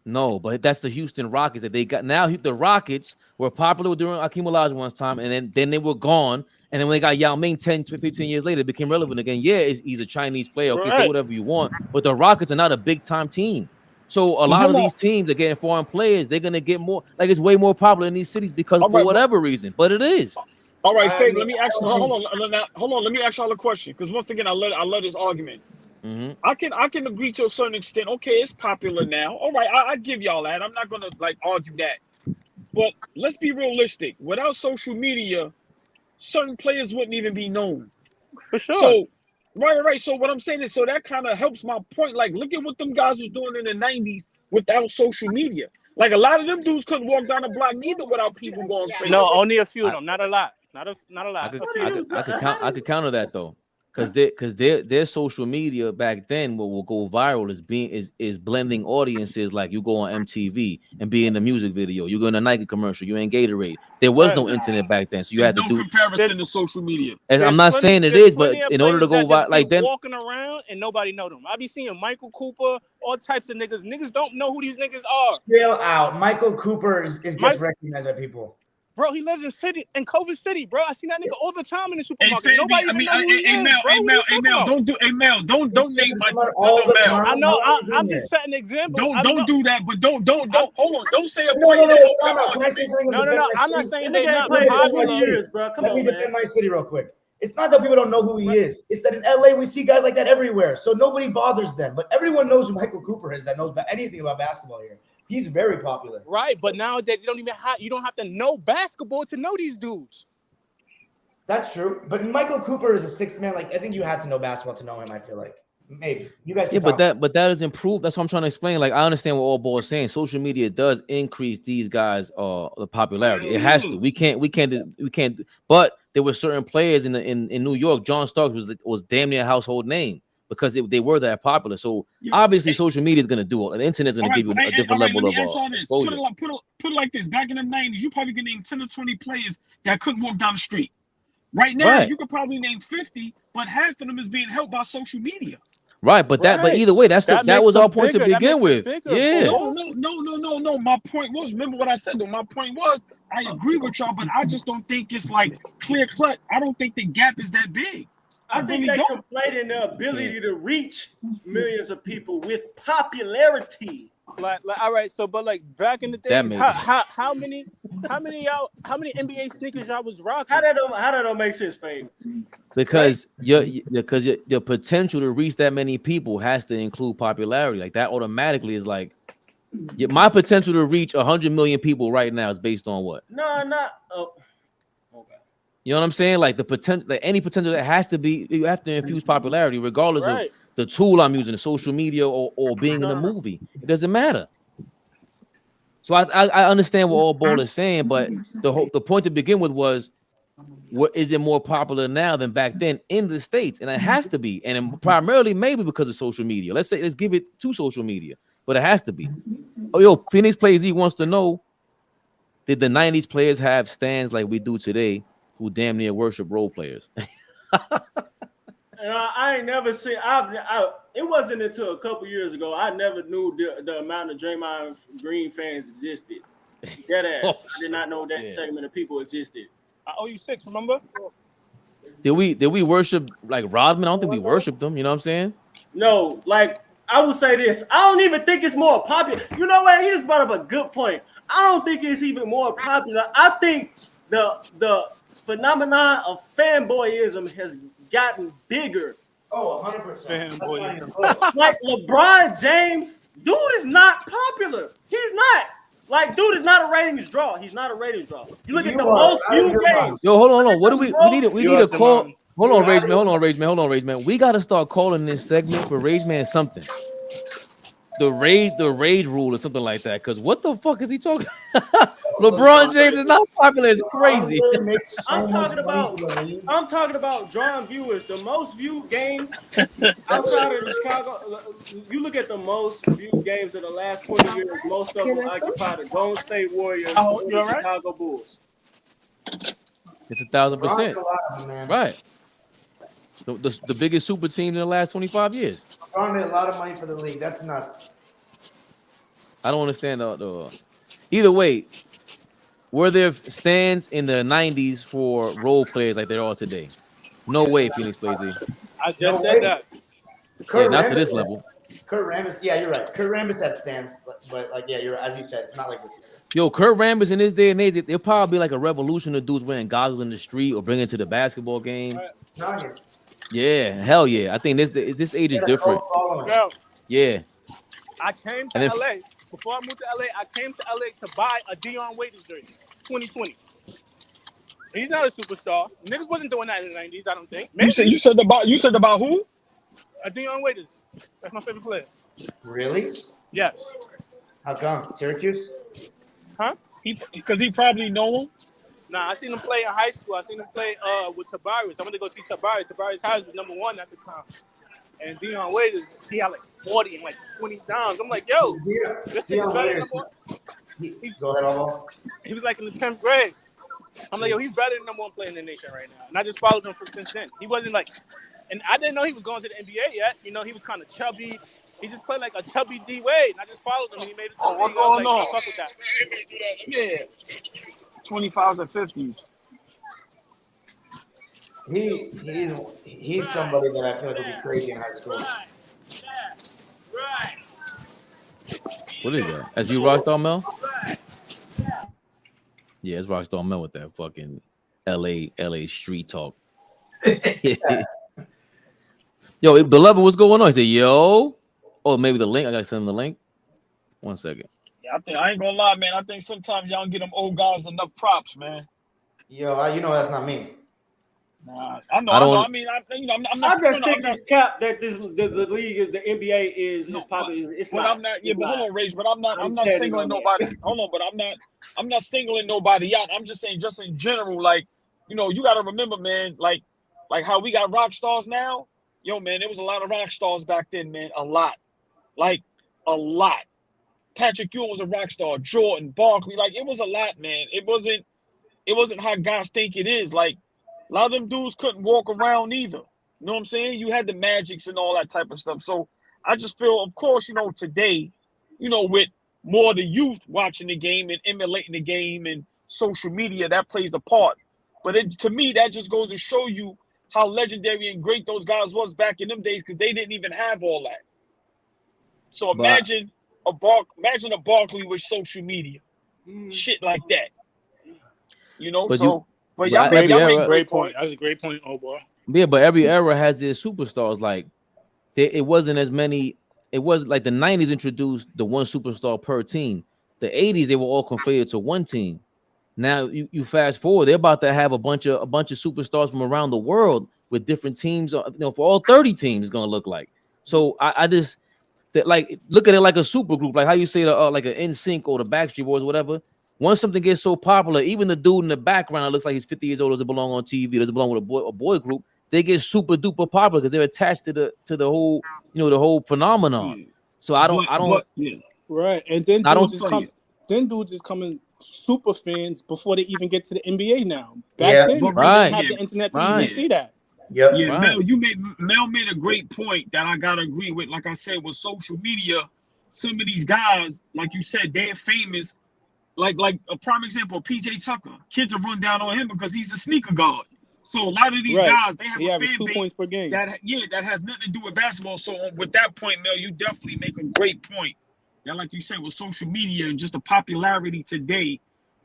No, but that's the Houston Rockets that they got. Now the Rockets were popular during Akeem Olajuwon's time, and then they were gone. And then when they got Yao Ming 10 to 15 years later, it became relevant again. Yeah, he's a Chinese player. Okay, say Right. whatever you want. But the Rockets are not a big-time team. So a lot of these teams are getting foreign players. They're going to get more. Like, it's way more popular in these cities because All for right, whatever reason. But it is. All right, I Faith, mean, let me ask you. Hold on. Let me ask y'all a question. Because once again, I love this argument. Mm-hmm. I can agree to a certain extent. Okay, it's popular now. All right, I give y'all that. I'm not gonna like argue that. But let's be realistic. Without social media, certain players wouldn't even be known. For sure. So, right. So what I'm saying is, so that kind of helps my point. Like, look at what them guys was doing in the '90s without social media. Like, a lot of them dudes couldn't walk down the block neither without people going crazy. No, only a few of them. Not a lot. Not a lot. I could counter that though, because their social media back then what will go viral is blending audiences. Like you go on MTV and be in the music video, you go in a Nike commercial, you in Gatorade. There was no internet back then, so you had to do comparison to social media. And I'm not saying it is, but in order to go like then walking around and nobody know them. I be seeing Michael Cooper, all types of niggas. Niggas don't know who these niggas are. Chill out. Michael Cooper gets recognized by people. Bro, he lives in Culver City, bro. I see that nigga all the time in the supermarket. Nobody even know who he is, bro. Mel, don't name my all the Mel. time. I know. I'm just setting an example. Don't do that, but don't hold on. Don't say a No, player. time out. Can I say something? No. I'm not saying they not played popular. 20 years, bro. Come Let on, me man. defend my city real quick. It's not that people don't know who he is. It's that in LA we see guys like that everywhere, so nobody bothers them. But everyone knows who Michael Cooper is that knows anything about basketball here. He's very popular. Right, but nowadays you don't have to know basketball to know these dudes. That's true. But Michael Cooper is a sixth man. Like I think you had to know basketball to know him. I feel like maybe you guys. Yeah, but that is improved. That's what I'm trying to explain. Like I understand what All Ball is saying. Social media does increase these guys' the popularity. It has to. We can't. But there were certain players in New York. John Starks was damn near a household name because they were that popular. So obviously, social media is going to do it. The internet is going to give you a different level of exposure. Put it like this: back in the '90s, you probably could name 10 or 20 players that couldn't walk down the street. Right now, you could probably name 50, but half of them is being helped by social media. But either way, that was our point to begin with. Yeah. No. My point was, remember what I said though. My point was, I agree with y'all, but I just don't think it's like clear cut. I don't think the gap is that big. I think they conflating the ability to reach millions of people with popularity. Like, all right, so but like back in the days, how many NBA sneakers y'all was rocking? How that don't make sense, Fame? Because your potential to reach that many people has to include popularity. Like that automatically is like my potential to reach 100 million people right now is based on what? No, not. Oh. You know what I'm saying? Like the potential, like any potential that has to be, you have to infuse popularity, regardless of the tool I'm using, the social media or being in a movie. It doesn't matter. So I understand what All Ball is saying, but the point to begin with was, is it more popular now than back then in the States? And it has to be, and primarily maybe because of social media. Let's give it to social media, but it has to be. Oh, yo, Phoenix Plays E wants to know: did the '90s players have stands like we do today, who damn near worship role players? I ain't never seen. It wasn't until a couple years ago I never knew the amount of Draymond Green fans existed. That ass. I did not know that segment of people existed. I owe you 6. Remember? Did we worship like Rodman? I don't think we worshiped them. You know what I'm saying? No, like I would say this. I don't even think it's more popular. You know what? He just brought up a good point. I don't think it's even more popular. I think the phenomenon of fanboyism has gotten bigger. Oh, 100%. Fanboyism. Like LeBron James, dude is not popular. He's not. Like, dude is not a ratings draw. He's not a ratings draw. You look at the most viewed games. Yo, hold on. What do we need a call? Hold on, Rage Man. We got to start calling this segment for Rage Man something. the rage rule or something like that. Because what the fuck is he talking? LeBron James is not popular. It's crazy. I'm talking about drawing viewers. The most viewed games outside of the Chicago. You look at the most viewed games in the last 20 years. Most of them occupy the Golden State Warriors or the Chicago Bulls. It's 1,000%. Right. The biggest super team in the last 25 years. LeBron made a lot of money for the league. That's nuts. I don't understand the either way. Were there stands in the 90s for role players like there are today? No way, Phoenix plays it. I just said that. Yeah, not to this level. Kurt Rambis, yeah, you're right. Kurt Rambis had stands, but like, yeah, you're as you said, it's not like this. Yo, Kurt Rambis in this day and age, there'll probably be like a revolution of dudes wearing goggles in the street or bringing to the basketball game. Yeah, hell yeah. I think this age is different. Bro, Yeah. I came to LA. Before I moved to LA, I came to LA to buy a Dion Waiters jersey, 2020. He's not a superstar. Niggas wasn't doing that in the 90s, I don't think. Maybe. You said about who? A Dion Waiters. That's my favorite player. Really? Yes. How come? Syracuse? Huh? Because he probably know him. Nah, I seen him play in high school. I seen him play with Tabarius. I went to go see Tabarius. Tabarius High was number 1 at the time. And Dion Waiters, he had like 40 and like 20 downs. I'm like, yo, this thing is better than Go ahead, Alvo. He was like in the 10th grade. I'm like, yo, he's better than number 1 player in the nation right now. And I just followed him since then. He wasn't like, and I didn't know he was going to the NBA yet. You know, he was kind of chubby. He just played like a chubby D Wade. And I just followed him and he made it to the league. I was like, fuck with that. Yeah. 25s and 50s. He's somebody that I feel like would be crazy in high school. Right. What is that? As you Rockstar Mel? Yeah, it's Rockstar Mel with that fucking LA street talk. Yo, beloved, what's going on? He said, yo. Oh, maybe the link. I gotta send him the link. 1 second. Yeah, I ain't gonna lie, man. I think sometimes y'all don't get them old guys enough props, man. Yo, you know that's not me. Nah, I know. I mean, I'm not. I just think this cap that the league is the NBA is popular. It's but not. I'm not. Yeah, but hold on, Rage. But I'm not singling nobody. Hold on, but I'm not singling nobody out. I'm just saying, just in general, like, you know, you got to remember, man, like how we got rock stars now. Yo, man, there was a lot of rock stars back then, man. A lot. Patrick Ewing was a rock star. Jordan, Barkley, like it was a lot, man. It wasn't how guys think it is. Like a lot of them dudes couldn't walk around either. You know what I'm saying? You had the Magics and all that type of stuff. So I just feel, of course, you know, today, you know, with more of the youth watching the game and emulating the game and social media, that plays a part. But to me, that just goes to show you how legendary and great those guys was back in them days because they didn't even have all that. So imagine a Barkley with social media, shit like that. You know, great point. That's a great point, oh boy. Yeah, but every era has their superstars. Like it wasn't as many. It was like the 90s introduced the one superstar per team. The 80s they were all configured to one team. Now you fast forward, they're about to have a bunch of superstars from around the world with different teams. You know, for all 30 teams, it's gonna look like. So I just that like look at it like a super group, like how you say like an NSYNC or the Backstreet Boys, whatever. Once something gets so popular, even the dude in the background looks like he's 50 years old, doesn't belong on TV, doesn't belong with a boy group. They get super duper popular because they're attached to the whole, you know, the whole phenomenon. So I don't. Yeah. Right, and then dudes is coming super fans before they even get to the NBA now. Back then, they didn't have the internet to even see that. Yeah, Mel, Mel made a great point that I gotta agree with. Like I said, with social media, some of these guys, like you said, they're famous. Like a prime example, PJ Tucker. Kids are run down on him because he's the sneaker guard. So a lot of these guys, they have a fan 2 base points per game. that has nothing to do with basketball. So with that point, Mel, you definitely make a great point. That, like you said, with social media and just the popularity today,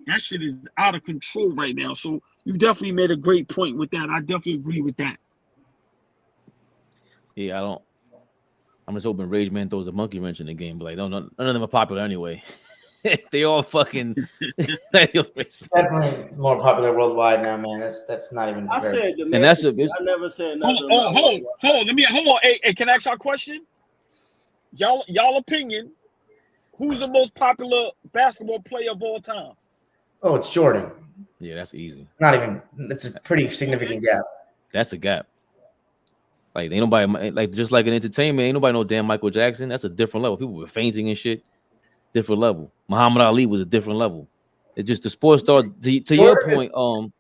that shit is out of control right now. So you definitely made a great point with that. I definitely agree with that. Yeah, I'm just hoping Rage Man throws a monkey wrench in the game, but like, none of them are popular anyway. They all fucking definitely more popular worldwide now, man. That's not even. I said the and that's I never said nothing. Hold on. Hey, can I ask y'all a question? y'all opinion, who's the most popular basketball player of all time? Oh, it's Jordan. Yeah, that's easy. Not even. It's a pretty significant gap. That's a gap. Like ain't nobody like just like in entertainment, ain't nobody know damn Michael Jackson. That's a different level. People were fainting and shit. Different level. Muhammad Ali was a different level. It's just the sports star. To your point, all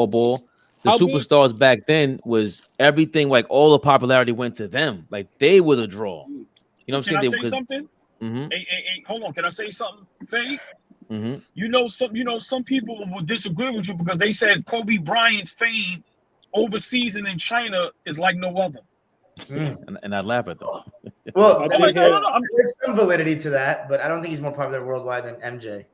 ball. The superstars back then was everything. Like all the popularity went to them. Like they were the draw. You know what I'm saying? Can I say something? Hey, hold on. Can I say something, Faye? Some people will disagree with you because they said Kobe Bryant's fame overseas and in China is like no other. And I laugh at them. Well, there's some validity to that, but I don't think he's more popular worldwide than MJ.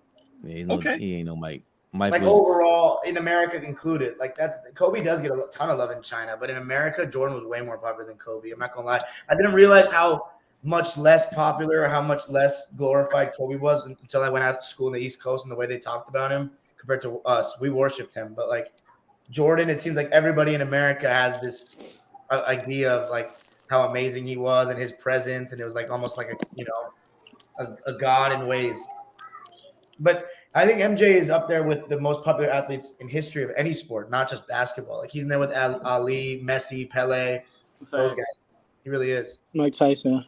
Yeah, he ain't no Mike. Like overall, in America included, like Kobe does get a ton of love in China, but in America, Jordan was way more popular than Kobe. I'm not gonna lie. I didn't realize how much less popular or how much less glorified Kobe was until I went out to school in the East Coast and the way they talked about him compared to us. We worshipped him, but like Jordan, it seems like everybody in America has this idea of like how amazing he was and his presence, and it was like almost like a god in ways. But I think MJ is up there with the most popular athletes in history of any sport, not just basketball. Like he's in there with Ali, Messi, Pele, those guys. He really is. Mike Tyson.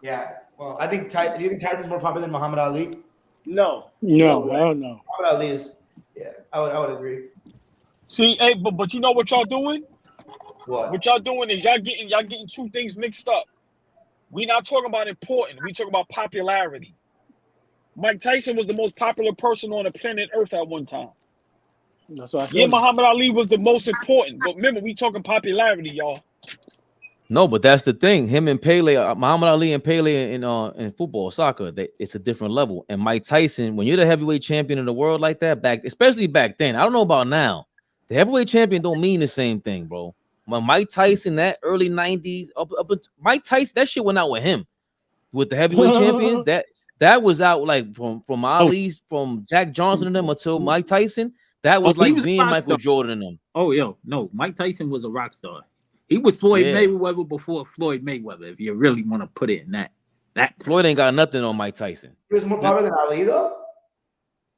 Yeah. Well, I think. Do you think Tyson's more popular than Muhammad Ali? No. I don't know. Muhammad Ali is. Yeah, I would agree. See, hey, but you know what y'all doing? What? What y'all doing is y'all getting two things mixed up. We not talking about important. We talking about popularity. Mike Tyson was the most popular person on the planet Earth at one time. That's what I Yeah, Muhammad Ali was the most important. But remember, we talking popularity, y'all. No, but that's the thing. Him and Pele, Muhammad Ali and Pele in football, soccer, it's a different level. And Mike Tyson, when you're the heavyweight champion of the world like that, especially back then, I don't know about now. The heavyweight champion don't mean the same thing, bro. When Mike Tyson, that early 90s, Mike Tyson, that shit went out with him. With the heavyweight champions, that was out like from Ali's, from Jack Johnson and them until Mike Tyson. That was like being Michael Jordan and them. Oh, yo, no. Mike Tyson was a rock star. He was Floyd Mayweather before Floyd Mayweather, if you really want to put it in that. Floyd ain't got nothing on Mike Tyson. He was more popular than Ali, though?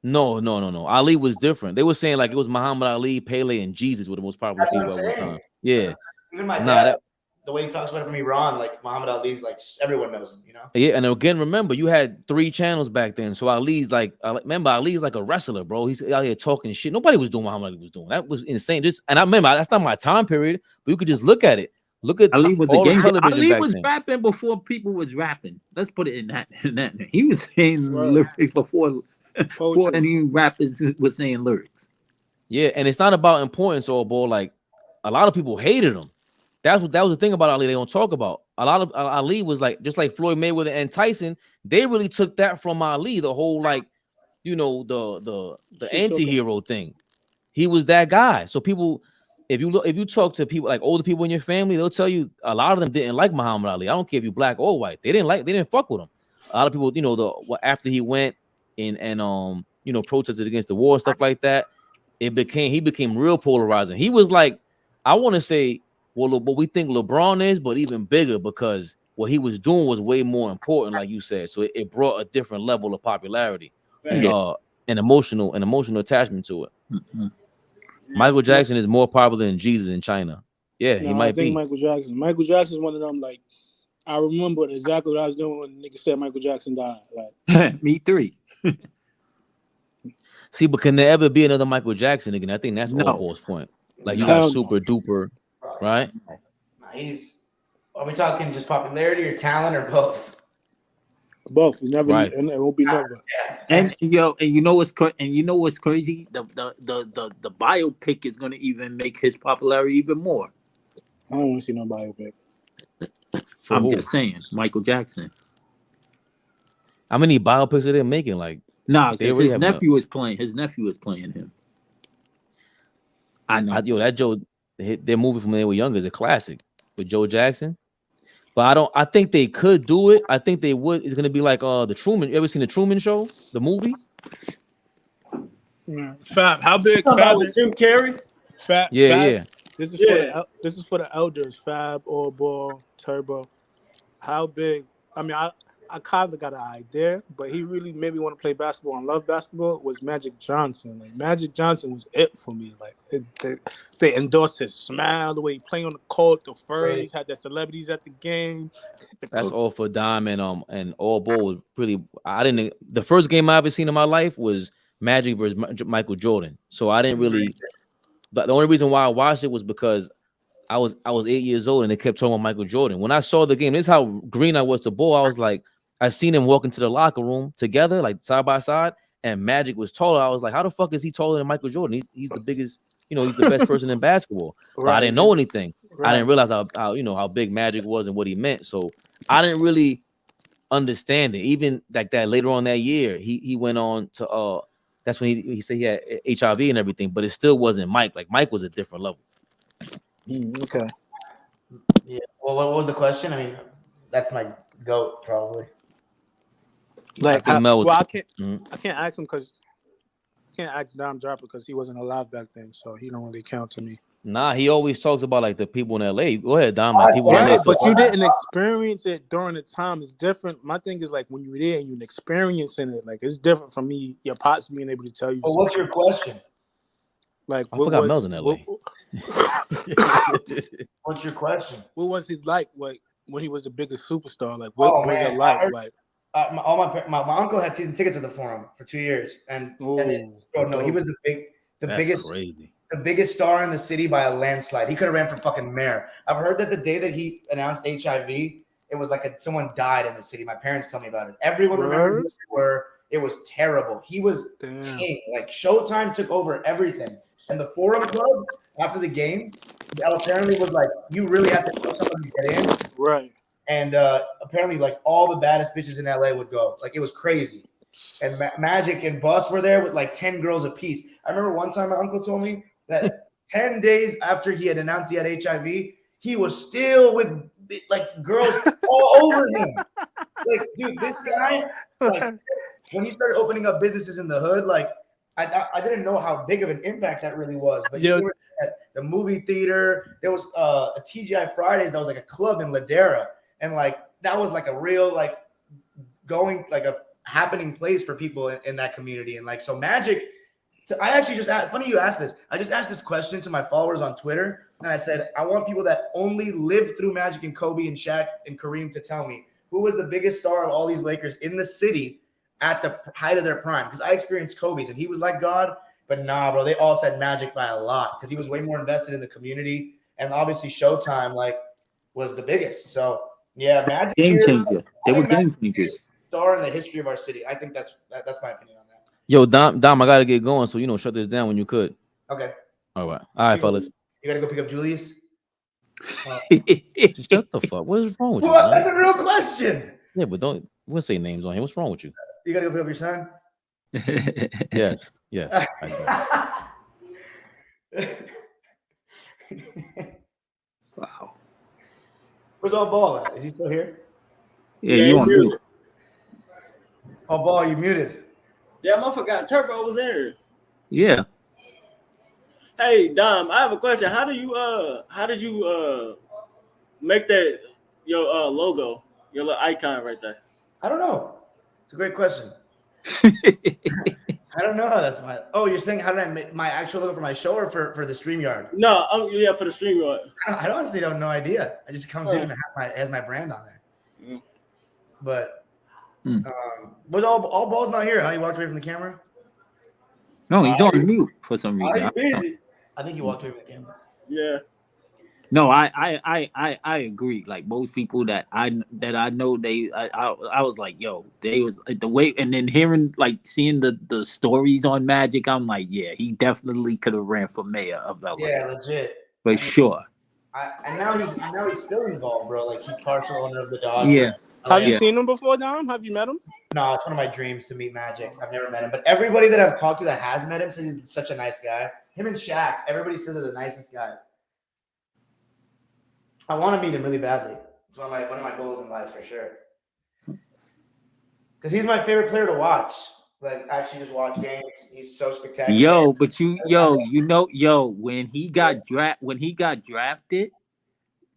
No. Ali was different. They were saying like it was Muhammad Ali, Pele, and Jesus were the most popular people at one time. Yeah. Even my dad, the way he talks about it from Iran, like Muhammad Ali's like everyone knows him, you know? Yeah, and again, remember, you had 3 channels back then. So Ali's like, remember, Ali's like a wrestler, bro. He's out here talking shit. Nobody was doing what Muhammad Ali was doing. That was insane. And I remember that's not my time period, but you could just look at it. Look at Ali was all a game. the television Ali back was then. rapping before people was rapping. Let's put it in that. He was saying lyrics before any rappers was saying lyrics. Yeah, and it's not about importance or ball. Like a lot of people hated him. That was the thing about Ali. They don't talk about. A lot of Ali was like just like Floyd Mayweather and Tyson. They really took that from Ali. The whole like, the anti-hero thing. He was that guy. So people. If you talk to people like older people in your family, they'll tell you a lot of them didn't like Muhammad Ali. I don't care if you're black or white. They didn't fuck with him. A lot of people, after he went and protested against the war and stuff like that, he became real polarizing. He was like, I want to say, what we think LeBron is, but even bigger because what he was doing was way more important, like you said. So it brought a different level of popularity and emotional attachment to it. Mm-hmm. Michael Jackson is more popular than Jesus in China. Yeah, he might be. Michael Jackson. Michael Jackson's one of them. Like, I remember exactly what I was doing when the nigga said Michael Jackson died. Like, me 3. See, but can there ever be another Michael Jackson again? I think that's Paul's point. Like you got super duper, right? Are we talking just popularity or talent or both? Both. It won't be never. And you know what's crazy? The biopic is gonna even make his popularity even more. I don't want to see no biopic. I'm just saying, Michael Jackson. How many biopics are they making? Like, because his nephew is playing. His nephew is playing him. I know. Their movie from when they were younger is a classic with Joe Jackson. But I think they could do it. I think they would. It's gonna be like the Truman. You ever seen the Truman Show, the movie? Yeah. Fab, how big? Fab with Jim Carrey. Fab. Yeah. This is for the elders. Fab, All Ball, Turbo. how big. I mean, I kind of got an idea, but he really made me want to play basketball and love basketball was Magic Johnson. Like Magic Johnson was it for me. Like they endorsed his smile, the way he played on the court, the furs, had the celebrities at the game. That's all for Dime and All Ball was pretty. I didn't. The first game I ever seen in my life was Magic versus Michael Jordan. So I didn't really. But the only reason why I watched it was because I was 8 years old and they kept talking about Michael Jordan. When I saw the game, this is how green I was to Ball. I was like, I seen him walk into the locker room together, like side by side, and Magic was taller. I was like, how the fuck is he taller than Michael Jordan? He's the biggest, he's the best person in basketball. But I didn't know anything. I didn't realize how how big Magic was and what he meant. So I didn't really understand it. Even like that later on that year, he went on to that's when he said he had HIV and everything, but it still wasn't Mike. Like Mike was a different level. Okay. Yeah. Well, what was the question? I mean, that's my goat probably. Like, I can't ask him because can't ask Dom Dropper because he wasn't alive back then, so he don't really count to me. Nah, he always talks about like the people in LA. Go ahead, Dom. Right, People in LA but you didn't experience it during the time. It's different. My thing is like when you're there and you're experiencing it, like it's different from me, your pops being able to tell you. Well, what's your question? Like, I forgot Mel's in LA. What's your question? What was he like? Like when he was the biggest superstar? Like what was it like? Like my uncle had season tickets at the Forum for 2 years, and he was the biggest. Crazy. The biggest star in the city by a landslide. He could have ran for fucking mayor. I've heard that the day that he announced HIV, it was like someone died in the city. My parents tell me about it. Everyone remembers who they were. It was terrible. He was king. Like Showtime took over everything. And the Forum Club after the game, apparently was like, you really have to know someone to get in. Right. And apparently, like all the baddest bitches in LA would go. Like it was crazy. And Magic and Bus were there with like 10 girls apiece. I remember one time my uncle told me that 10 days after he had announced he had HIV, he was still with like girls all over him. Like, dude, this guy, like, when he started opening up businesses in the hood, like, I didn't know how big of an impact that really was. But you were at the movie theater. There was a TGI Fridays that was like a club in Ladera, and like that was like a real like going like a happening place for people in that community. And like so, Magic. So I actually just asked, funny you asked this. I just asked this question to my followers on Twitter, and I said, I want people that only lived through Magic and Kobe and Shaq and Kareem to tell me who was the biggest star of all these Lakers in the city at the height of their prime. Because I experienced Kobe's, and he was like God, but nah, bro, they all said Magic by a lot because he was way more invested in the community, and obviously Showtime like was the biggest. So yeah, Magic game changer. They were game changers. Star in the history of our city. I think that's my opinion on that. Yo, Dom, I gotta get going, so shut this down when you could. Okay. All right, fellas. You gotta go pick up Julius. Shut the fuck. What is wrong with you? Well, that's a real question. Yeah, but we'll say names on here. What's wrong with you? You gotta go pick up your son. Yes. Wow. Where's All Ball at? Is he still here? Yeah, you on mute. All Ball, you muted. Yeah, motherfucker got Turbo was there. Yeah. Hey, Dom, I have a question. How did you make that your logo, your little icon right there? I don't know. It's a great question. I don't know how that's my. Oh, you're saying how did I make my actual logo for my show or for the StreamYard? No, yeah, for the StreamYard. I honestly don't no idea. I just comes in and has my brand on there. Mm. But was all Ball's not here? Huh? He walked away from the camera. No, he's on mute for some reason. Busy. I think he walked away from the camera. Yeah. No, I agree. Like most people that I know, I was like, yo, they was the way, and then seeing the stories on Magic, I'm like, yeah, he definitely could have ran for mayor of LA. Yeah, legit. For sure. And now he's still involved, bro. Like he's partial owner of the Dodgers. Yeah. Have you seen him before, Dom? Have you met him? No, it's one of my dreams to meet Magic. I've never met him, but everybody that I've talked to that has met him says he's such a nice guy. Him and Shaq, everybody says they're the nicest guys. I want to meet him really badly. It's one of my goals in life for sure. Because he's my favorite player to watch. Like actually just watch games. He's so spectacular. When he got drafted,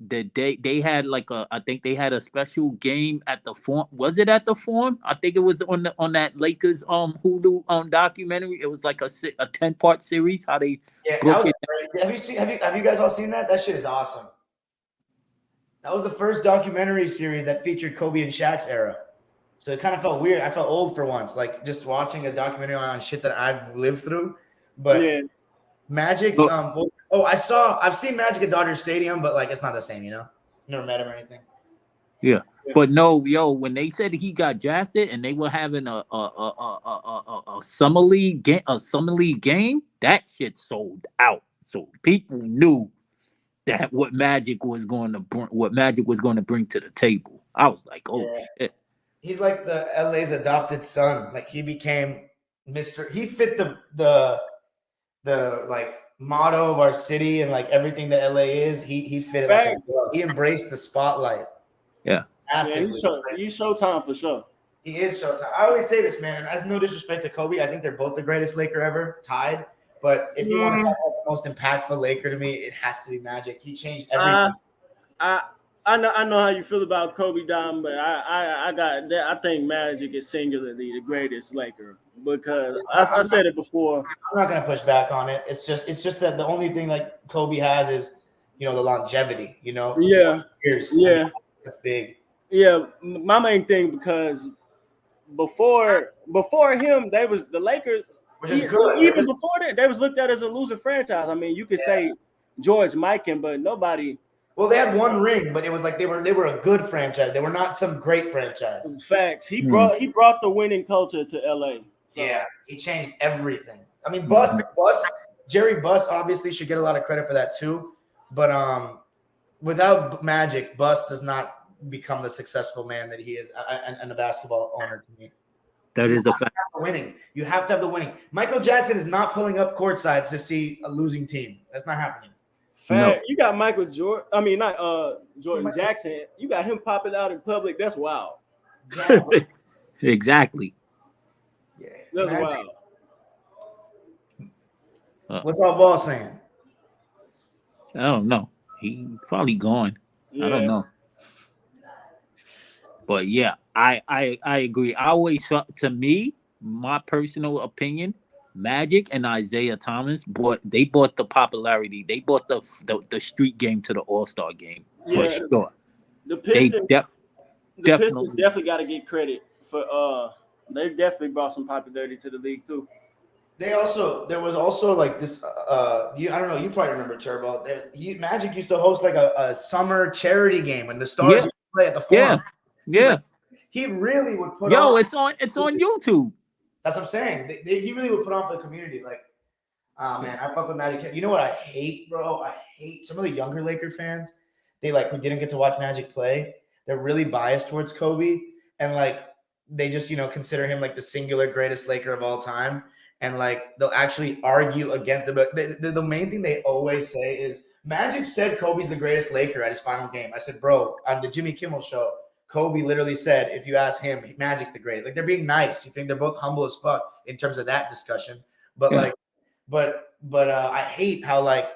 they had like I think they had a special game at the Forum. Was it at the Forum? I think it was on that Lakers Hulu documentary. It was like a 10-part series. How they that broke was it. great. Have you guys all seen that? That shit is awesome. That was the first documentary series that featured Kobe and Shaq's era. So it kind of felt weird. I felt old for once, like just watching a documentary on shit that I've lived through. But Yeah. Magic, I've seen Magic at Dodger Stadium, but like it's not the same, you know? Never met him or anything. Yeah. But no, when they said he got drafted and they were having a summer league game, that shit sold out. So people knew that what Magic was going to bring to the table. I was like, oh shit. He's like the LA's adopted son. Like he became Mr. He fit the like motto of our city and like everything that LA is. He fit it like a glove. He embraced the spotlight. Yeah. He's Showtime for sure. He is Showtime. I always say this, man, and as no disrespect to Kobe, I think they're both the greatest Laker ever, tied. But if you want to talk about the most impactful Laker to me, it has to be Magic. He changed everything. I know how you feel about Kobe, Dom, but I think Magic is singularly the greatest Laker because I said it before. I'm not gonna push back on it. It's just that the only thing like Kobe has is the longevity. Yeah, years. Yeah, that's big. Yeah, my main thing because before him, they was the Lakers. Which is good. Even before that, they was looked at as a losing franchise. I mean, you could say George Mikan, but nobody. Well, they had one ring, but it was like they were a good franchise. They were not some great franchise. Facts. He brought the winning culture to LA. So. Yeah, he changed everything. I mean, Jerry Buss obviously should get a lot of credit for that too. But without Magic, Buss does not become the successful man that he is and a basketball owner to me. That is a fact. Winning. You have to have the winning. Michael Jackson is not pulling up courtside to see a losing team. That's not happening. No. You got Jordan Jackson. You got him popping out in public. That's wild. Exactly. Yeah, that's wild. What's our boss saying? I don't know. He probably gone. Yeah. I don't know. But yeah, I agree. I always felt, to me, my personal opinion, Magic and Isaiah Thomas bought the popularity. They bought the street game to the All-Star game for sure. The Pistons, definitely got to get credit for. They definitely brought some popularity to the league too. There was also like this. I don't know. You probably remember Turbo. Magic used to host like a summer charity game when the Stars used to play at the Forum. Yeah. He really would put on. It's on YouTube. That's what I'm saying. He really would put on for the community. Like, man, I fuck with Magic. You know what I hate, bro? I hate some of the younger Laker fans. They who didn't get to watch Magic play. They're really biased towards Kobe, and like they just consider him like the singular greatest Laker of all time. And like they'll actually argue against them. But the main thing they always say is Magic said Kobe's the greatest Laker at his final game. I said, bro, on the Jimmy Kimmel show, Kobe literally said, if you ask him, Magic's the greatest. Like they're being nice. You think they're both humble as fuck in terms of that discussion. But I hate how like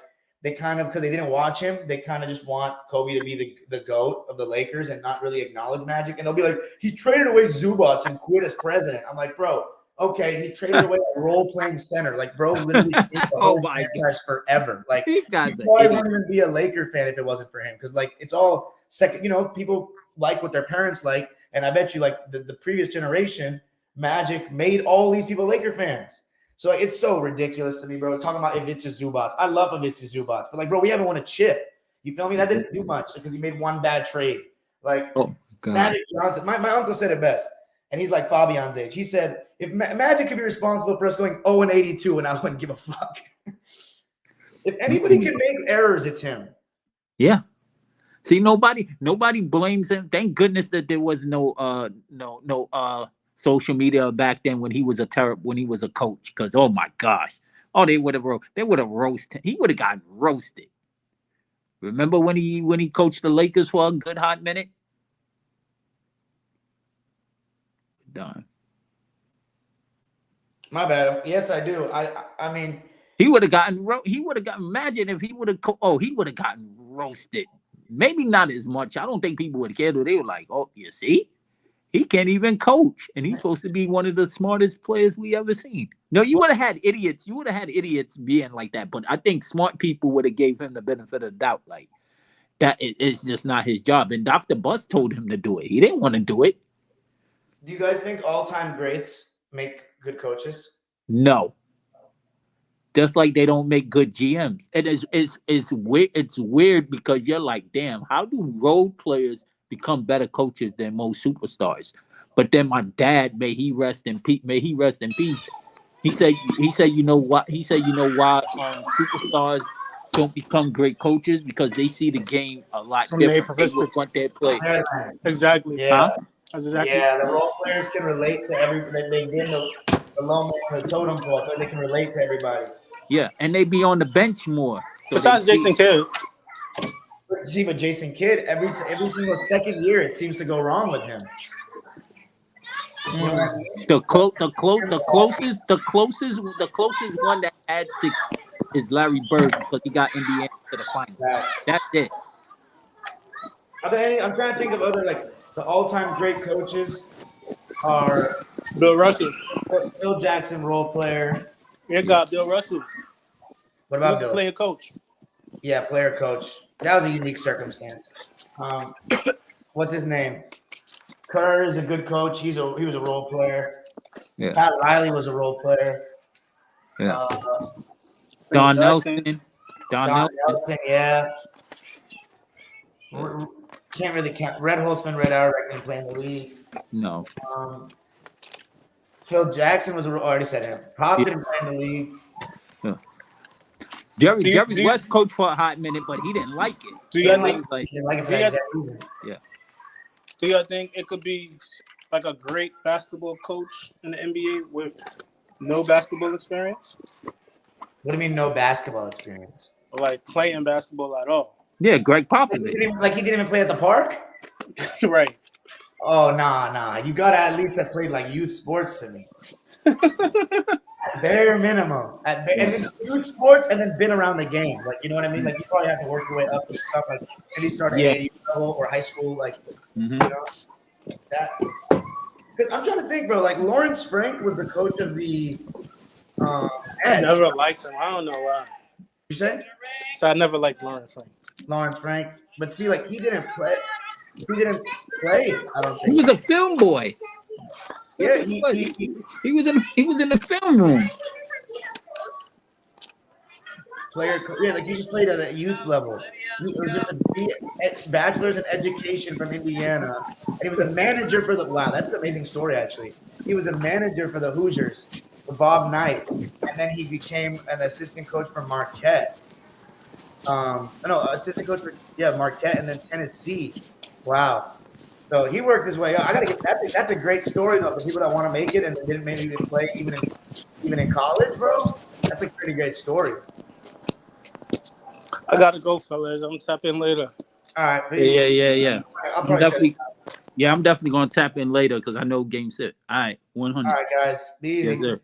they kind of, because they didn't watch him, they kind of just want Kobe to be the GOAT of the Lakers and not really acknowledge Magic. And they'll be like, he traded away Zubats and quit as president. I'm like, bro, okay, he traded away a role-playing center. Like, bro, literally changed the whole franchise forever. Like, you probably wouldn't even be a Laker fan if it wasn't for him. Because, like, it's all second. People like what their parents like. And I bet you, like, the previous generation, Magic made all these people Laker fans. So, like, it's so ridiculous to me, bro. Talking about Ivica Zubats. I love Ivica Zubats. But, like, bro, we haven't won a chip. You feel me? That didn't do much because he made one bad trade. Like, Magic Johnson. My uncle said it best. And he's like Fabian's age. He said, if Magic could be responsible for us going 0-82, and I wouldn't give a fuck. If anybody can make errors, it's him. Yeah. See, nobody blames him. Thank goodness that there was no social media back then when he was a coach. Because oh my gosh, they would have roasted. He would have gotten roasted. Remember when he coached the Lakers for a good hot minute? Done. My bad. Yes, I do. I mean, he would have gotten. Imagine if he would have. He would have gotten roasted. maybe not as much. I don't think people would care. They were like, "Oh, you see, he can't even coach, and he's supposed to be one of the smartest players we ever seen." No, you would have had idiots. You would have had idiots being like that. But I think smart people would have gave him the benefit of the doubt, like that. It's just not his job. And Dr. Bus told him to do it. He didn't want to do it. Do you guys think all-time greats make good coaches? No. Just like they don't make good GMs. It's weird. It's weird because you're like, damn, how do role players become better coaches than most superstars? But then my dad, may he rest in peace. He said, you know what? He said, you know why superstars don't become great coaches, because they see the game a lot From their different. They would want their play. Exactly. Yeah. Huh? That's exactly. Yeah, the role players can relate to everybody. They've been the low man, the totem pole, so they can relate to everybody. Yeah, and they be on the bench more. So Besides Jason Kidd. See, but Jason Kidd, every single second year, it seems to go wrong with him. You know what I mean? The closest one that had 6 is Larry Bird, because he got Indiana to the final. That's it. Are there any? I'm trying to think of other, like, the all-time great coaches are Bill Russell. Phil Jackson, role player. You got Bill Russell. What about He was a Bill? player coach. Yeah, player coach. That was a unique circumstance. What's his name? Kerr is a good coach. He was a role player. Yeah. Pat Riley was a role player. Yeah. Don Nelson. Don Nelson, yeah. Can't really count. Red Holtzman, Red Auerbach didn't play in the league. No. Phil Jackson was already said him. Pop didn't play in the league. Yeah. Jerry West coached for a hot minute, but he didn't like it. Do you think? He didn't like it for that exact reason. Yeah. Do you think it could be like a great basketball coach in the NBA with no basketball experience? What do you mean no basketball experience? Or like playing basketball at all? Yeah, Greg Popovich. Like he didn't even play at the park? Right. Oh, nah. You gotta at least have played like youth sports to me. At bare minimum. And then youth sports and then been around the game. Like, you know what I mean? Like, you probably have to work your way up and stuff. Like, maybe start at AAU level or high school. Like, you know, that. Because I'm trying to think, bro. Like, Lawrence Frank was the coach of the I never liked him. I don't know why. You say? So I never liked Lawrence Frank. Lawrence Frank. But see, like, he didn't play. I don't think. He was a film boy. Yeah, he was in the film room. Like he just played at a youth level. He was just a bachelor's in education from Indiana, and he was a manager for the. Wow, that's an amazing story actually. He was a manager for the Hoosiers, for Bob Knight, and then he became an assistant coach for Marquette. Assistant coach for Marquette, and then Tennessee. Wow. So he worked his way up. I gotta get that's a great story though. For people that want to make it and didn't maybe even play even in college, bro. That's a pretty great story. I gotta go, fellas. I'm gonna tap in later. All right. Yeah. I'm definitely gonna tap in later because I know game set. All right, 100. All right, guys. Be easy. Yes, sir.